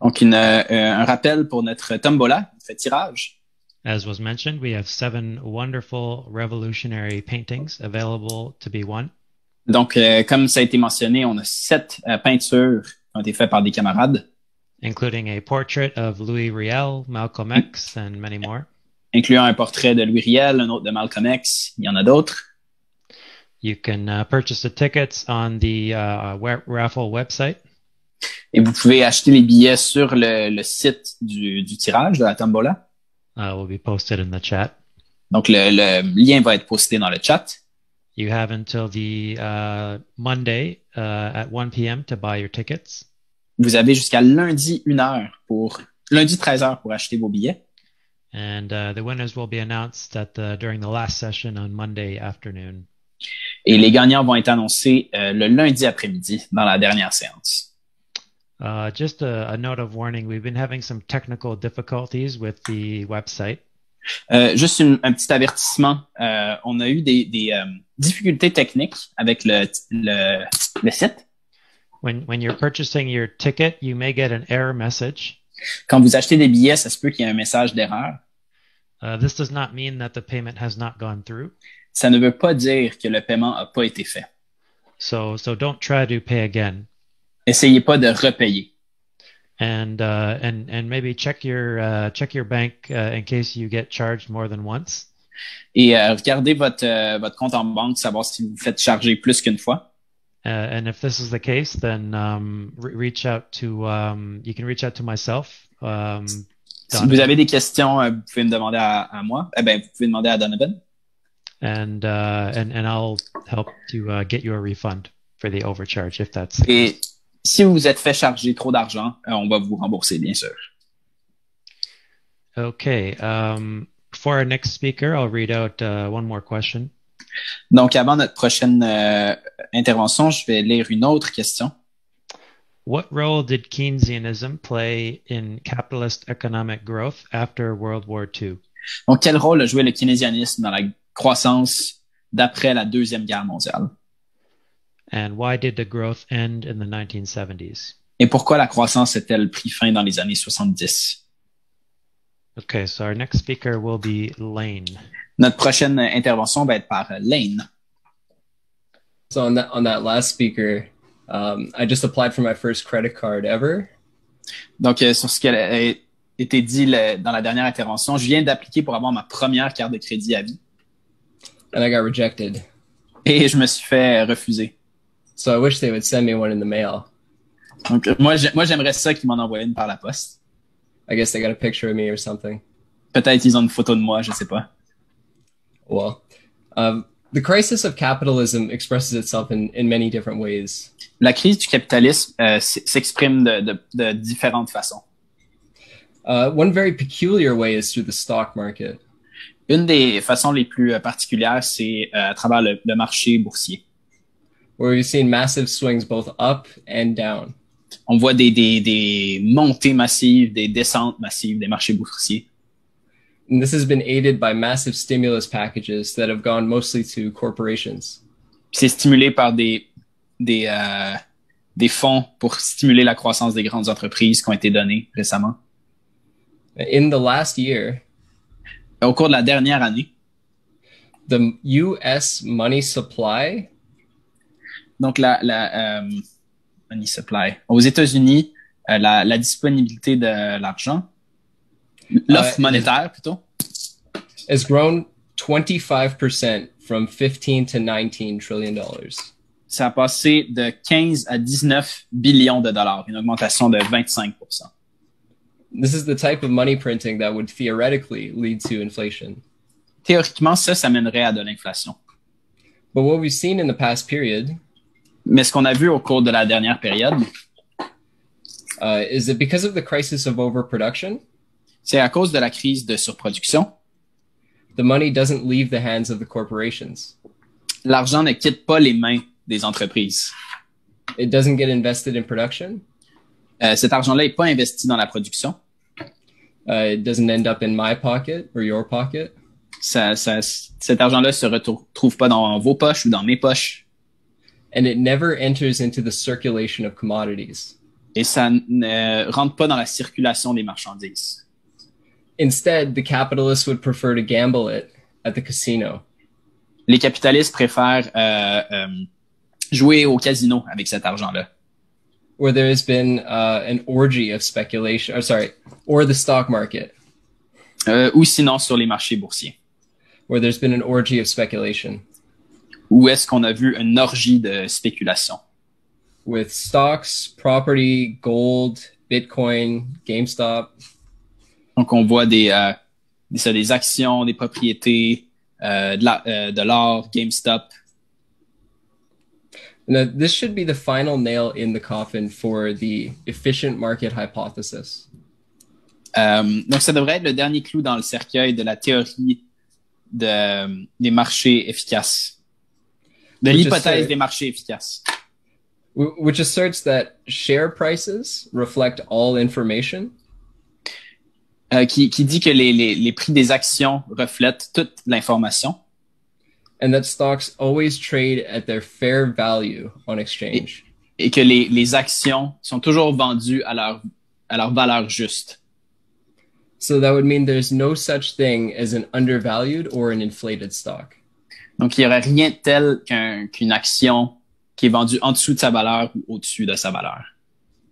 Donc, un rappel pour notre tombola, notre tirage. As was mentioned, we have 7 wonderful revolutionary paintings available to be won. Donc, comme ça a été mentionné, on a 7 peintures qui ont été faites par des camarades. including a portrait of Louis Riel, Malcolm X, and many more. Incluant un portrait de Louis Riel, un autre de Malcolm X. Il y en a d'autres. You can purchase the tickets on the raffle website. Et vous pouvez acheter les billets sur le site du tirage de la tombola. Will be posted in the chat. Donc, le lien va être posté dans le chat. You have until the Monday at 1 p.m. to buy your tickets. Vous avez jusqu'à lundi 13h pour acheter vos billets. And the winners will be announced during the last session on Monday afternoon. Et les gagnants vont être annoncés le lundi après-midi dans la dernière séance. Just a note of warning, we've been having some technical difficulties with the website. Juste un petit avertissement, on a eu des difficultés techniques avec le site. When you're purchasing your ticket, you may get an error message. Quand vous achetez des billets, ça se peut qu'il y ait un message d'erreur. This does not mean that the payment has not gone through. Ça ne veut pas dire que le paiement n'a pas été fait. So don't try to pay again. Essayez pas de repayer. And maybe check your bank in case you get charged more than once. Et regardez votre compte en banque, savoir si vous vous faites charger plus qu'une fois. And if this is the case, then reach out to you can reach out to myself. Si vous avez des questions, vous pouvez me demander à moi. Vous pouvez demander à Donovan. And I'll help to get you a refund for the overcharge if that's. Et si vous vous êtes fait charger trop d'argent, on va vous rembourser, bien sûr. Okay. For our next speaker, I'll read out one more question. Donc, avant notre prochaine intervention, je vais lire une autre question. What role did Keynesianism play in capitalist economic growth after World War II? Donc, quel rôle a joué le keynésianisme dans la croissance d'après la Deuxième Guerre mondiale? And why did the growth end in the 1970s? Et pourquoi la croissance a-t-elle pris fin dans les années 70? Okay, so our next speaker will be Lane. Notre prochaine intervention va être par Lane. So on that last speaker, I just applied for my first credit card ever. Donc, sur ce qui a été dit dans la dernière intervention, je viens d'appliquer pour avoir ma première carte de crédit à vie. And I got rejected. Et je me suis fait refuser. So I wish they would send me one in the mail. Donc, moi j'aimerais ça qu'ils m'en envoient une par la poste. I guess they got a picture of me or something. Peut-être ils ont une photo de moi, je sais pas. Well, the crisis of capitalism expresses itself in many different ways. La crise du capitalisme s'exprime de différentes façons. One very peculiar way is through the stock market. Une des façons les plus particulières, c'est à travers le marché boursier. Where we've seen massive swings both up and down. On voit des montées massives, des descentes massives des marchés boursiers. And this has been aided by massive stimulus packages that have gone mostly to corporations. C'est stimulé par des fonds pour stimuler la croissance des grandes entreprises qui ont été donnés récemment. In the last year, au cours de la dernière année, the US money supply, donc money supply, aux États-Unis, la disponibilité de l'argent, l'offre monétaire plutôt, has grown 25% from 15 to 19 trillion dollars. Ça a passé de 15 à 19 billions de dollars, une augmentation de 25%. This is the type of money printing that would theoretically lead to inflation. Théoriquement, ça mènerait à de l'inflation. But what we've seen in the past period, mais ce qu'on a vu au cours de la dernière période, is that because of the crisis of overproduction, c'est à cause de la crise de surproduction, the money doesn't leave the hands of the corporations. L'argent ne quitte pas les mains des entreprises. It doesn't get invested in production. Cet argent-là n'est pas investi dans la production. It doesn't end up in my pocket or your pocket. Cet argent-là se retrouve pas dans vos poches ou dans mes poches. And it never enters into the circulation of commodities. Et ça ne rentre pas dans la circulation des marchandises. Instead, the capitalists would prefer to gamble it at the casino. Les capitalistes préfèrent jouer au casino avec cet argent-là. where there has been an orgy of speculation, or the stock market, ou sinon sur les marchés boursiers. where there's been an orgy of speculation Où est-ce qu'on a vu une orgie de spéculation? with stocks, property, gold, Bitcoin, GameStop. Donc, on voit des actions, des propriétés, de l'or, GameStop. Now, this should be the final nail in the coffin for the efficient market hypothesis. Donc, ça devrait être le dernier clou dans le cercueil de la théorie des marchés efficaces, de l'hypothèse des marchés efficaces. Which asserts that share prices reflect all information. Qui dit que les prix des actions reflètent toute l'information. And that stocks always trade at their fair value on exchange. Et que les actions sont toujours vendues à leur valeur juste. So that would mean there's no such thing as an undervalued or an inflated stock. Donc, il n'y aurait rien de tel qu'une action qui est vendue en dessous de sa valeur ou au-dessus de sa valeur.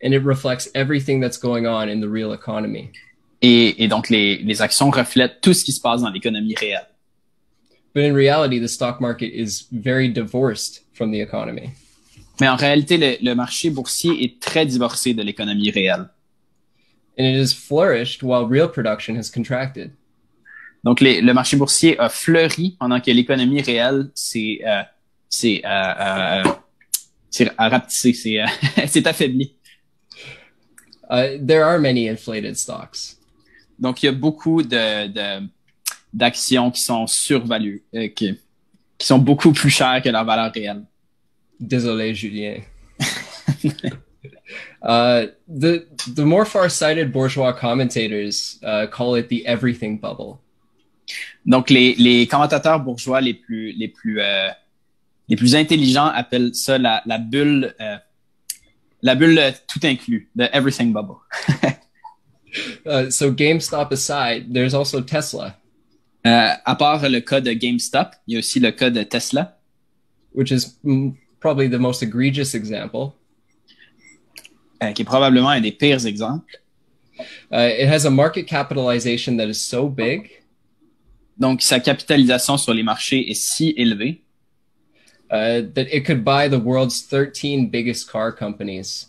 And it reflects everything that's going on in the real economy. Et donc, les actions reflètent tout ce qui se passe dans l'économie réelle. But in reality, the stock market is very divorced from the economy. Mais en réalité, le marché boursier est très divorcé de l'économie réelle. And it has flourished while real production has contracted. Donc, le marché boursier a fleuri pendant que l'économie réelle s'est rapetissée, s'est affaiblie. There are many inflated stocks. Donc, il y a beaucoup d'actions qui sont survaluées, qui sont beaucoup plus chères que leur valeur réelle. Désolé, Julien. The more far-sighted bourgeois commentators call it the everything bubble. Donc, les commentateurs bourgeois les plus intelligents appellent ça la bulle tout inclus, the everything bubble. So GameStop aside, there's also Tesla. À part le cas de GameStop, il y a aussi le cas de Tesla. Which is probably the most egregious example. Qui est probablement un des pires exemples. It has a market capitalization that is so big. Donc, sa capitalisation sur les marchés est si élevée. That it could buy the world's 13 biggest car companies.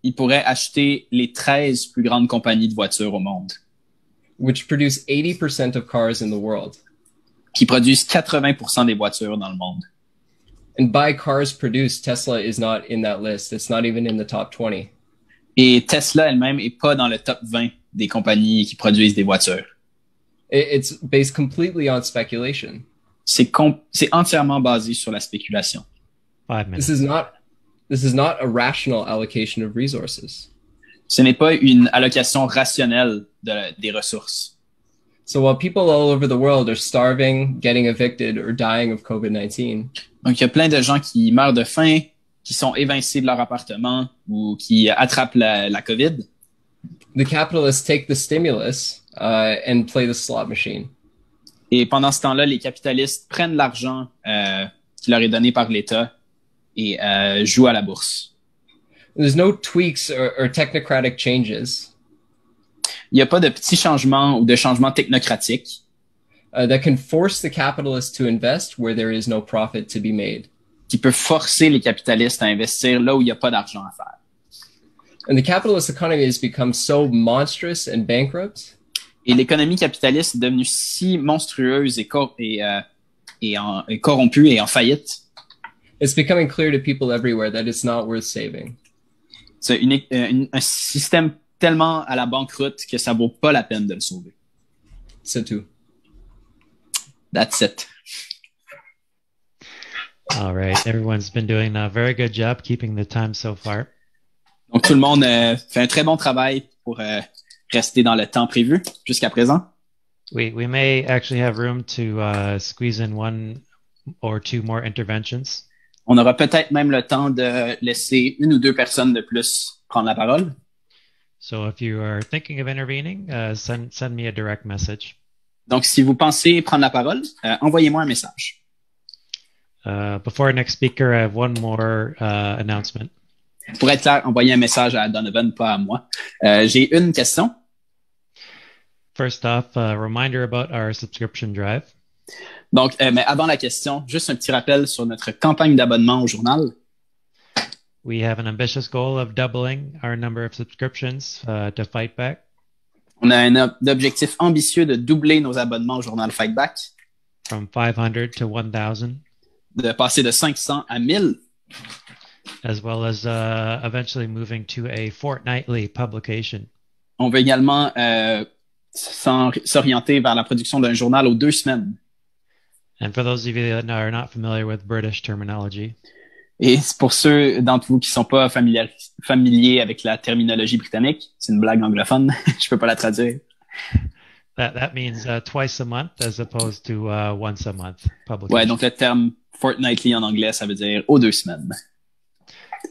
qu'il pourrait acheter les 13 plus grandes compagnies de voitures au monde. Which produce 80% of cars in the world. Qui produisent 80% des voitures dans le monde. And by cars produced, Tesla is not in that list. It's not even in the top 20. Et Tesla elle-même est pas dans le top 20 des compagnies qui produisent des voitures. It's based completely on speculation. C'est entièrement basé sur la spéculation. 5 minutes. This is not a rational allocation of resources. Ce n'est pas une allocation rationnelle des ressources. So while people all over the world are starving, getting evicted, or dying of COVID-19, donc il y a plein de gens qui meurent de faim, qui sont évincés de leur appartement ou qui attrapent la COVID. The capitalists take the stimulus and play the slot machine. Et pendant ce temps-là, les capitalistes prennent l'argent qui leur est donné par l'État et jouent à la bourse. There's no tweaks or technocratic changes. Il n'y a pas de petits changements ou de changements technocratiques that can force the capitalists to invest where there is no profit to be made. Qui peut forcer les capitalistes à investir là où il n'y a pas d'argent à faire. And the capitalist economy has become so monstrous and bankrupt. Et l'économie capitaliste est devenue si monstrueuse et corrompue et en faillite. It's becoming clear to people everywhere that it's not worth saving. C'est un système tellement à la banqueroute que ça vaut pas la peine de le sauver. C'est tout. That's it. All right. Everyone's been doing a very good job keeping the time so far. Donc, tout le monde fait un très bon travail pour rester dans le temps prévu jusqu'à présent. We may actually have room to squeeze in 1 or 2 more interventions. On aura peut-être même le temps de laisser 1 ou 2 personnes de plus prendre la parole. So if you are thinking of intervening, send me a direct message. Donc, si vous pensez prendre la parole, envoyez-moi un message. Before our next speaker, I have one more announcement. Pour être clair, envoyez un message à Donovan, pas à moi. J'ai une question. First off, a reminder about our subscription drive. Donc, mais avant la question, juste un petit rappel sur notre campagne d'abonnement au journal. We have an ambitious goal of doubling our number of subscriptions to fight back. On a un objectif ambitieux de doubler nos abonnements au journal Fight Back. From 500 to 1,000. De passer de 500 à 1000. As well as eventually moving to a fortnightly publication. On veut également s'orienter vers la production d'un journal aux 2 semaines. And for those of you that are not familiar with British terminology. Et pour ceux d'entre vous qui sont pas familiers avec la terminologie britannique, c'est une blague anglophone, je peux pas la traduire. That means twice a month as opposed to once a month publication. Ouais, donc le terme fortnightly en anglais, ça veut dire aux 2 semaines.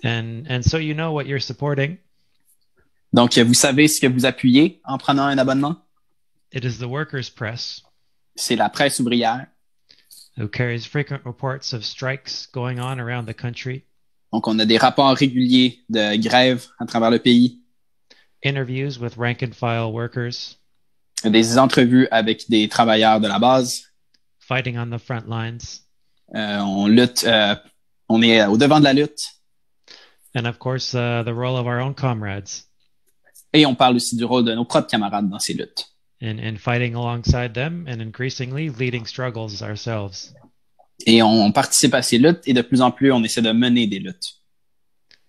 And so you know what you're supporting. Donc vous savez ce que vous appuyez en prenant un abonnement? It is the workers' press. C'est la presse ouvrière. Who carries frequent reports of strikes going on around the country. Donc, on a des rapports réguliers de grèves à travers le pays. Interviews with rank and file workers. Des entrevues avec des travailleurs de la base. Fighting on the front lines. On lutte, on est au devant de la lutte. And of course, the role of our own comrades. Et on parle aussi du rôle de nos propres camarades dans ces luttes. In fighting alongside them and increasingly leading struggles ourselves. Et on participe à ces luttes et de plus en plus, on essaie de mener des luttes.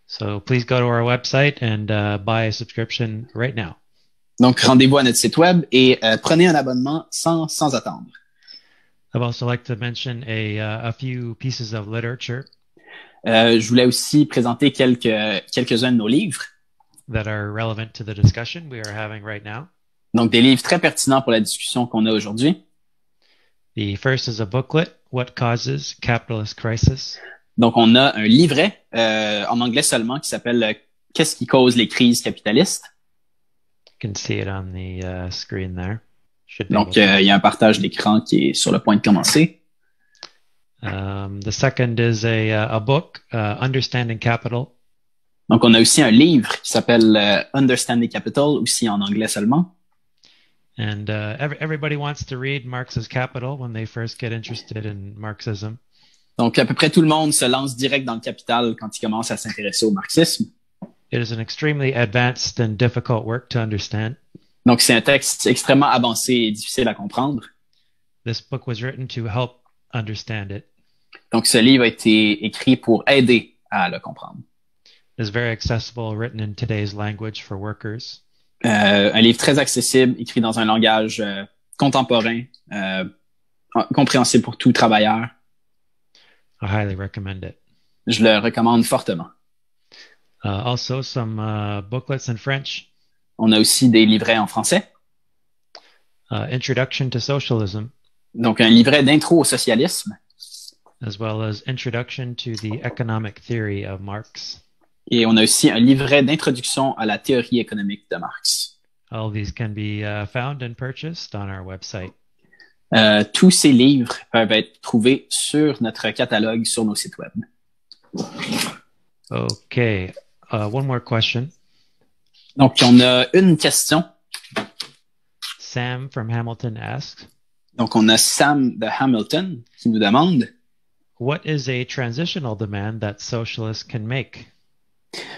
So please go to our website and buy a subscription right now. Donc, rendez-vous à notre site web et prenez un abonnement sans attendre. I'd also like to mention a few pieces of literature. Je voulais aussi présenter quelques-uns de nos livres. That are relevant to the discussion we are having right now. Donc, des livres très pertinents pour la discussion qu'on a aujourd'hui. The first is a booklet, What Causes Capitalist Crisis. Donc, on a un livret en anglais seulement qui s'appelle Qu'est-ce qui cause les crises capitalistes? You can see it on the screen there. Donc, il y a un partage d'écran qui est sur le point de commencer. The second is a book, Understanding Capital. Donc, on a aussi un livre qui s'appelle Understanding Capital, aussi en anglais seulement. And everybody wants to read Marx's Capital when they first get interested in Marxism. Donc, à peu près tout le monde se lance direct dans le Capital quand il commence à s'intéresser au marxisme. It is an extremely advanced and difficult work to understand. Donc, c'est un texte extrêmement avancé et difficile à comprendre. This book was written to help understand it. Donc, ce livre a été écrit pour aider à le comprendre. It's very accessible, written in today's language for workers. Un livre très accessible, écrit dans un langage contemporain, compréhensible pour tout travailleur. I highly recommend it. Je le recommande fortement. Also, some booklets in French. On a aussi des livrets en français. Introduction to Socialism. Donc, un livret d'intro au socialisme. As well as Introduction to the Economic Theory of Marx. Et on a aussi un livret d'introduction à la théorie économique de Marx. All these can be found and purchased on our website. Tous ces livres peuvent être trouvés sur notre catalogue sur nos sites web. Okay, one more question. Donc, on a une question. Sam from Hamilton asks. Donc, on a Sam de Hamilton qui nous demande. What is a transitional demand that socialists can make?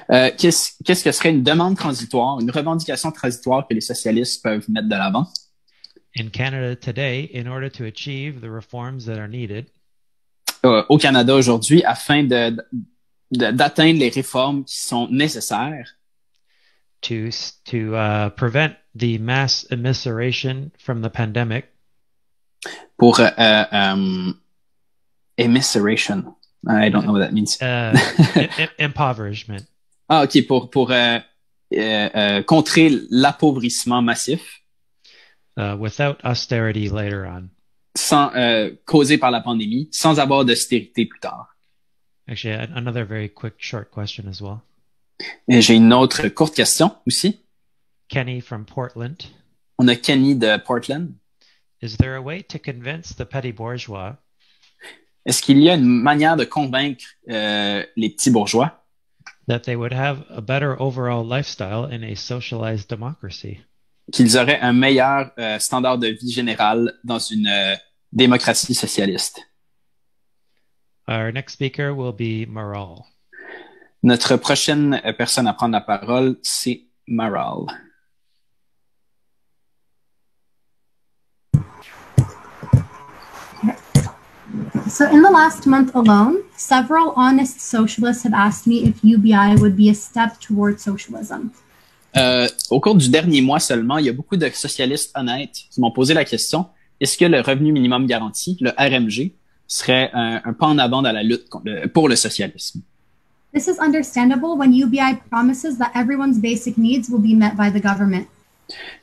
Qu'est-ce que serait une demande transitoire, une revendication transitoire que les socialistes peuvent mettre de l'avant? In Canada today, in order to achieve the reforms that are needed. Au Canada aujourd'hui, afin d'atteindre les réformes qui sont nécessaires. To prevent the mass immiseration from the pandemic. Pour immiseration. I don't know what that means. Impoverishment. Ah, OK, pour contrer l'appauvrissement massif. Without austerity later on. Sans causé par la pandémie, sans avoir d'austérité plus tard. Actually, another very quick, short question as well. Et j'ai une autre courte question aussi. Kenny from Portland. On a Kenny de Portland. Is there a way to convince the petty bourgeois? Est-ce qu'il y a une manière de convaincre les petits bourgeois? that they would have a better overall lifestyle in a socialized democracy. Qu'ils auraient un meilleur standard de vie général dans une démocratie socialiste. Our next speaker will be Maral. Notre prochaine personne à prendre la parole, c'est Maral. So in the last month alone, several honest socialists have asked me if UBI would be a step towards socialism. Au cours du dernier mois seulement, il y a beaucoup de socialistes honnêtes qui m'ont posé la question, est-ce que le revenu minimum garanti, le RMG, serait un pas en avant dans la lutte pour le socialisme? This is understandable when UBI promises that everyone's basic needs will be met by the government.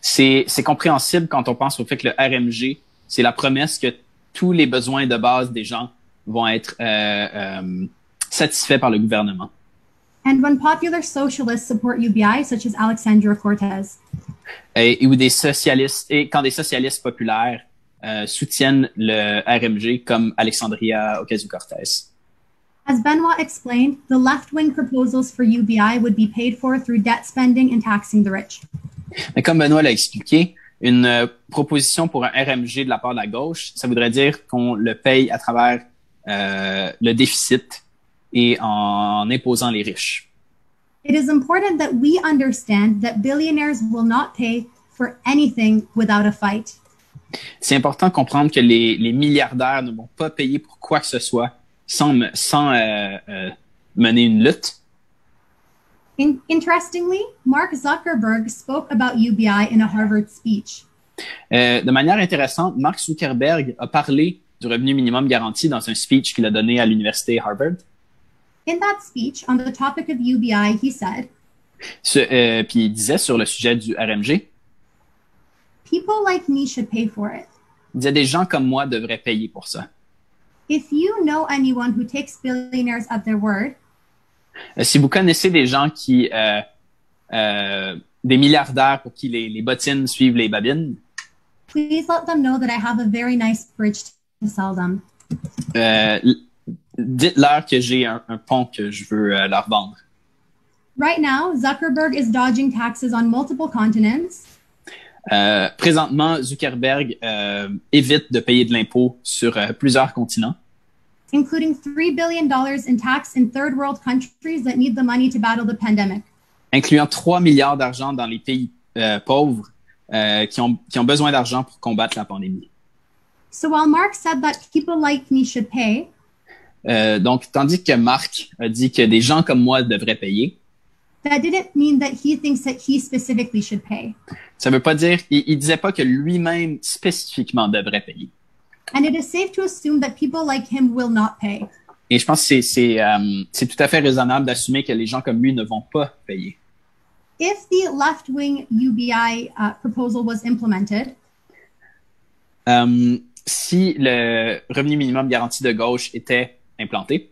C'est compréhensible quand on pense au fait que le RMG, c'est la promesse que tous les besoins de base des gens vont être satisfaits par le gouvernement. And when popular socialists support UBI, such as Alexandria Cortez. Et quand des socialistes populaires soutiennent le RMG, comme Alexandria Ocasio-Cortez. As Benoit explained, the left-wing proposals for UBI would be paid for through debt spending and taxing the rich. Mais comme Benoît l'a expliqué, une proposition pour un RMG de la part de la gauche, ça voudrait dire qu'on le paye à travers le déficit et en imposant les riches. It is important that we understand that billionaires will not pay for anything without a fight. C'est important de comprendre que les milliardaires ne vont pas payer pour quoi que ce soit sans mener une lutte. Interestingly, Mark Zuckerberg spoke about UBI in a Harvard speech. De manière intéressante, Mark Zuckerberg a parlé du revenu minimum garanti dans un speech qu'il a donné à l'université Harvard. In that speech, on the topic of UBI, he said, puis il disait sur le sujet du RMG, people like me should pay for it. Il disait des gens comme moi devraient payer pour ça. If you know anyone who takes billionaires at their word, si vous connaissez des gens qui, des milliardaires pour qui les bottines suivent les babines, please let them know that I have a very nice bridge to sell them. Dites-leur que j'ai un pont que je veux leur vendre. Right now, Zuckerberg is dodging taxes on multiple continents. Présentement, Zuckerberg évite de payer de l'impôt sur plusieurs continents. Including $3 billion in tax in third world countries that need the money to battle the pandemic. Incluant 3 milliards d'argent dans les pays pauvres qui ont besoin d'argent pour combattre la pandémie. So while Mark said that people like me should pay, donc, tandis que Marc a dit que des gens comme moi devraient payer, that didn't mean that he thinks that he specifically should pay. Ça veut pas dire, il disait pas que lui-même spécifiquement devrait payer. And it is safe to assume that people like him will not pay. Et je pense que c'est tout à fait raisonnable d'assumer que les gens comme lui ne vont pas payer. If the left-wing UBI proposal was implemented, si le revenu minimum garanti de gauche était implanté,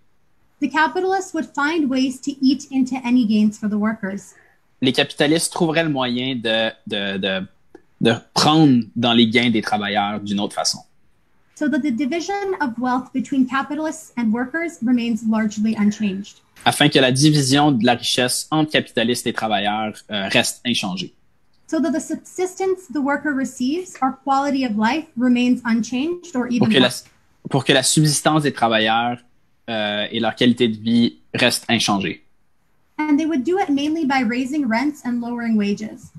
the capitalists would find ways to eat into any gains for the workers. Les capitalistes trouveraient le moyen de prendre dans les gains des travailleurs d'une autre façon. So that the division of wealth between capitalists and workers remains largely unchanged. Afin que la division de la richesse entre capitalistes et travailleurs reste inchangée. So that the subsistence the worker receives or quality of life remains unchanged or even worse. Pour que la subsistance des travailleurs et leur qualité de vie restent inchangées. And they would do it mainly by raising rents and lowering wages.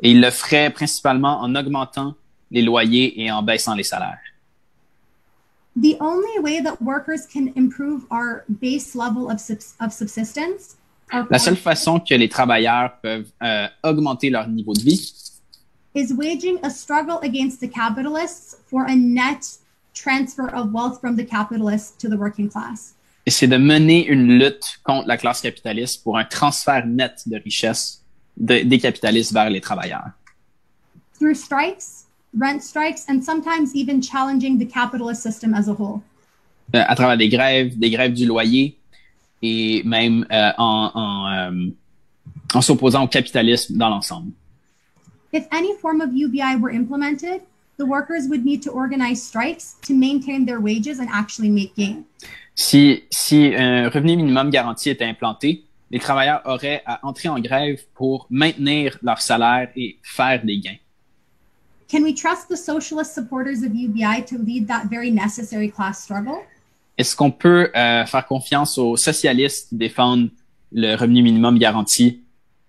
Et ils le feraient principalement en augmentant les loyers et en baissant les salaires. The only way that workers can improve our base level of subsistence. La seule façon que les travailleurs peuvent augmenter leur niveau de vie is waging a struggle against the capitalists for a net transfer of wealth from the capitalists to the working class. Et c'est de mener une lutte contre la classe capitaliste pour un transfert net de richesse des capitalistes vers les travailleurs. Through strikes, rent strikes, and sometimes even challenging the capitalist system as a whole. À travers des grèves du loyer et même en s'opposant au capitalisme dans l'ensemble. If any form of UBI were implemented, the workers would need to organize strikes to maintain their wages and actually make gain. Si un revenu minimum garanti était implanté, les travailleurs auraient à entrer en grève pour maintenir leur salaire et faire des gains. Can we trust the socialist supporters of UBI to lead that very necessary class struggle? Est-ce qu'on peut faire confiance aux socialistes qui défendent le revenu minimum garanti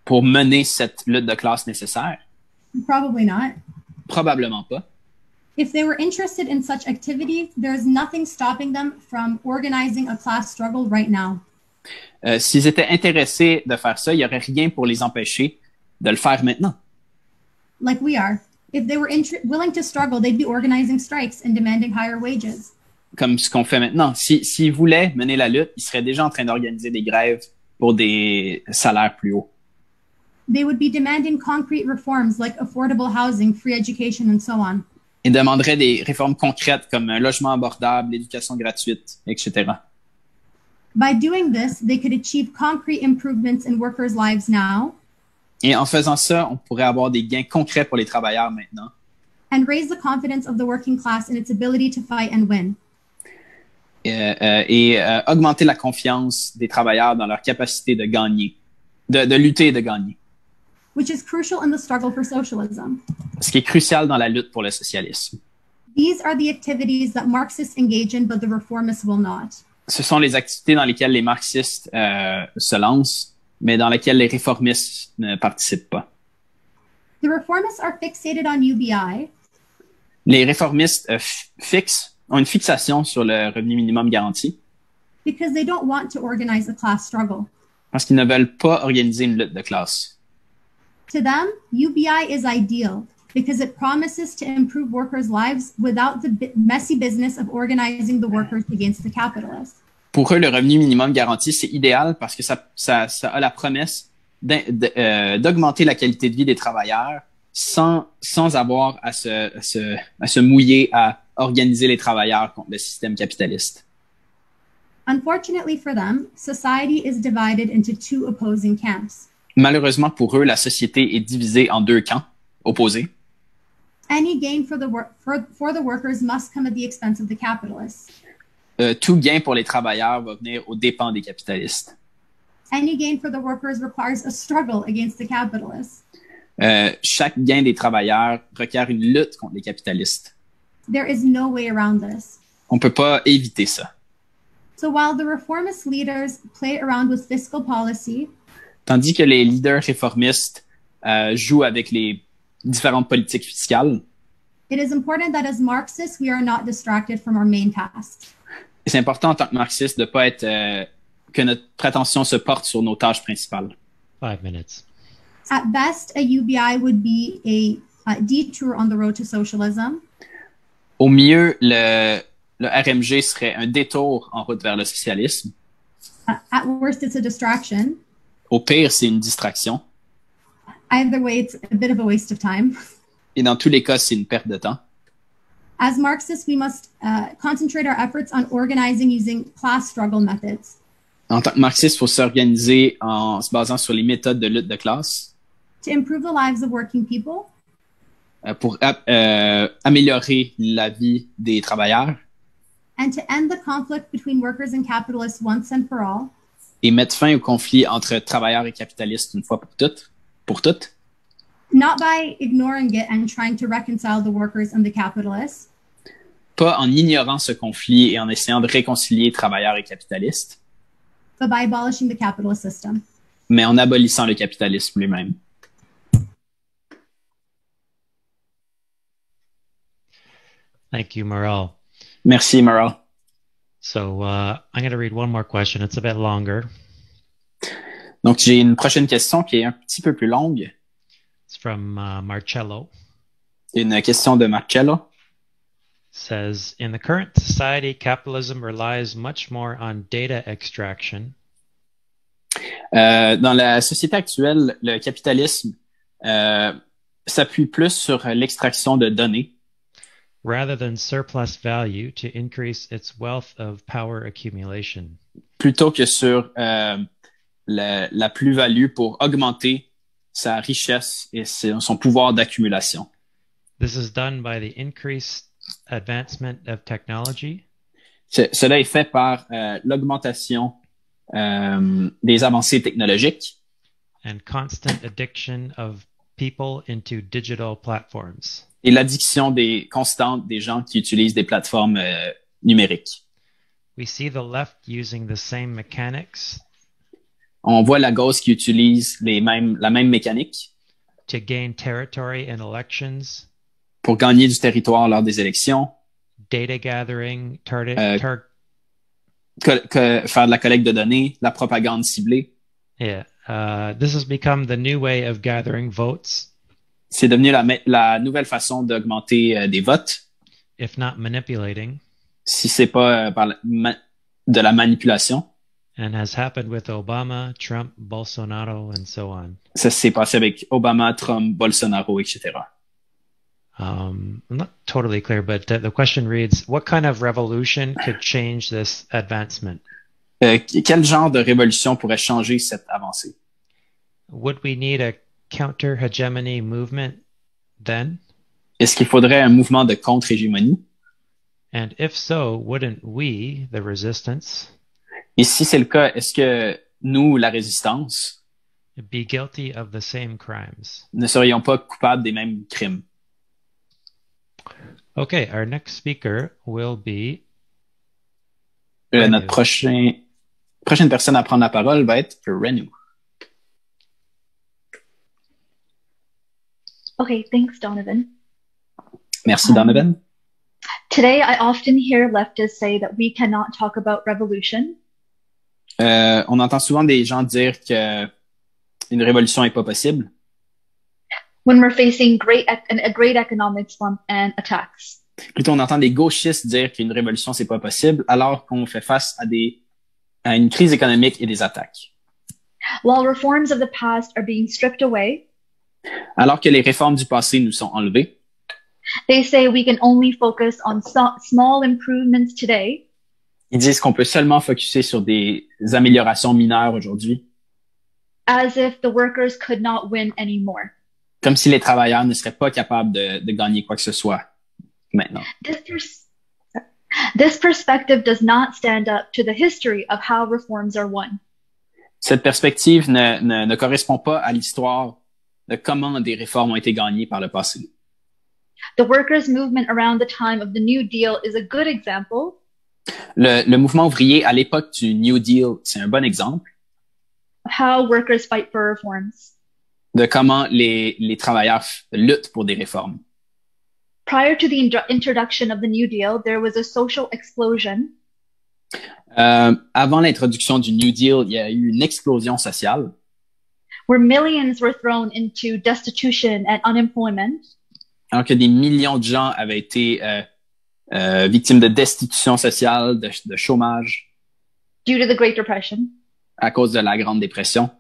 pour mener cette lutte de classe nécessaire? Probably not. Probablement pas. If they were interested in such activity, there's nothing stopping them from organizing a class struggle right now. S'ils étaient intéressés de faire ça, il n'y aurait rien pour les empêcher de le faire maintenant. Like we are. If they were willing to struggle, they'd be organizing strikes and demanding higher wages. Comme ce qu'on fait maintenant. S'ils voulaient mener la lutte, ils seraient déjà en train d'organiser des grèves pour des salaires plus hauts. They would be demanding concrete reforms like affordable housing, free education, and so on. Ils demanderaient des réformes concrètes comme un logement abordable, l'éducation gratuite, etc. By doing this, they could achieve concrete improvements in workers' lives now. Et en faisant ça, on pourrait avoir des gains concrets pour les travailleurs maintenant. And raise the confidence of the working class in its ability to fight and win. Et augmenter la confiance des travailleurs dans leur capacité de gagner, de lutter et de gagner. Which is crucial in the struggle for socialism. Ce qui est crucial dans la lutte pour le socialisme. These are the activities that Marxists engage in, but the reformists will not. Ce sont les activités dans lesquelles les marxistes se lancent, mais dans lesquelles les réformistes ne participent pas. The reformists are fixated on UBI. Les réformistes ont une fixation sur le revenu minimum garanti. Because they don't want to organize a class struggle. Parce qu'ils ne veulent pas organiser une lutte de classe. To them, UBI is ideal because it promises to improve workers' lives without the messy business of organizing the workers against the capitalists. Pour eux, le revenu minimum garanti, c'est idéal parce que ça a la promesse d'augmenter la qualité de vie des travailleurs sans avoir à se mouiller à organiser les travailleurs contre le système capitaliste. Unfortunately for them, society is divided into two opposing camps. Malheureusement pour eux, la société est divisée en deux camps opposés. Any gain for the workers must come at the expense of the capitalists. Tout gain pour les travailleurs va venir aux dépens des capitalistes. Any gain for the workers requires a struggle against the capitalists. Chaque gain des travailleurs requiert une lutte contre les capitalistes. There is no way around this. On peut pas éviter ça. So while the reformist leaders play around with fiscal policy, tandis que les leaders réformistes jouent avec les différentes politiques fiscales, it is important that as Marxists, we are not distracted from our main tasks. C'est important en tant que marxiste de pas être que notre attention se porte sur nos tâches principales. 5 minutes. At best, a UBI would be a detour on the road to socialism. Au mieux, le RMG serait un détour en route vers le socialisme. At worst, it's a distraction. Au pire, c'est une distraction. Either way, it's a bit of a waste of time. Et dans tous les cas, c'est une perte de temps. As Marxists, we must concentrate our efforts on organizing using class struggle methods. En tant que marxiste, il faut s'organiser en se basant sur les méthodes de lutte de classe. To improve the lives of working people. Pour améliorer la vie des travailleurs. And to end the conflict between workers and capitalists once and for all. Et mettre fin au conflit entre travailleurs et capitalistes une fois pour toutes. Not by ignoring it and trying to reconcile the workers and the capitalists. Pas en ignorant ce conflit et en essayant de réconcilier travailleurs et capitalistes. But by abolishing the capitalist system. Mais en abolissant le capitalisme lui-même. Thank you, Maral. Merci, Maral. So I'm going to read one more question. It's a bit longer. Donc, j'ai une prochaine question qui est un petit peu plus longue. It's from Marcello. Une question de Marcello. Says, in the current society, capitalism relies much more on data extraction. Dans la société actuelle, le capitalisme s'appuie plus sur l'extraction de données. Rather than surplus value to increase its wealth of power accumulation. Plutôt que sur la plus-value pour augmenter sa richesse et son pouvoir d'accumulation. This is done by the increased advancement of technology. Cela est fait par l'augmentation des avancées technologiques and constant addiction of people into digital platforms. et l'addiction constante des gens qui utilisent des plateformes numériques. We see the left using the same mechanics On voit la gauche qui utilise la même mécanique to gain territory in elections, pour gagner du territoire lors des élections, data gathering, faire de la collecte de données, la propagande ciblée. Yeah. This has become the new way of gathering votes, C'est devenu la nouvelle façon d'augmenter des votes, if not manipulating, si c'est pas par de la manipulation. and has happened with Obama, Trump, Bolsonaro, and so on. Ça s'est passé avec Obama, Trump, Bolsonaro, etc. I'm not totally clear, but the question reads, what kind of revolution could change this advancement? Quel genre de révolution pourrait changer cette avancée? Would we need a counter-hegemony movement then? Est-ce qu'il faudrait un mouvement de contre-hégémonie? And if so, wouldn't we, the resistance, Et si c'est le cas, est-ce que nous, la résistance, be guilty of the same crimes? ne serions pas coupables des mêmes crimes? Okay, our next speaker will be Notre prochaine personne à prendre la parole va être Renu. Okay, thanks, Donovan. Merci, Donovan. Today, I often hear leftists say that we cannot talk about revolution. On entend souvent des gens dire que une révolution est pas possible when we're facing a great economic slump and attacks. Plutôt, on entend des gauchistes dire qu'une révolution c'est pas possible, alors qu'on fait face à une crise économique et des attaques. While reforms of the past are being stripped away, alors que les réformes du passé nous sont enlevées, they say we can only focus on small improvements today. Ils disent qu'on peut seulement focuser sur des améliorations mineures aujourd'hui. As if the workers could not win anymore. Comme si les travailleurs ne seraient pas capables de gagner quoi que ce soit maintenant. This perspective does not stand up to the history of how reforms are won. Cette perspective ne correspond pas à l'histoire de comment des réformes ont été gagnées par le passé. The workers' movement around the time of the New Deal is a good example. Le mouvement ouvrier à l'époque du New Deal, c'est un bon exemple how workers fight for reforms. De comment les travailleurs luttent pour des réformes. Prior to the introduction of the New Deal, there was a social explosion. Avant l'introduction du New Deal, il y a eu une explosion sociale. Where millions were thrown into destitution and unemployment. Alors que des millions de gens avaient été victimes de destitution sociale, de chômage. Due to the Great Depression. À cause de la Grande Dépression.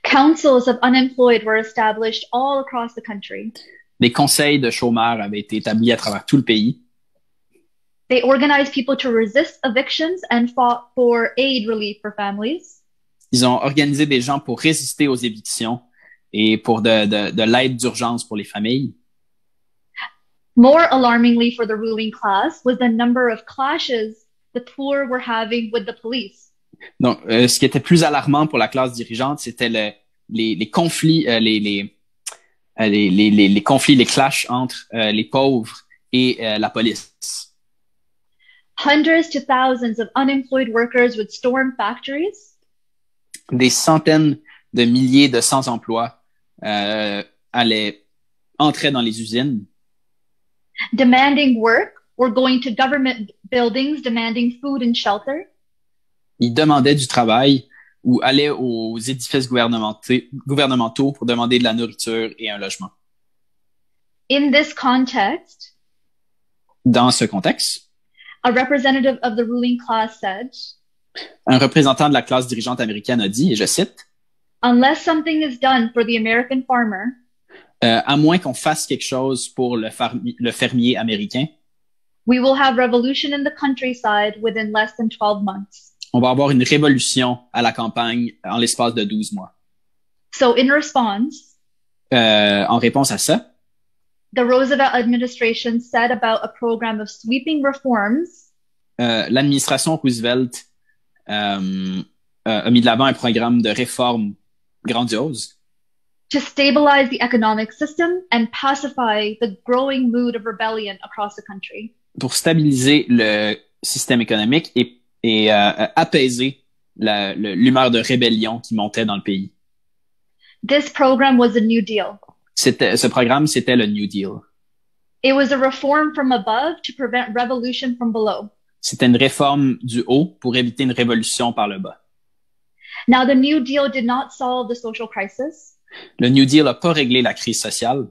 Councils of unemployed were established all across the country. Des conseils de chômeurs avaient été établis à travers tout le pays. They organized people to resist evictions and fought for aid relief for families. Ils ont organisé des gens pour résister aux évictions et pour de l'aide d'urgence pour les familles. More alarmingly for the ruling class was the number of clashes the poor were having with the police. Donc, ce qui était plus alarmant pour la classe dirigeante, c'était les conflits, les conflits, les clashs entre les pauvres et la police. Hundreds to thousands of unemployed workers would storm factories. Des centaines de milliers de sans-emploi allaient entrer dans les usines. Demanding work or going to government buildings demanding food and shelter. Ils demandaient du travail ou allaient aux édifices gouvernementaux pour demander de la nourriture et un logement. In this context, dans ce contexte, a representative of the ruling class said, un représentant de la classe dirigeante américaine a dit, et je cite, unless something is done for the American farmer, à moins qu'on fasse quelque chose pour le fermier américain, we will have revolution in the countryside within less than 12 months. On va avoir une révolution à la campagne en l'espace de 12 mois. So in response, en réponse à ça, the Roosevelt administration said about a program of sweeping reforms. L'administration Roosevelt a mis de l'avant un programme de réforme grandiose to stabilize the economic system and pacify the growing mood of rebellion across the country. pour stabiliser le système économique et apaiser l'humeur de rébellion qui montait dans le pays. This program was the New Deal. Ce programme, c'était le New Deal. It was a reform from above to prevent revolution from below. C'était une réforme du haut pour éviter une révolution par le bas. Now, the New Deal did not solve the social crisis. Le New Deal n'a pas réglé la crise sociale.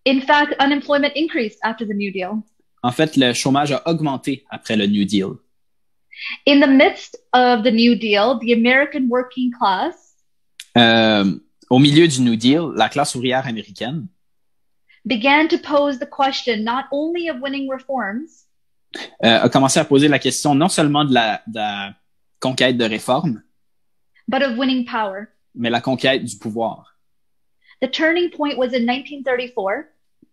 In fact, unemployment increased after the New Deal. En fait, le chômage a augmenté après le New Deal. In the midst of the New Deal, the American working class Au milieu du New Deal, la classe ouvrière américaine began to pose the question not only of winning reforms, a commencé à poser la question non seulement de la conquête de réformes, but of winning power. mais la conquête du pouvoir. The turning point was in 1934,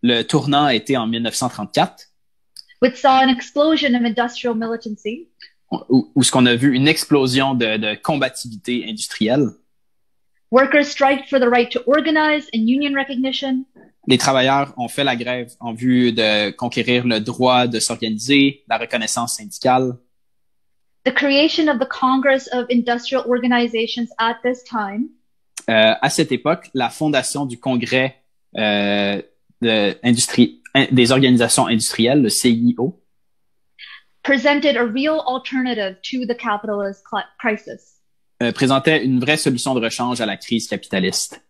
Le tournant a été en 1934, which saw an explosion of industrial militancy, où ce qu'on a vu une explosion de combativité industrielle. workers striked for the right to organize and union recognition, Les travailleurs ont fait la grève en vue de conquérir le droit de s'organiser, la reconnaissance syndicale. the creation of the Congress of Industrial Organizations at this time, À cette époque, la fondation du Congrès des organisations industrielles, le CIO, presented a real alternative to the capitalist crisis. présentait une vraie solution de rechange à la crise capitaliste.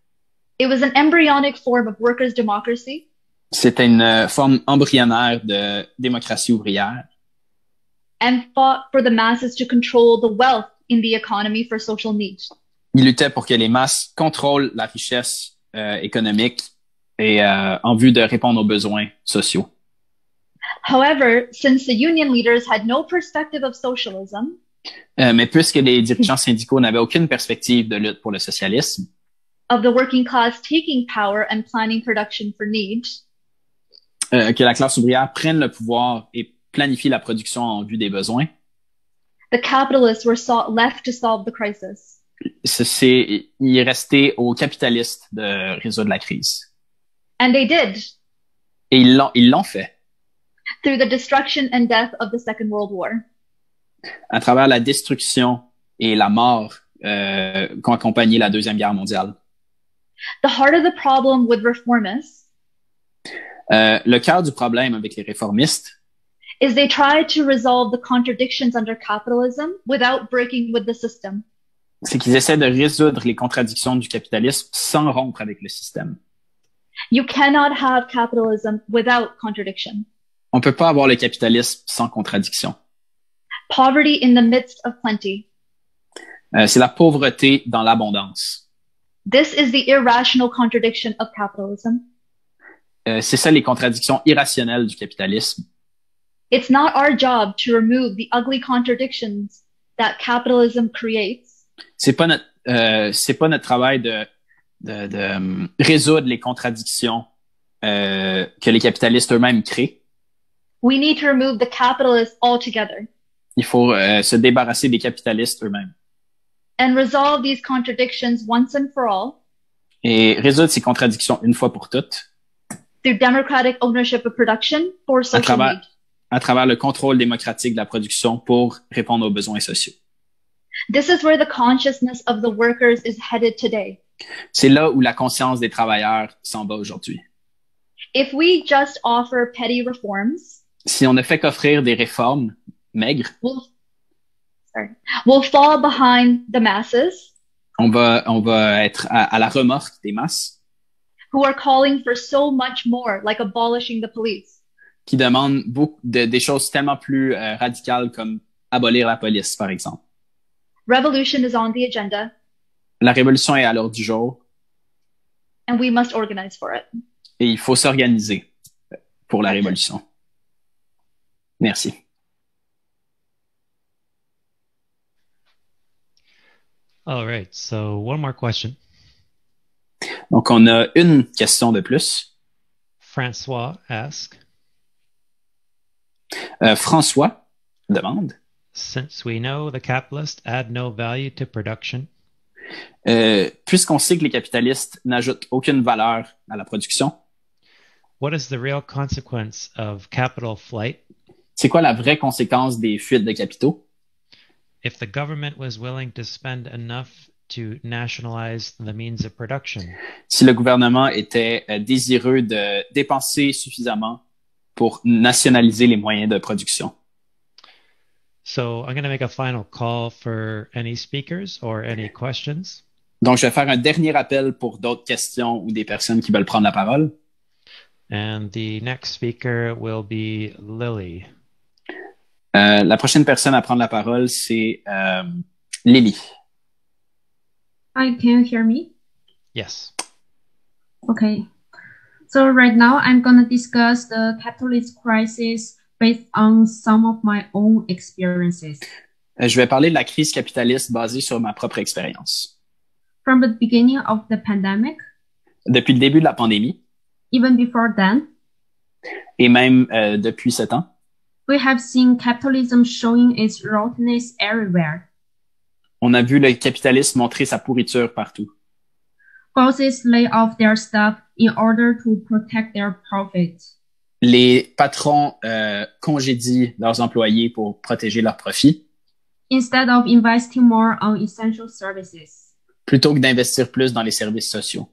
It was an embryonic form of workers' democracy, C'était une forme embryonnaire de démocratie ouvrière and fought for the masses to control the wealth in the economy for social needs. Il luttait pour que les masses contrôlent la richesse économique et en vue de répondre aux besoins sociaux. However, since the union leaders had no perspective of socialism, Mais puisque les dirigeants syndicaux n'avaient aucune perspective de lutte pour le socialisme, of the working class taking power and planning production for need, que la classe ouvrière prenne le pouvoir et planifie la production en vue des besoins, the capitalists were left to solve the crisis. il est resté aux capitalistes de résoudre la crise. And they did, Et ils l'ont fait through the destruction and death of the Second World War. à travers la destruction et la mort qu'ont accompagné la Deuxième Guerre mondiale. The heart of the problem with reformists Le cœur du problème avec les réformistes, is they try to resolve the contradictions under capitalism without breaking with the system. c'est qu'ils essaient de résoudre les contradictions du capitalisme sans rompre avec le système. You cannot have capitalism without contradiction. On peut pas avoir le capitalisme sans contradiction. Poverty in the midst of plenty. C'est la pauvreté dans l'abondance. This is the irrational contradiction of capitalism. C'est ça les contradictions irrationnelles du capitalisme. It's not our job to remove the ugly contradictions that capitalism creates. C'est pas notre travail de résoudre les contradictions que les capitalistes eux-mêmes créent. We need to remove the capitalists altogether Il faut se débarrasser des capitalistes eux-mêmes and resolve these contradictions once and for all et résoudre ces contradictions une fois pour toutes through democratic ownership of production for social need. à travers le contrôle démocratique de la production pour répondre aux besoins sociaux. This is where the consciousness of the workers is headed today. C'est là où la conscience des travailleurs s'en va aujourd'hui. If we just offer petty reforms, Si on ne fait qu'offrir des réformes maigres, we'll fall behind the masses on va être à la remorque des masses who are calling for so much more, like abolishing the police. qui demandent des choses tellement plus radicales comme abolir la police, par exemple. Revolution is on the agenda, La révolution est à l'ordre du jour and we must organize for it. et il faut s'organiser pour la révolution. Merci. All right. So one more question. Donc, on a une question de plus. Francois asks, François demande. Since we know the capitalists add no value to production, Puisqu'on sait que les capitalistes n'ajoutent aucune valeur à la production, what is the real consequence of capital flight? c'est quoi la vraie conséquence des fuites de capitaux? If the government was willing to spend enough to nationalize the means of production, Si le gouvernement était désireux de dépenser suffisamment pour nationaliser les moyens de production. so I'm going to make a final call for any speakers or any questions. Donc, je vais faire un dernier appel pour d'autres questions ou des personnes qui veulent prendre la parole. And the next speaker will be Lily. La prochaine personne à prendre la parole, c'est Lily. Hi, can you hear me? Yes. Okay. So right now I'm going to discuss the capitalist crisis based on some of my own experiences. Je vais parler de la crise capitaliste basée sur ma propre expérience. From the beginning of the pandemic, Depuis le début de la pandémie, even before then, et même depuis 7 ans, we have seen capitalism showing its rottenness everywhere. on a vu le capitalisme montrer sa pourriture partout. Bosses lay off their staff in order to protect their profit. Les patrons congédient leurs employés pour protéger leurs profits, Instead of investing more on essential services. plutôt que d'investir plus dans les services sociaux.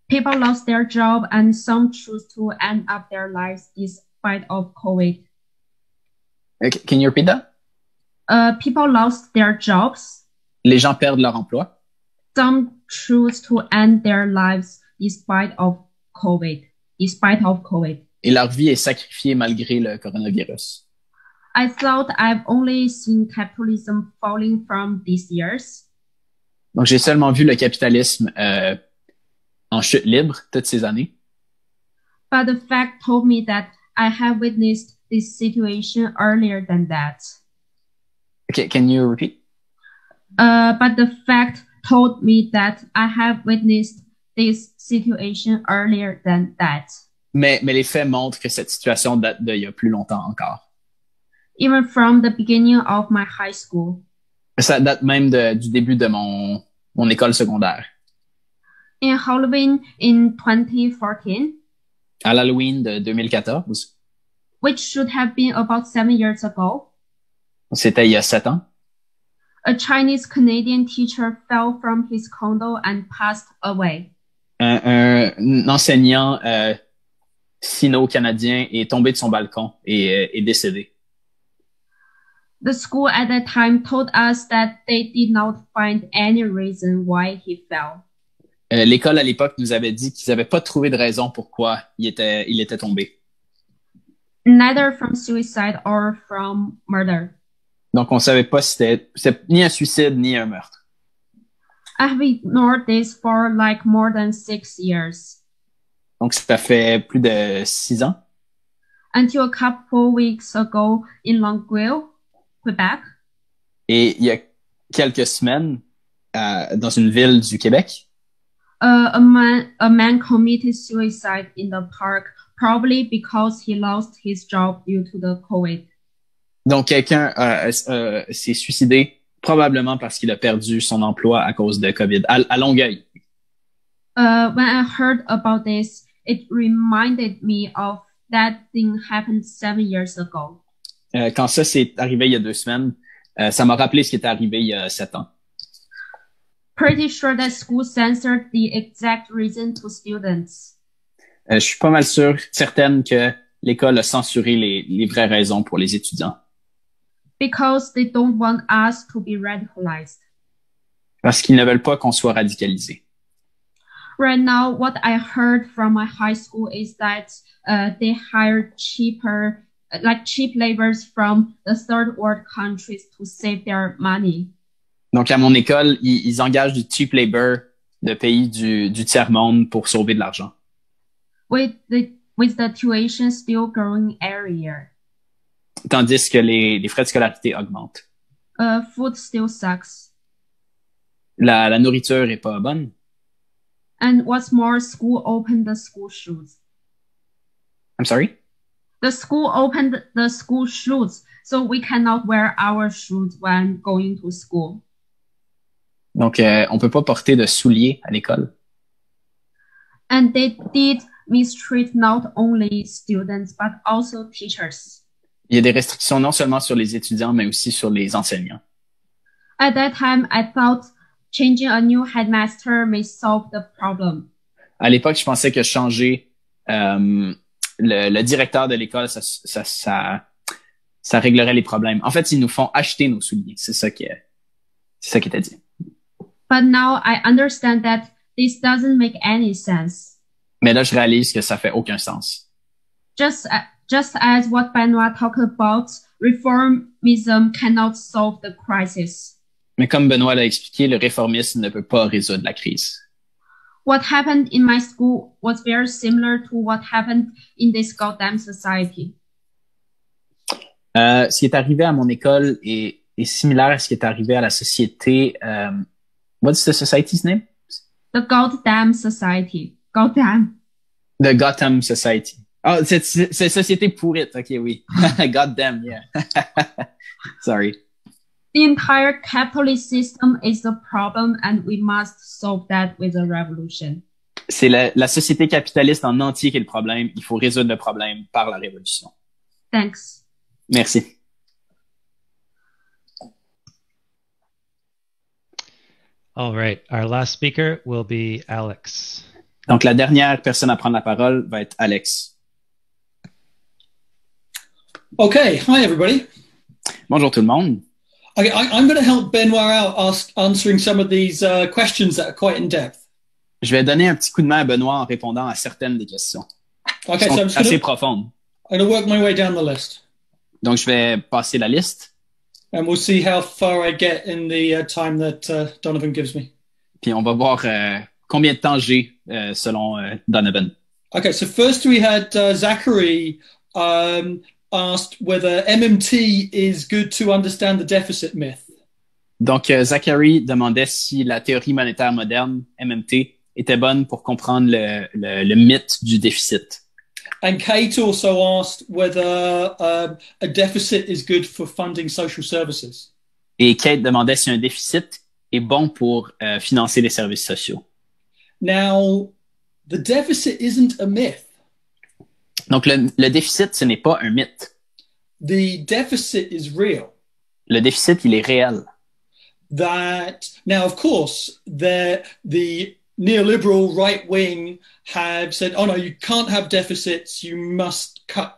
People lost their job and some choose to end up their lives despite of COVID. Can you repeat that? People lost their jobs. Les gens perdent leur emploi. Some choose to end their lives despite of COVID. Et leur vie est sacrifiée malgré le coronavirus. I thought I've only seen capitalism falling from these years. Donc, j'ai seulement vu le capitalisme en chute libre toutes ces années. But the fact told me that I have witnessed this situation earlier than that. Okay, can you repeat? But the fact told me that I have witnessed this situation earlier than that. Mais les faits montrent que cette situation date d'il y a plus longtemps encore. Even from the beginning of my high school. Ça date même du début de mon école secondaire. In Halloween in 2014, À l'Halloween de 2014, which should have been about 7 years ago, c'était il y a 7 ans, a Chinese Canadian teacher fell from his condo and passed away. un enseignant sino-canadien est tombé de son balcon et est décédé. The school at that time told us that they did not find any reason why he fell. L'école à l'époque nous avait dit qu'ils n'avaient pas trouvé de raison pourquoi il était tombé. Neither from suicide or from murder. Donc on savait pas si c'était ni un suicide ni un meurtre. I have ignored this for like more than 6 years. Donc ça fait plus de 6 ans. Until a couple weeks ago in Longueuil, Quebec. Et il y a quelques semaines, dans une ville du Québec, A man committed suicide in the park, probably because he lost his job due to the COVID. donc quelqu'un s'est suicidé, probablement parce qu'il a perdu son emploi à cause de COVID, à Longueuil. When I heard about this, it reminded me of that thing happened 7 years ago. Quand ça s'est arrivé il y a 2 semaines, ça m'a rappelé ce qui était arrivé il y a 7 ans. Pretty sure that school censored the exact reason to students. Je suis pas mal certaine que l'école a censuré les vraies raisons pour les étudiants. Because they don't want us to be radicalized. Parce qu'ils ne veulent pas qu'on soit radicalisé. Right now, what I heard from my high school is that they hired cheap laborers from the third world countries to save their money. Donc, à mon école, ils engagent du cheap labor de pays du tiers-monde pour sauver de l'argent. With the tuition still growing every year. Tandis que les frais de scolarité augmentent. Food still sucks. La nourriture est pas bonne. And what's more, school opened the school shoes. I'm sorry? The school opened the school shoes, so we cannot wear our shoes when going to school. Donc, on peut pas porter de souliers à l'école. And they did mistreat not only students, but also teachers. Il y a des restrictions non seulement sur les étudiants, mais aussi sur les enseignants. At that time, I thought changing a new headmaster may solve the problem. À l'époque, je pensais que changer le directeur de l'école, ça réglerait les problèmes. En fait, ils nous font acheter nos souliers. C'est ça qui était dit. But now I understand that this doesn't make any sense. Mais là, je réalise que ça fait aucun sens. Just as what Benoit talked about, reformism cannot solve the crisis. Mais comme Benoît l'a expliqué, le réformisme ne peut pas résoudre la crise. What happened in my school was very similar to what happened in this goddamn society. Ce qui est arrivé à mon école est similaire à ce qui est arrivé à la société. What's the society's name? The goddamn society. Goddamn. The Gotham Society. Oh, c'est société pourrite. Ok, oui. Goddamn, yeah. Sorry. The entire capitalist system is the problem and we must solve that with a revolution. C'est la société capitaliste en entier qui est le problème. Il faut résoudre le problème par la révolution. Thanks. Merci. All right. Our last speaker will be Alex. Donc, la dernière personne à prendre la parole va être Alex. Okay. Hi, everybody. Bonjour tout le monde. Okay, I'm going to help Benoit out answering some of these questions that are quite in depth. Je vais donner un petit coup de main à Benoît en répondant à certaines des questions. Okay, qui sont so assez profondes. I'm going to work my way down the list. Donc, je vais passer la liste. And we'll see how far I get in the time that Donovan gives me. Puis on va voir combien de temps j'ai selon Donovan. Okay, so first we had Zachary asked whether MMT is good to understand the deficit myth. Donc, Zachary demandait si la théorie monétaire moderne, MMT, était bonne pour comprendre le mythe du déficit. And Kate also asked whether a deficit is good for funding social services. Et Kate demandait si un déficit est bon pour financer les services sociaux. Now, the deficit isn't a myth. Donc, le déficit, ce n'est pas un mythe. The deficit is real. Le déficit, il est réel. Now, of course, the neoliberal right wing have said, oh no, you can't have deficits, you must cut,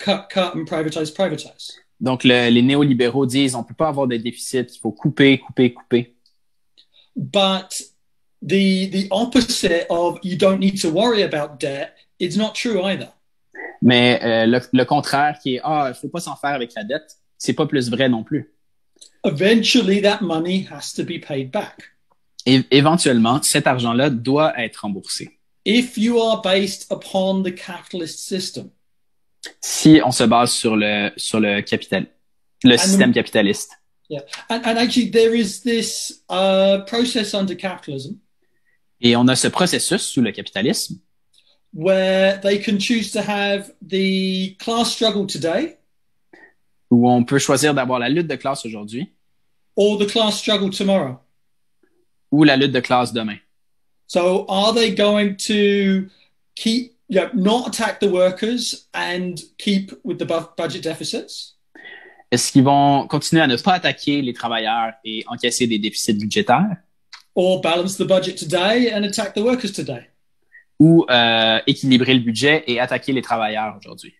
and privatize. Donc, les néolibéraux disent, on peut pas avoir de déficit, il faut couper. But the opposite of you don't need to worry about debt is not true either. Mais le contraire qui est, il faut pas s'en faire avec la dette, c'est pas plus vrai non plus. Eventually, that money has to be paid back. Et éventuellement, cet argent-là doit être remboursé. If you are based upon the capitalist system. Si on se base sur le système capitaliste. Yeah, and actually there is this process under capitalism. Et on a ce processus sous le capitalisme. Where they can choose to have the class struggle today. Où on peut choisir d'avoir la lutte de classe aujourd'hui. Or the class struggle tomorrow. Ou la lutte de classe demain. So are they going to not attack the workers and keep with the budget deficits? Est-ce qu'ils vont continuer à ne pas attaquer les travailleurs et encaisser des déficits budgétaires? Or balance the budget today and attack the workers today? Ou équilibrer le budget et attaquer les travailleurs aujourd'hui.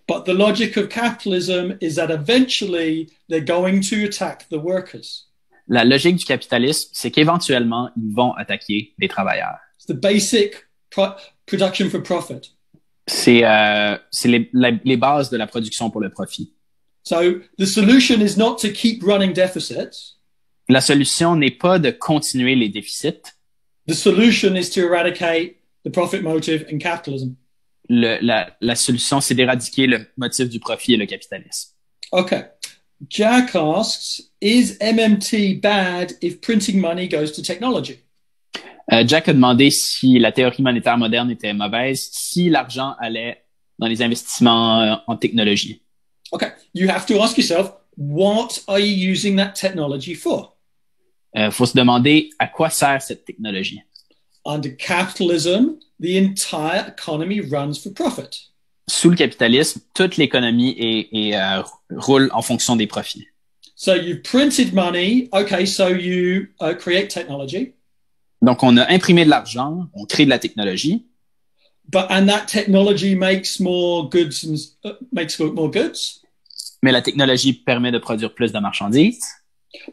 But the logic of capitalism is that eventually they're going to attack the workers. La logique du capitalisme, c'est qu'éventuellement, ils vont attaquer les travailleurs. It's the basic production for profit. C'est les bases de la production pour le profit. So the solution is not to keep running deficits. La solution n'est pas de continuer les déficits. The solution is to eradicate the profit motive in capitalism. La solution, c'est d'éradiquer le motif du profit et le capitalisme. Okay. Jack asks, is MMT bad if printing money goes to technology? Jack a demandé si la théorie monétaire moderne était mauvaise, si l'argent allait dans les investissements en technologie. Okay, you have to ask yourself, what are you using that technology for? Faut se demander à quoi sert cette technologie. Under capitalism, the entire economy runs for profit. Sous le capitalisme, toute l'économie roule en fonction des profits. So you've printed money. Okay, so you create technology. Donc, on a imprimé de l'argent, on crée de la technologie. And that technology makes more goods and makes more goods. Mais la technologie permet de produire plus de marchandises.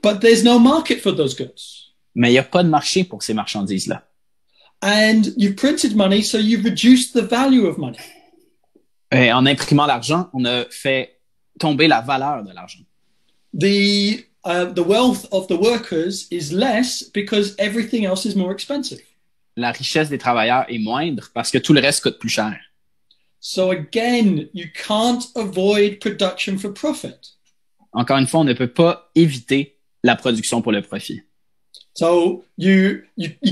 But there's no market for those goods. Mais il n'y a pas de marché pour ces marchandises-là. And you've printed money, so you've reduced the value of money. Et en imprimant l'argent, on a fait tomber la valeur de l'argent. The wealth of the workers is less because everything else is more expensive. La richesse des travailleurs est moindre parce que tout le reste coûte plus cher. So again, you can't avoid production for profit. Encore une fois, on ne peut pas éviter la production pour le profit. So you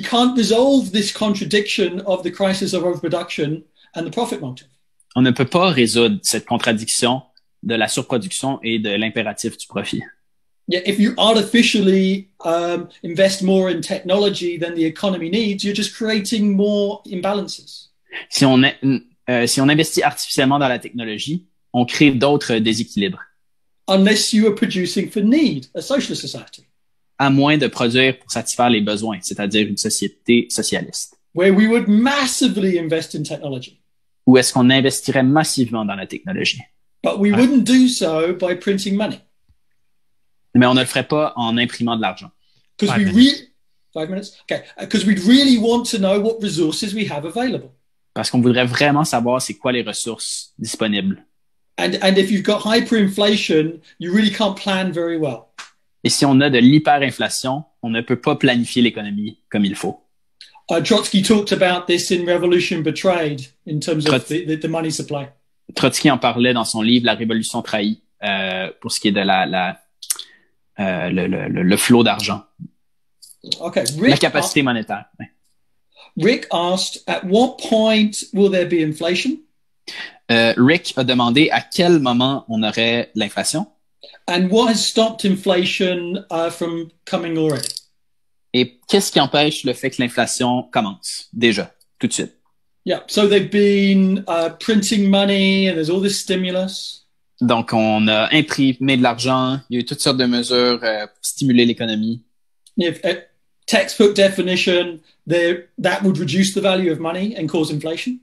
can't resolve this contradiction of the crisis of overproduction and the profit motive. On ne peut pas résoudre cette contradiction de la surproduction et de l'impératif du profit. Yeah, if you artificially invest more in technology than the economy needs, you're just creating more imbalances. Si on investit artificiellement dans la technologie, on crée d'autres déséquilibres. Unless you are producing for need, a socialist society. À moins de produire pour satisfaire les besoins, c'est-à-dire une société socialiste. Where we would massively invest in technology. Où est-ce qu'on investirait massivement dans la technologie? But we wouldn't do so by printing money. Mais on ne le ferait pas en imprimant de l'argent. Because we'd really want to know what resources we have available. Parce qu'on voudrait vraiment savoir c'est quoi les ressources disponibles. And if you've got hyperinflation, you really can't plan very well. Et si on a de l'hyperinflation, on ne peut pas planifier l'économie comme il faut. Trotsky talked about this in Revolution Betrayed in terms of the money supply. Trotsky en parlait dans son livre La Révolution trahie pour ce qui est de le flot d'argent. Okay, la capacité monétaire. Ouais. Rick asked, at what point will there be inflation? Rick a demandé à quel moment on aurait l'inflation. And what has stopped inflation from coming already? Et qu'est-ce qui empêche le fait que l'inflation commence déjà, tout de suite? Yeah, so they've been printing money and there's all this stimulus. Donc, on a imprimé de l'argent, il y a eu toutes sortes de mesures pour stimuler l'économie. If textbook definition, that would reduce the value of money and cause inflation.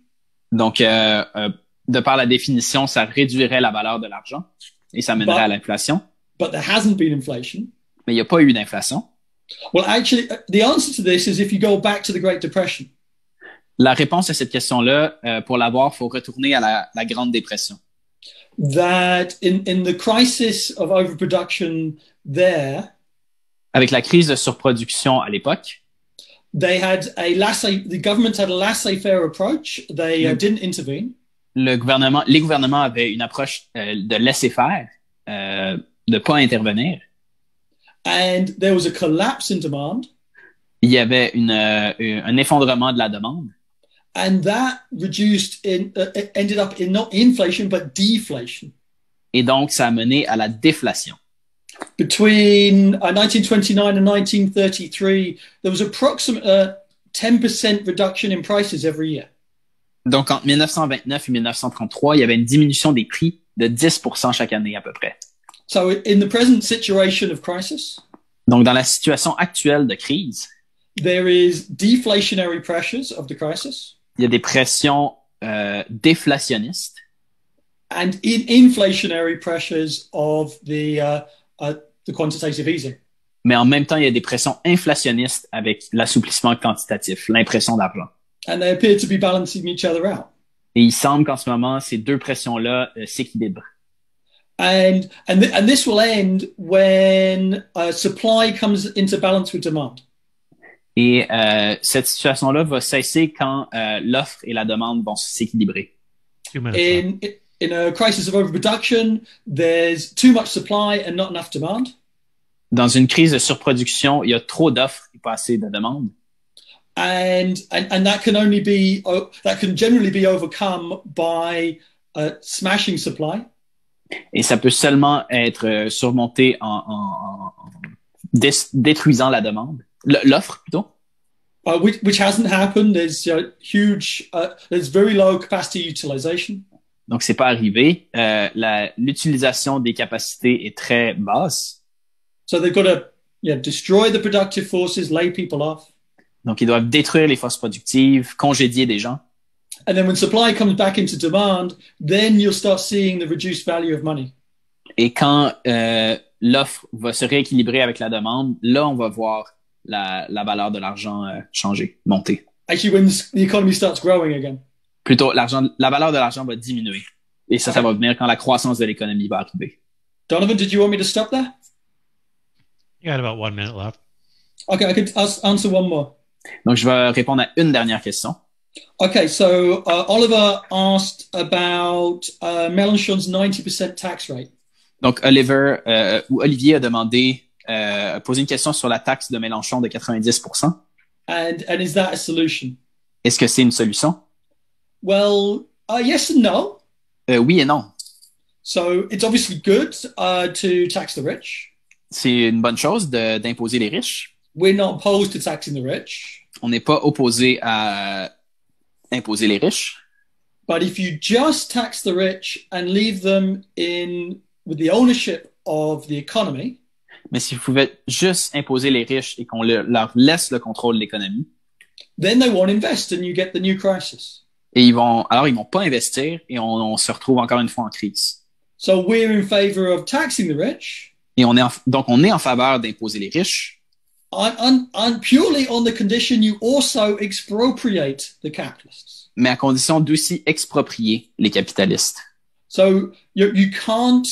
Donc, de par la définition, ça réduirait la valeur de l'argent et ça mènerait à l'inflation. But there hasn't been inflation. Mais il n'y a pas eu d'inflation. Well, actually, the answer to this is if you go back to the Great Depression. La réponse à cette question-là, pour l'avoir, il faut retourner à la Grande Dépression. That in the crisis of overproduction there, avec la crise de surproduction à l'époque, the government had a laissez-faire approach. They didn't intervene. Les gouvernements avaient une approche de laisser-faire, de pas intervenir. And there was a collapse in demand. Il y avait un effondrement de la demande. And that ended up in not inflation but deflation. Et donc, ça a mené à la déflation. Between 1929 and 1933, there was approximately 10% reduction in prices every year. Donc, entre 1929 et 1933, il y avait une diminution des prix de 10% chaque année à peu près. So, in the present situation of crisis, donc, dans la situation actuelle de crise, there is deflationary pressures of the crisis. Il y a des pressions déflationnistes. And inflationary pressures of the quantitative easing. Mais en même temps, il y a des pressions inflationnistes avec l'assouplissement quantitatif, l'impression d'argent. And they appear to be balancing each other out. Et il semble qu'en ce moment, ces deux pressions-là s'équilibrent. And this will end when supply comes into balance with demand. Et cette situation-là va cesser quand l'offre et la demande vont s'équilibrer. In a crisis of overproduction, there's too much supply and not enough demand. Dans une crise de surproduction, il y a trop d'offres et pas assez de demandes. And that can generally be overcome by smashing supply. Et ça peut seulement être surmonté en détruisant la demande, l'offre plutôt. Which hasn't happened. There's there's very low capacity utilization. Donc c'est pas arrivé. L'utilisation des capacités est très basse. So they've got to destroy the productive forces, lay people off. Donc ils doivent détruire les forces productives, congédier des gens. And then when supply comes back into demand, then you'll start seeing the reduced value of money. Et quand l'offre va se rééquilibrer avec la demande, là on va voir la valeur de l'argent changer, monter. Actually, when the economy starts growing again. Plutôt, la valeur de l'argent va diminuer. Et ça va venir quand la croissance de l'économie va arriver. Donovan, did you want me to stop there? You got about 1 minute left. Okay, I could answer one more. Donc, je vais répondre à une dernière question. Okay, so Oliver asked about Mélenchon's 90% tax rate. Donc, Olivier a demandé, posé une question sur la taxe de Mélenchon de 90%. And is that a solution? Est-ce que c'est une solution? Well, yes and no. Oui et non. So it's obviously good to tax the rich. C'est une bonne chose d'imposer les riches. We're not opposed to taxing the rich. On n'est pas opposé à imposer les riches. But if you just tax the rich and leave them with the ownership of the economy, mais si vous pouvez juste imposer les riches et qu'on leur laisse le contrôle de l'économie, then they won't invest and you get the new crisis. Et ils vont pas investir et on se retrouve encore une fois en crise. So we're in favor of taxing the rich. Et on est en faveur d'imposer les riches. Purely on the condition you also expropriate the capitalists. Mais à condition d'aussi exproprier les capitalistes. So you can't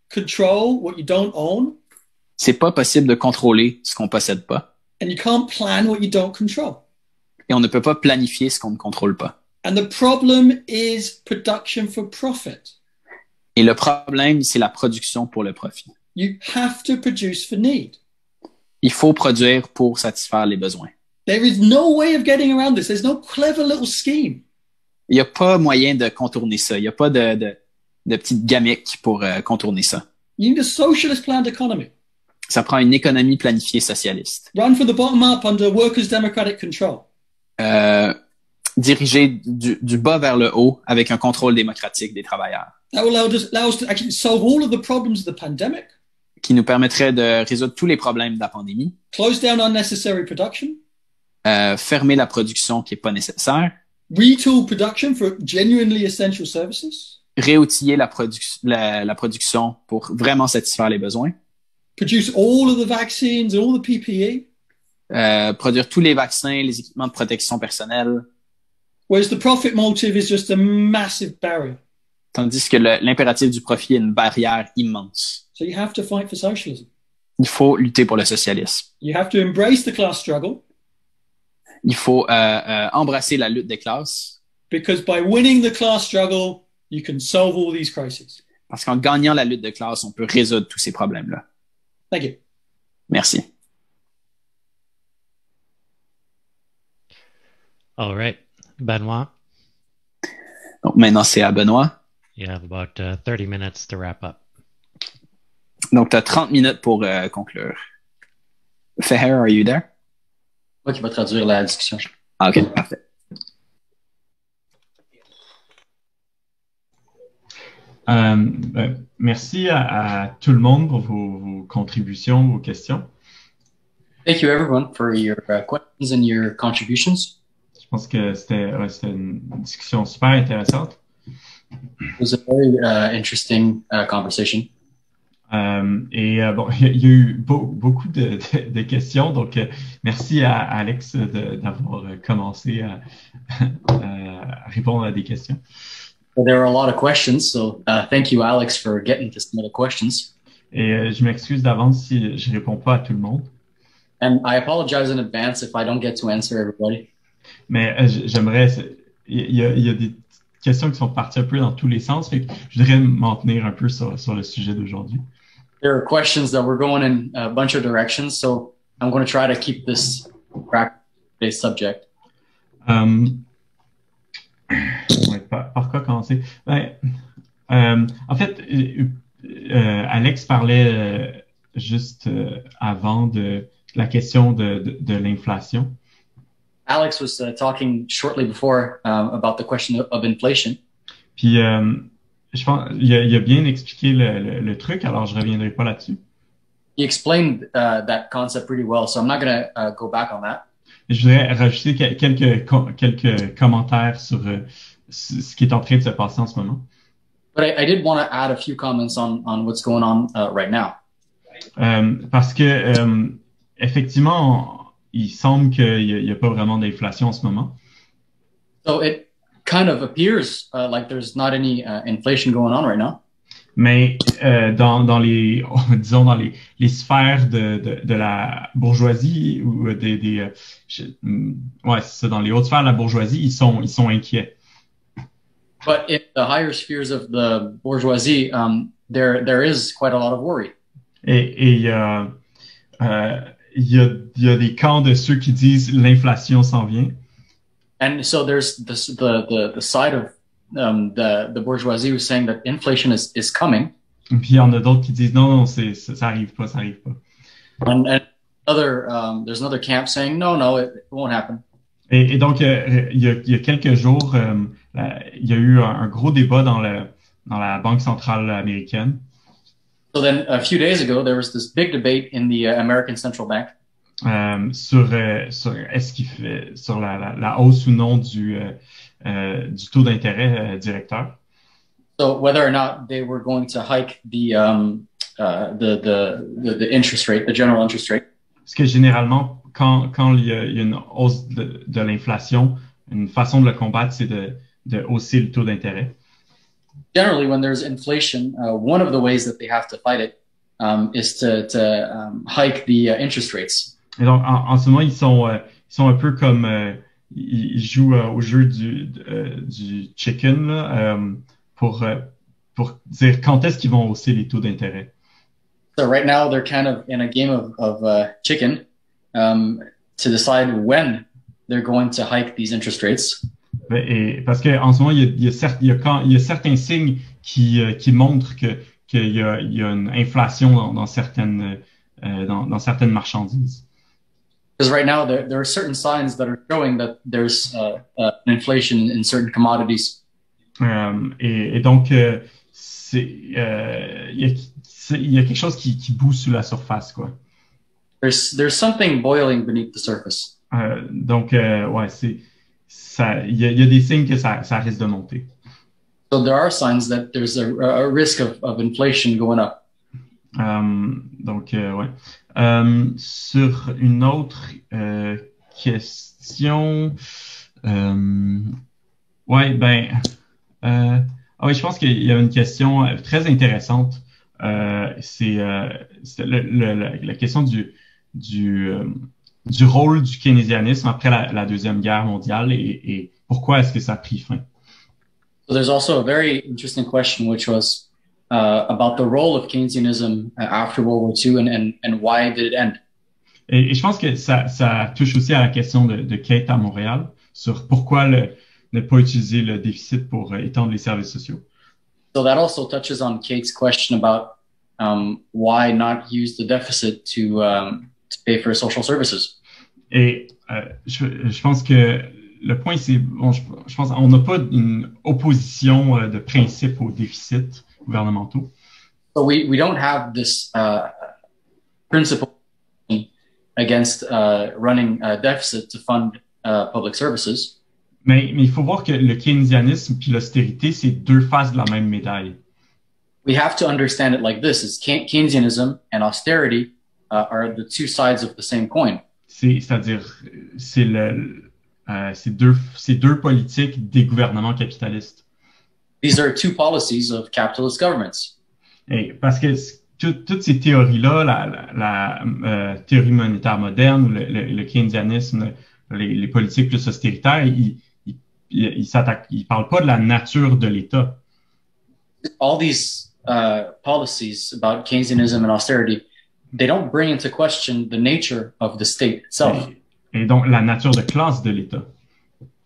control what you don't own. C'est pas possible de contrôler ce qu'on possède pas. And you can't plan what you don't control. Et on ne peut pas planifier ce qu'on ne contrôle pas. And the problem is production for profit. Et le problème, c'est la production pour le profit. You have to produce for need. Il faut produire pour satisfaire les besoins. There is no way of getting around this. There's no clever little scheme. Il n'y a pas moyen de contourner ça. Il n'y a pas de petite gamique pour contourner ça. You need a socialist planned economy. Ça prend une économie planifiée socialiste. Run from the bottom up under workers' democratic control. Dirigée du bas vers le haut avec un contrôle démocratique des travailleurs. That will allow us to actually solve all of the problems of the pandemic. Qui nous permettrait de résoudre tous les problèmes de la pandémie. Close down unnecessary production. Fermer la production qui n'est pas nécessaire. Retool production for genuinely essential services. Réoutiller la production pour vraiment satisfaire les besoins. Produce all of the vaccines and all the PPE. Produire tous les vaccins, les équipements de protection personnelle. Whereas the profit motive is just a massive barrier. Tandis que l'impératif du profit est une barrière immense. So you have to fight for socialism. Il faut lutter pour le socialisme. You have to embrace the class struggle. Il faut embrasser la lutte des classes. Because by winning the class struggle, you can solve all these crises. Parce qu'en gagnant la lutte de classe, on peut résoudre tous ces problèmes-là. Thank you. Merci. All right. Benoit. Donc maintenant, c'est à Benoît. You have about 30 minutes to wrap up. Donc, tu as 30 minutes pour conclure. Feher, are you there? Moi qui va traduire la discussion. Ah, OK, parfait. Merci à tout le monde pour vos contributions, vos questions. Thank you everyone for your questions and your contributions. Je pense que c'était une discussion super intéressante. It was a very interesting conversation. Bon, il y a eu beaucoup de questions, donc merci à Alex d'avoir commencé à répondre à des questions. There were a lot of questions, so thank you, Alex, for getting to some of the questions. Et je m'excuse d'avance si je réponds pas à tout le monde. And I apologize in advance if I don't get to answer everybody. Mais j'aimerais, il y a des questions qui sont parties un peu dans tous les sens, fait que je voudrais m'en tenir un peu sur le sujet d'aujourd'hui. There are questions that were going in a bunch of directions, so I'm going to try to keep this practice-based subject. Par quoi commencer? En fait, Alex parlait juste avant de la question de l'inflation. Alex was talking shortly before about the question of inflation. Puis, je pense, il a bien expliqué le truc, alors je reviendrai pas là-dessus. He explained that concept pretty well, so I'm not going to go back on that. Je voudrais rajouter quelques commentaires sur ce qui est en train de se passer en ce moment. But I did want to add a few comments on what's going on right now. Parce que effectivement, il semble qu'il y a pas vraiment d'inflation en ce moment. So it kind of appears like there's not any inflation going on right now. Mais dans les disons dans les sphères de la bourgeoisie ou ouais, c'est ça, dans les hautes sphères de la bourgeoisie, ils sont inquiets. But in the higher spheres of the bourgeoisie, there is quite a lot of worry. Et il y a des camps de ceux qui disent l'inflation s'en vient. And so there's the side of the bourgeoisie who's saying that inflation is coming. Et puis il y en a d'autres qui disent non, ça arrive pas. And there's another camp saying no, it won't happen. Et donc il y a quelques jours, il y a eu un gros débat dans la Banque centrale américaine. So then a few days ago, there was this big debate in the American Central Bank. Sur la hausse ou non du taux d'intérêt directeur. So whether or not they were going to hike the interest rate, the general interest rate. Parce que généralement, quand il y a une hausse de l'inflation, une façon de le combattre, c'est de hausser le taux d'intérêt. Generally, when there's inflation, one of the ways that they have to fight it is to hike the interest rates. Et donc, en ce moment, ils sont un peu comme ils jouent au jeu du chicken là, pour dire quand est-ce qu'ils vont hausser les taux d'intérêt. So right now, they're kind of in a game of chicken to decide when they're going to hike these interest rates. Et parce que en ce moment, il y a certains signes qui montrent qu'il y a une inflation dans certaines marchandises. Because right now there are certain signs that are showing that there's an inflation in certain commodities. Et donc il y a quelque chose qui bout sous la surface, quoi. There's something boiling beneath the surface. Donc ouais, il y a des signes que ça risque de monter. So there are signs that there's a risk of inflation going up. Donc ouais. Sur une autre question, ouais, oui, je pense qu'il y avait une question très intéressante. C'est la question du rôle du keynésianisme après la Deuxième Guerre mondiale et pourquoi est-ce que ça a pris fin? So there's also a very interesting question, which was about the role of Keynesianism after World War II and why did it end? Et je pense que ça touche aussi à la question de Kate à Montréal sur pourquoi ne pas utiliser le déficit pour étendre les services sociaux. So that also touches on Kate's question about why not use the deficit to pay for social services. Et je pense que le point, c'est, bon, je pense on n'a pas une opposition de principe aux déficits gouvernementaux. So we don't have this principle against running a deficit to fund public services. Mais il faut voir que le keynésianisme puis l'austérité, c'est deux faces de la même médaille. We have to understand it like this: Keynesianism and austerity are the two sides of the same coin. C'est-à-dire, c'est deux politiques des gouvernements capitalistes. These are two policies of capitalist governments. Et parce que toutes ces théories-là, la théorie monétaire moderne, le keynésianisme, les politiques plus austéritaires, ils parlent pas de la nature de l'État. All these policies about Keynesianism and austerity, they don't bring into question the nature of the state itself. Et donc la nature de classe de l'État.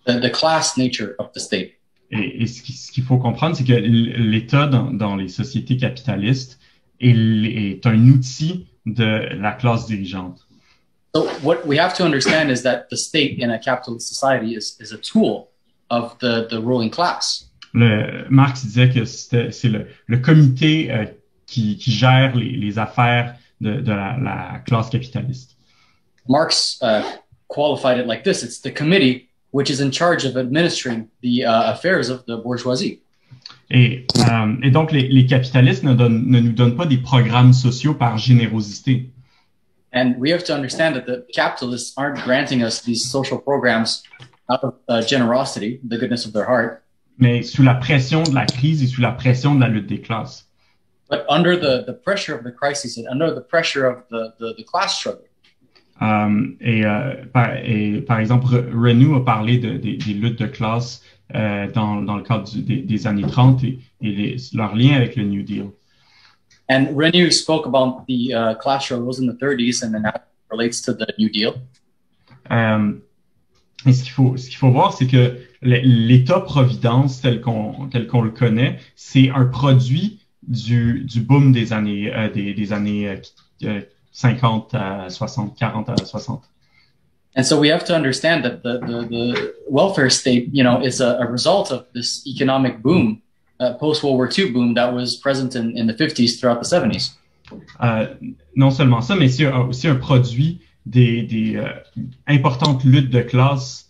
The class nature of the state. et ce qu'il faut comprendre, c'est que l'État dans les sociétés capitalistes est un outil de la classe dirigeante. So what we have to understand is that the state in a capitalist society is a tool of the ruling class. Marx disait que c'est le comité qui gère les affaires de la classe capitaliste. Marx qualified it like this: it's the committee which is in charge of administering the affairs of the bourgeoisie. Et donc les capitalistes ne nous donnent pas des programmes sociaux par générosité. And we have to understand that the capitalists aren't granting us these social programs out of generosity, the goodness of their heart. Mais sous la pression de la crise et sous la pression de la lutte des classes. But under the pressure of the crisis and under the pressure of the class struggle. Par exemple, Revenu a parlé des luttes de classe dans le cadre des années 30 et leur lien avec le New Deal. And Renu spoke about the class struggles in the 30s and then that relates to the New Deal. Et ce qu'il faut voir, c'est que l'État-providence tel qu'on le connaît, c'est un produit du boom des années 50 à 60, 40 à 60. And so we have to understand that the welfare state, is a result of this economic boom, post-World War II boom that was present in the 50s throughout the 70s. Non seulement ça, mais c'est aussi un produit des importantes luttes de classe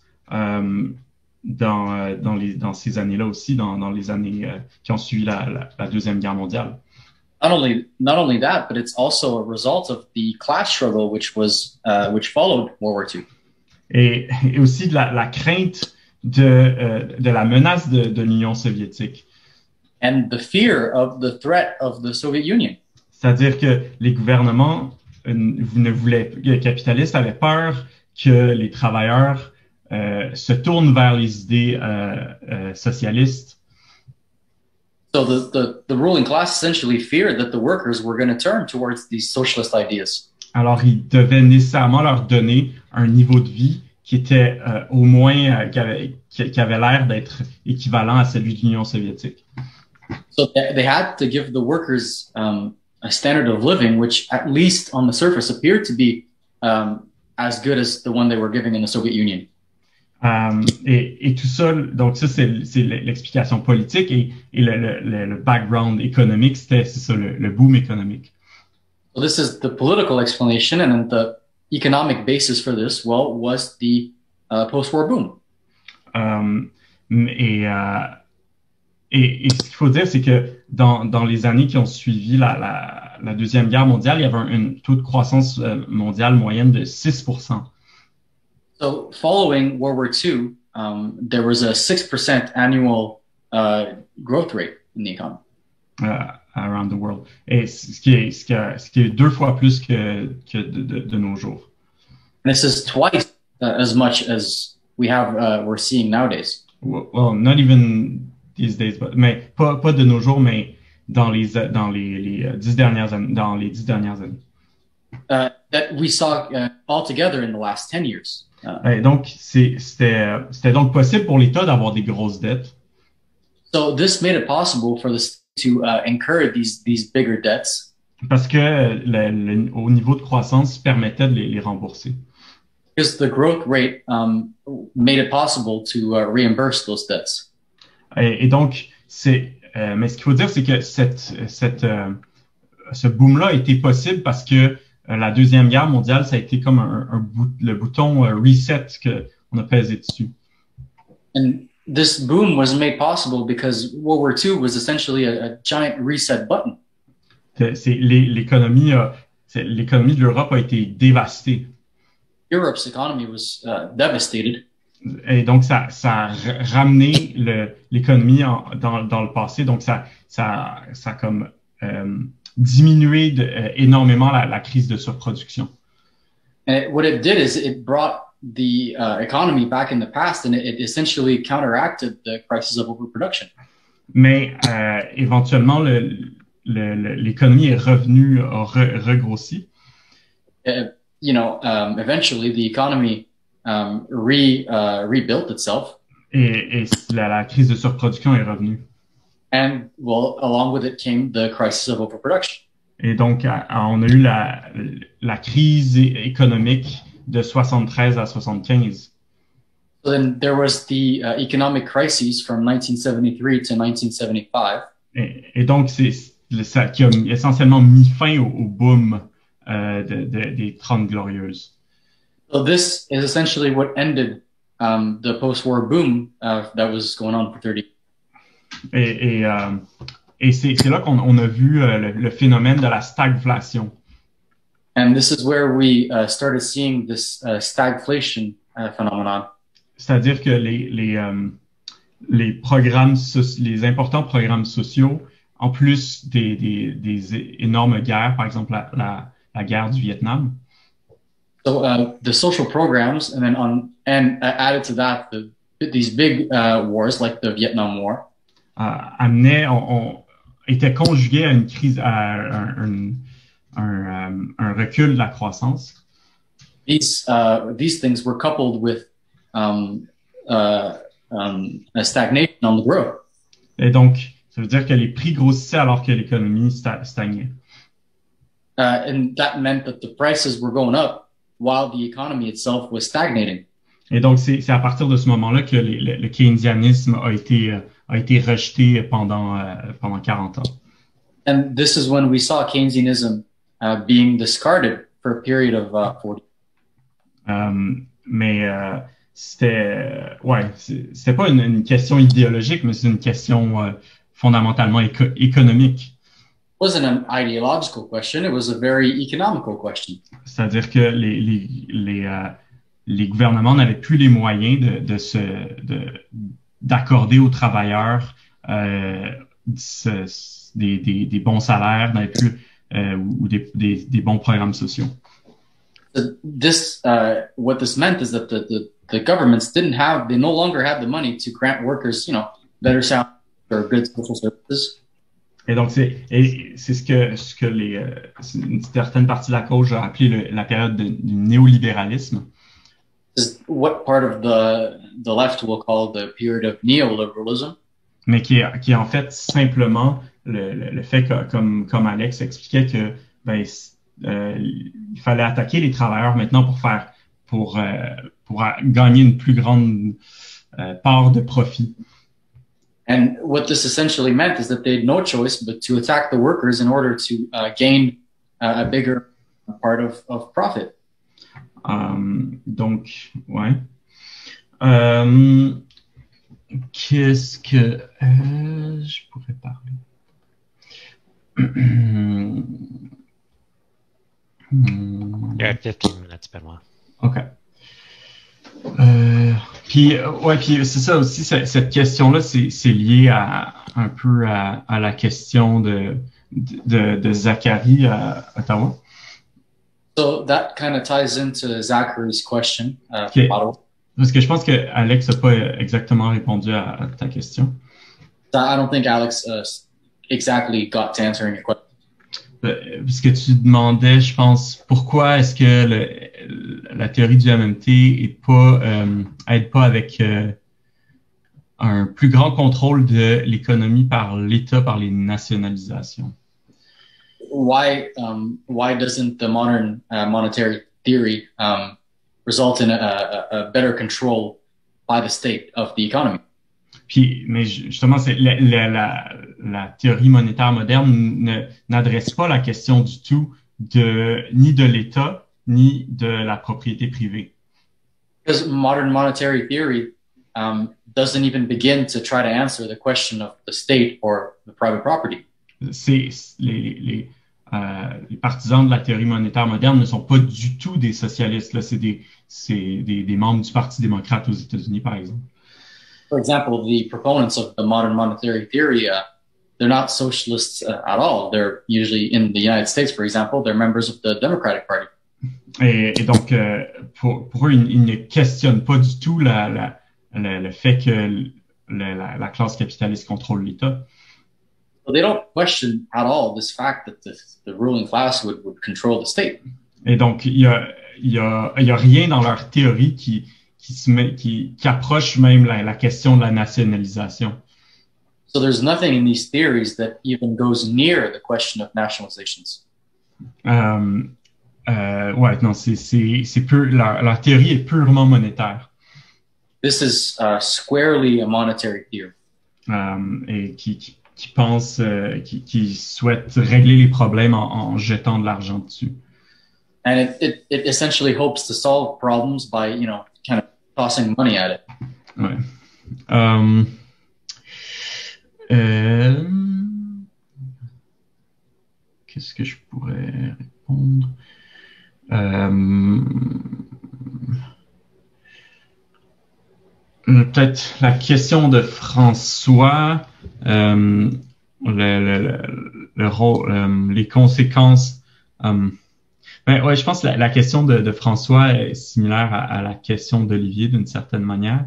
dans ces années-là aussi, dans les années qui ont suivi la Deuxième Guerre mondiale. Not only that, but it's also a result of the class struggle which followed World War II. Et aussi de la crainte de la menace de l'Union soviétique. And the fear of the threat of the Soviet Union. C'est-à-dire que les gouvernements les capitalistes avaient peur que les travailleurs se tournent vers les idées socialistes. So the ruling class essentially feared that the workers were going to turn towards these socialist ideas. Alors, ils devaient nécessairement leur donner un niveau de vie qui était au moins qui avait l'air d'être équivalent à celui de l'Union soviétique. So they had to give the workers a standard of living which, at least on the surface, appeared to be as good as the one they were giving in the Soviet Union. Et tout ça, donc ça c'est l'explication politique et le background économique, c'est ça le boom économique. So this is the political explanation, and then the economic basis for this, was the post-war boom. Et ce qu'il faut dire, c'est que dans les années qui ont suivi la Deuxième Guerre mondiale, il y avait un taux de croissance mondiale moyenne de 6%. So following World War II, there was a 6% annual growth rate in the economy. Around the world. Et ce qui est 2 fois plus que de nos jours. And this is twice as much as we're seeing nowadays. Well, not even these days, mais pas de nos jours, mais dans les 10 dernières années. That we saw altogether in the last 10 years. Et donc c'était donc possible pour l'État d'avoir des grosses dettes. So this made it possible for the state to incur these bigger debts. Parce que au niveau de croissance permettait de les rembourser. Because the growth rate made it possible to reimburse those debts. Et donc mais ce qu'il faut dire, c'est que ce boom-là a été possible parce que la Deuxième Guerre mondiale, ça a été comme le bouton reset qu'on a pesé dessus. And this boom was made possible because World War II was essentially a giant reset button. L'économie de l'Europe a été dévastée. Europe's economy was devastated. Et donc ça a ramené l'économie dans le passé. Donc ça a comme diminué énormément la crise de surproduction. And what it did is it brought the economy back in the past, and it essentially counteracted the crisis of overproduction. Mais éventuellement, l'économie est revenue, regrossi. Eventually the economy rebuilt itself. Et la crise de surproduction est revenue. And well, along with it came the crisis of overproduction. Et donc, on a eu la crise économique de 73 à 75. So then there was the economic crises from 1973 to 1975. Et donc, c'est ça qui a essentiellement mis fin au boom des 30 glorieuses. So this is essentially what ended the post-war boom that was going on for 30 years. Et c'est là qu'on a vu le phénomène de la stagflation. And this is where we started seeing this stagflation phenomenon. C'est-à-dire que les importants programmes sociaux, en plus des énormes guerres, par exemple la guerre du Vietnam. So the social programs, and then added to that these big wars like the Vietnam War. Était conjugué à une crise, à un recul de la croissance. These things were coupled with a stagnation on the growth. Et donc, ça veut dire que les prix grossissaient alors que l'économie stagnait. And that meant that the prices were going up while the economy itself was stagnating. Et donc, c'est à partir de ce moment-là que le keynésianisme a été rejeté pendant 40 ans. And this is when we saw Keynesianism being discarded for a period of 40. Mais c'était pas une question idéologique, mais c'est une question fondamentalement économique. It wasn't an ideological question, it was a very economical question. C'est-à-dire que les gouvernements n'avaient plus les moyens d'accorder aux travailleurs des bons salaires, n'avaient plus ou des bons programmes sociaux. What this meant is that the governments they no longer had the money to grant workers, better salaries or good social services. Et donc c'est ce que une certaine partie de la gauche a appelé la période du néolibéralisme. Is what part of the left will call the period of neoliberalism. Mais qui est en fait simplement le fait que, comme Alex expliquait, que il fallait attaquer les travailleurs maintenant pour gagner une plus grande part de profit. And what this essentially meant is that they had no choice but to attack the workers in order to gain a bigger part of profit. Donc, ouais. Qu'est-ce que je pourrais parler? You have 15 minutes, Benoît. OK. Puis c'est ça aussi, cette question-là, c'est lié un peu à la question de Zachary à Ottawa. So that kind of ties into Zachary's question. Okay. Parce que je pense que Alex n'a pas exactement répondu à ta question. I don't think Alex exactly got to answering your question. Parce que tu demandais, je pense, pourquoi est-ce que la théorie du MMT aide pas avec un plus grand contrôle de l'économie par l'État, par les nationalisations? Why doesn't the modern monetary theory result in a better control by the state of the economy? Mais justement, c'est la théorie monétaire moderne n'adresse pas la question du tout ni de l'État ni de la propriété privée. Because modern monetary theory doesn't even begin to try to answer the question of the state or the private property. Les partisans de la théorie monétaire moderne ne sont pas du tout des socialistes. Là, c'est des membres du Parti démocrate aux États-Unis, par exemple. For example, the proponents of the modern monetary theory, they're not socialists at all. They're usually in the United States, for example, they're members of the Democratic Party. Et donc, pour eux, ils ne questionnent pas du tout le fait que la classe capitaliste contrôle l'État. So they don't question at all this fact that the ruling class would control the state. Et donc, il y a rien dans leur théorie qui qui approche même la question de la nationalisation. So there's nothing in these theories that even goes near the question of nationalizations. Ouais, non, leur théorie est purement monétaire. This is squarely a monetary theory. Et qui pense, qui souhaite régler les problèmes en jetant de l'argent dessus. And it essentially hopes to solve problems by, kind of tossing money at it. Ouais. Qu'est-ce que je pourrais répondre? Peut-être la question de François, le rôle, les conséquences. Ouais, je pense que la question de François est similaire à la question d'Olivier d'une certaine manière.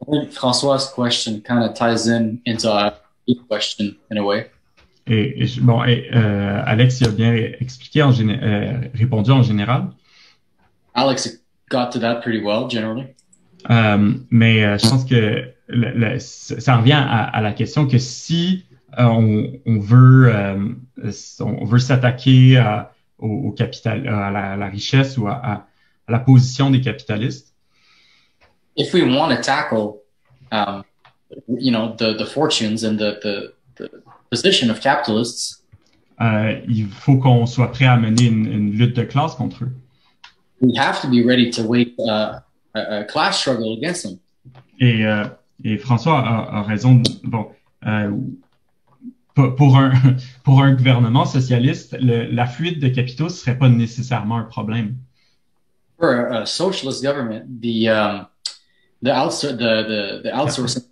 I think François' question kind of ties into a question in a way. Alex il a bien expliqué répondu en général. Alex got to that pretty well, generally. Mais je pense que ça revient à la question que si on veut s'attaquer au capital, à la richesse ou à la position des capitalistes. If we want to tackle, the fortunes and the position of capitalists, il faut qu'on soit prêt à mener une lutte de classe contre eux. We have to be ready to wage a class struggle against them. Et François a raison. Bon, pour un gouvernement socialiste, la fuite de capitaux ce serait pas nécessairement un problème. For a socialist government, the outsourcing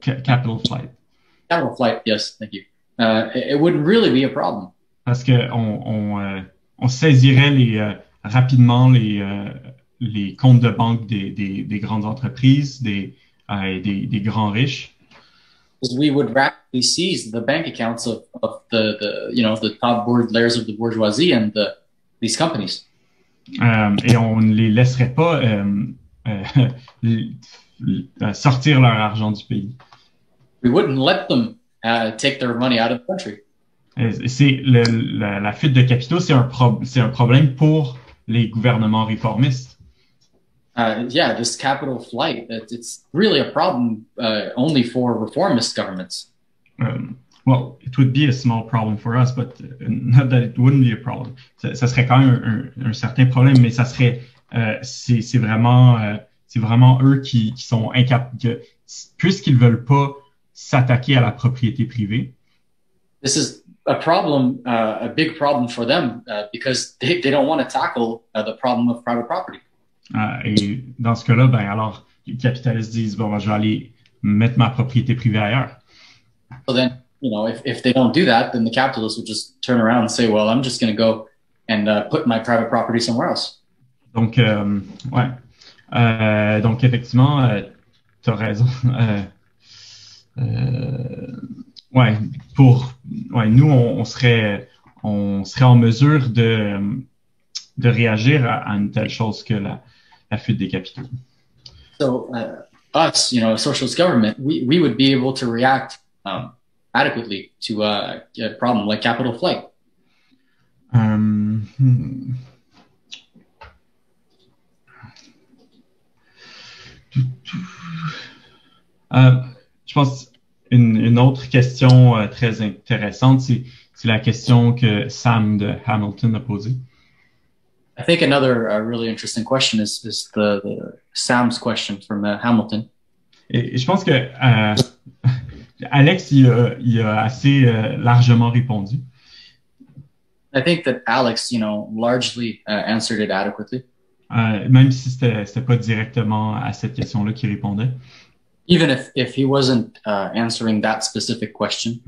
capital flight. Capital flight, yes, thank you. It wouldn't really be a problem. Parce que on saisirait rapidement les comptes de banque des grandes entreprises, des grands riches. Because we would rapidly seize the bank accounts of the top board layers of the bourgeoisie and these companies. Et on ne les laisserait pas sortir leur argent du pays. We wouldn't let them take their money out of the country. La fuite de capitaux, c'est un problème pour les gouvernements réformistes. Yeah, this capital flight, it's really a problem only for reformist governments. Well, it would be a small problem for us, but not that it wouldn't be a problem. Ça serait quand même un certain problème, mais ça serait, c'est vraiment eux qui sont incapables, puisqu'ils veulent pas s'attaquer à la propriété privée. This is a problem, a big problem for them, because they don't want to tackle the problem of private property. Et dans ce cas-là, alors, les capitalistes disent, je vais aller mettre ma propriété privée ailleurs. So then, if they don't do that, then the capitalists would just turn around and say, well, I'm just going to go and put my private property somewhere else. Donc, ouais. Donc, effectivement, tu as raison. Ouais, nous, on serait en mesure de réagir à une telle chose que la fuite des capitaux. So, us, a socialist government, we would be able to react adequately to a problem like capital flight. Je pense une autre question très intéressante, c'est la question que Sam de Hamilton a posée. I think another really interesting question is the Sam's question from Hamilton. Et je pense que Alex il a assez largement répondu. I think that Alex, largely answered it adequately. Même si c'était pas directement à cette question-là qu'il répondait. Even if he wasn't answering that specific question.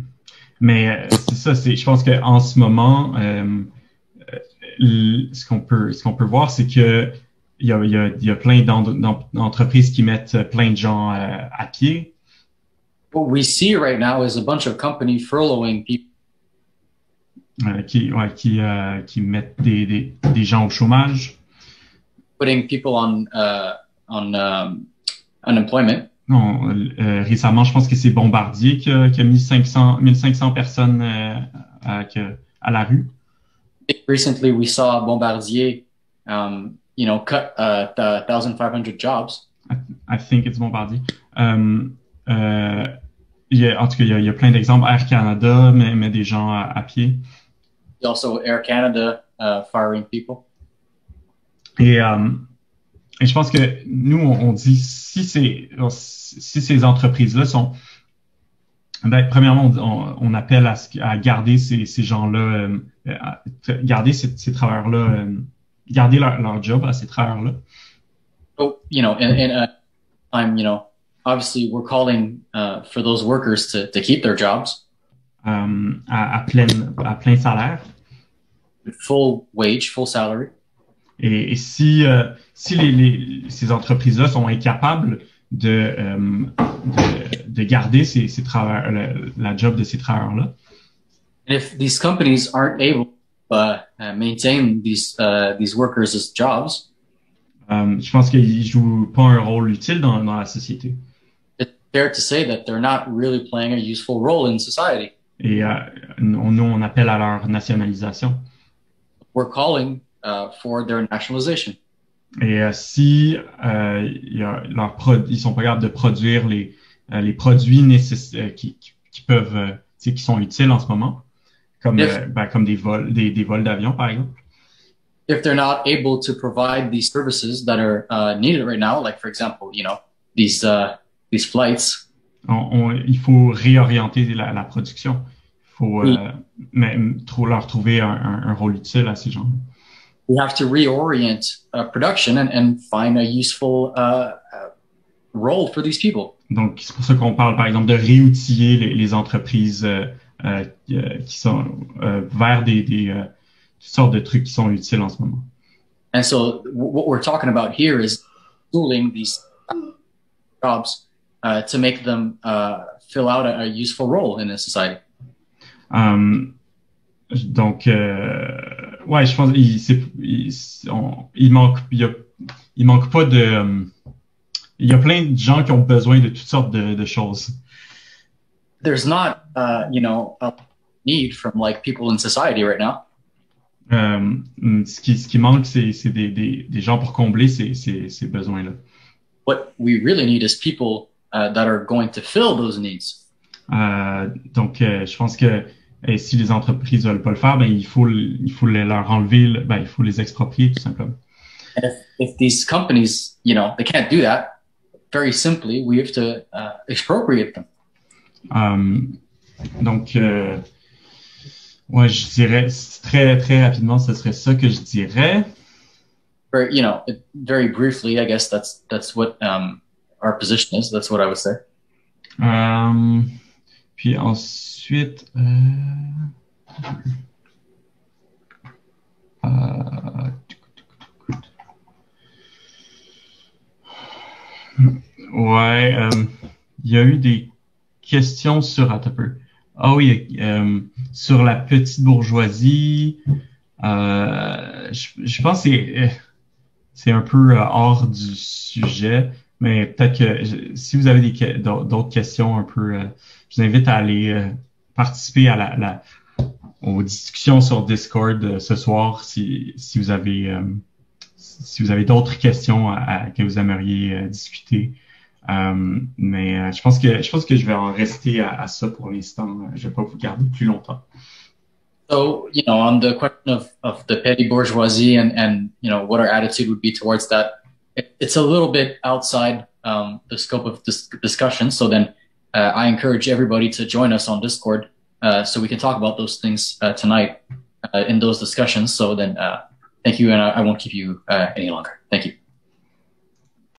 Mais c'est ça, je pense que en ce moment, ce qu'on peut voir, c'est que il y a plein d'entreprises qui mettent plein de gens à pied. What we see right now is a bunch of companies furloughing people. Qui mettent des gens au chômage. Putting people on unemployment. Non, récemment, je pense que c'est Bombardier qui a mis 1500 personnes à la rue. Recently, we saw Bombardier, cut 1,500 jobs. I think it's Bombardier. En tout cas, il y a plein d'exemples. Air Canada met des gens à pied. Also, Air Canada firing people. Et je pense que nous, on dit si ces entreprises-là sont, premièrement, on appelle à garder ces gens-là, garder ces travailleurs-là, garder leur job à ces travailleurs-là. So, obviously we're calling for those workers to keep their jobs. À plein salaire. Full wage, full salary. Et si ces entreprises-là sont incapables de garder ces travailleurs, la job de ces travailleurs-là. If these companies aren't able to maintain these workers' jobs, je pense qu'ils jouent pas un rôle utile dans la société. It's fair to say that they're not really playing a useful role in society. Et nous, on appelle à leur nationalisation. We're calling for their nationalization. Et si ils sont pas capables de produire les produits qui sont utiles en ce moment, comme des vols d'avion par exemple. If they're not able to provide these services that are needed right now, like for example, these flights. Il faut réorienter la production. Il faut leur trouver un rôle utile à ces gens. We have to reorient production and find a useful role for these people. Donc c'est pour ça qu'on parle par exemple de réoutiller les entreprises qui sont vers des toutes sortes de trucs qui sont utiles en ce moment. And so what we're talking about here is tooling these jobs to make them fill out a useful role in a society. Donc, ouais, je pense il manque pas de. Il y a plein de gens qui ont besoin de toutes sortes de choses. There's not, a need from like people in society right now. Ce qui manque, c'est des gens pour combler ces besoins-là. What we really need is people that are going to fill those needs. Donc, je pense que si les entreprises veulent pas le faire, il faut leur enlever, il faut les exproprier tout simplement. And if these companies, they can't do that, very simply, we have to expropriate them. Donc, ouais, je dirais très très rapidement, ce serait ça que je dirais. Very briefly, I guess that's what our position is. That's what I would say. Puis ensuite, ouais, il y a eu des questions sur Ah oui, sur la petite bourgeoisie. Je pense que c'est un peu hors du sujet, mais peut-être que si vous avez d'autres questions un peu, je vous invite à aller participer aux discussions sur Discord ce soir si vous avez d'autres questions que vous aimeriez discuter. Mais je pense que je vais en rester à ça pour l'instant. Je vais pas vous garder plus longtemps. So, on the question of the petty bourgeoisie and what our attitude would be towards that, it's a little bit outside the scope of this discussion. So then I encourage everybody to join us on Discord so we can talk about those things tonight in those discussions. So then thank you, and I won't keep you any longer. Thank you.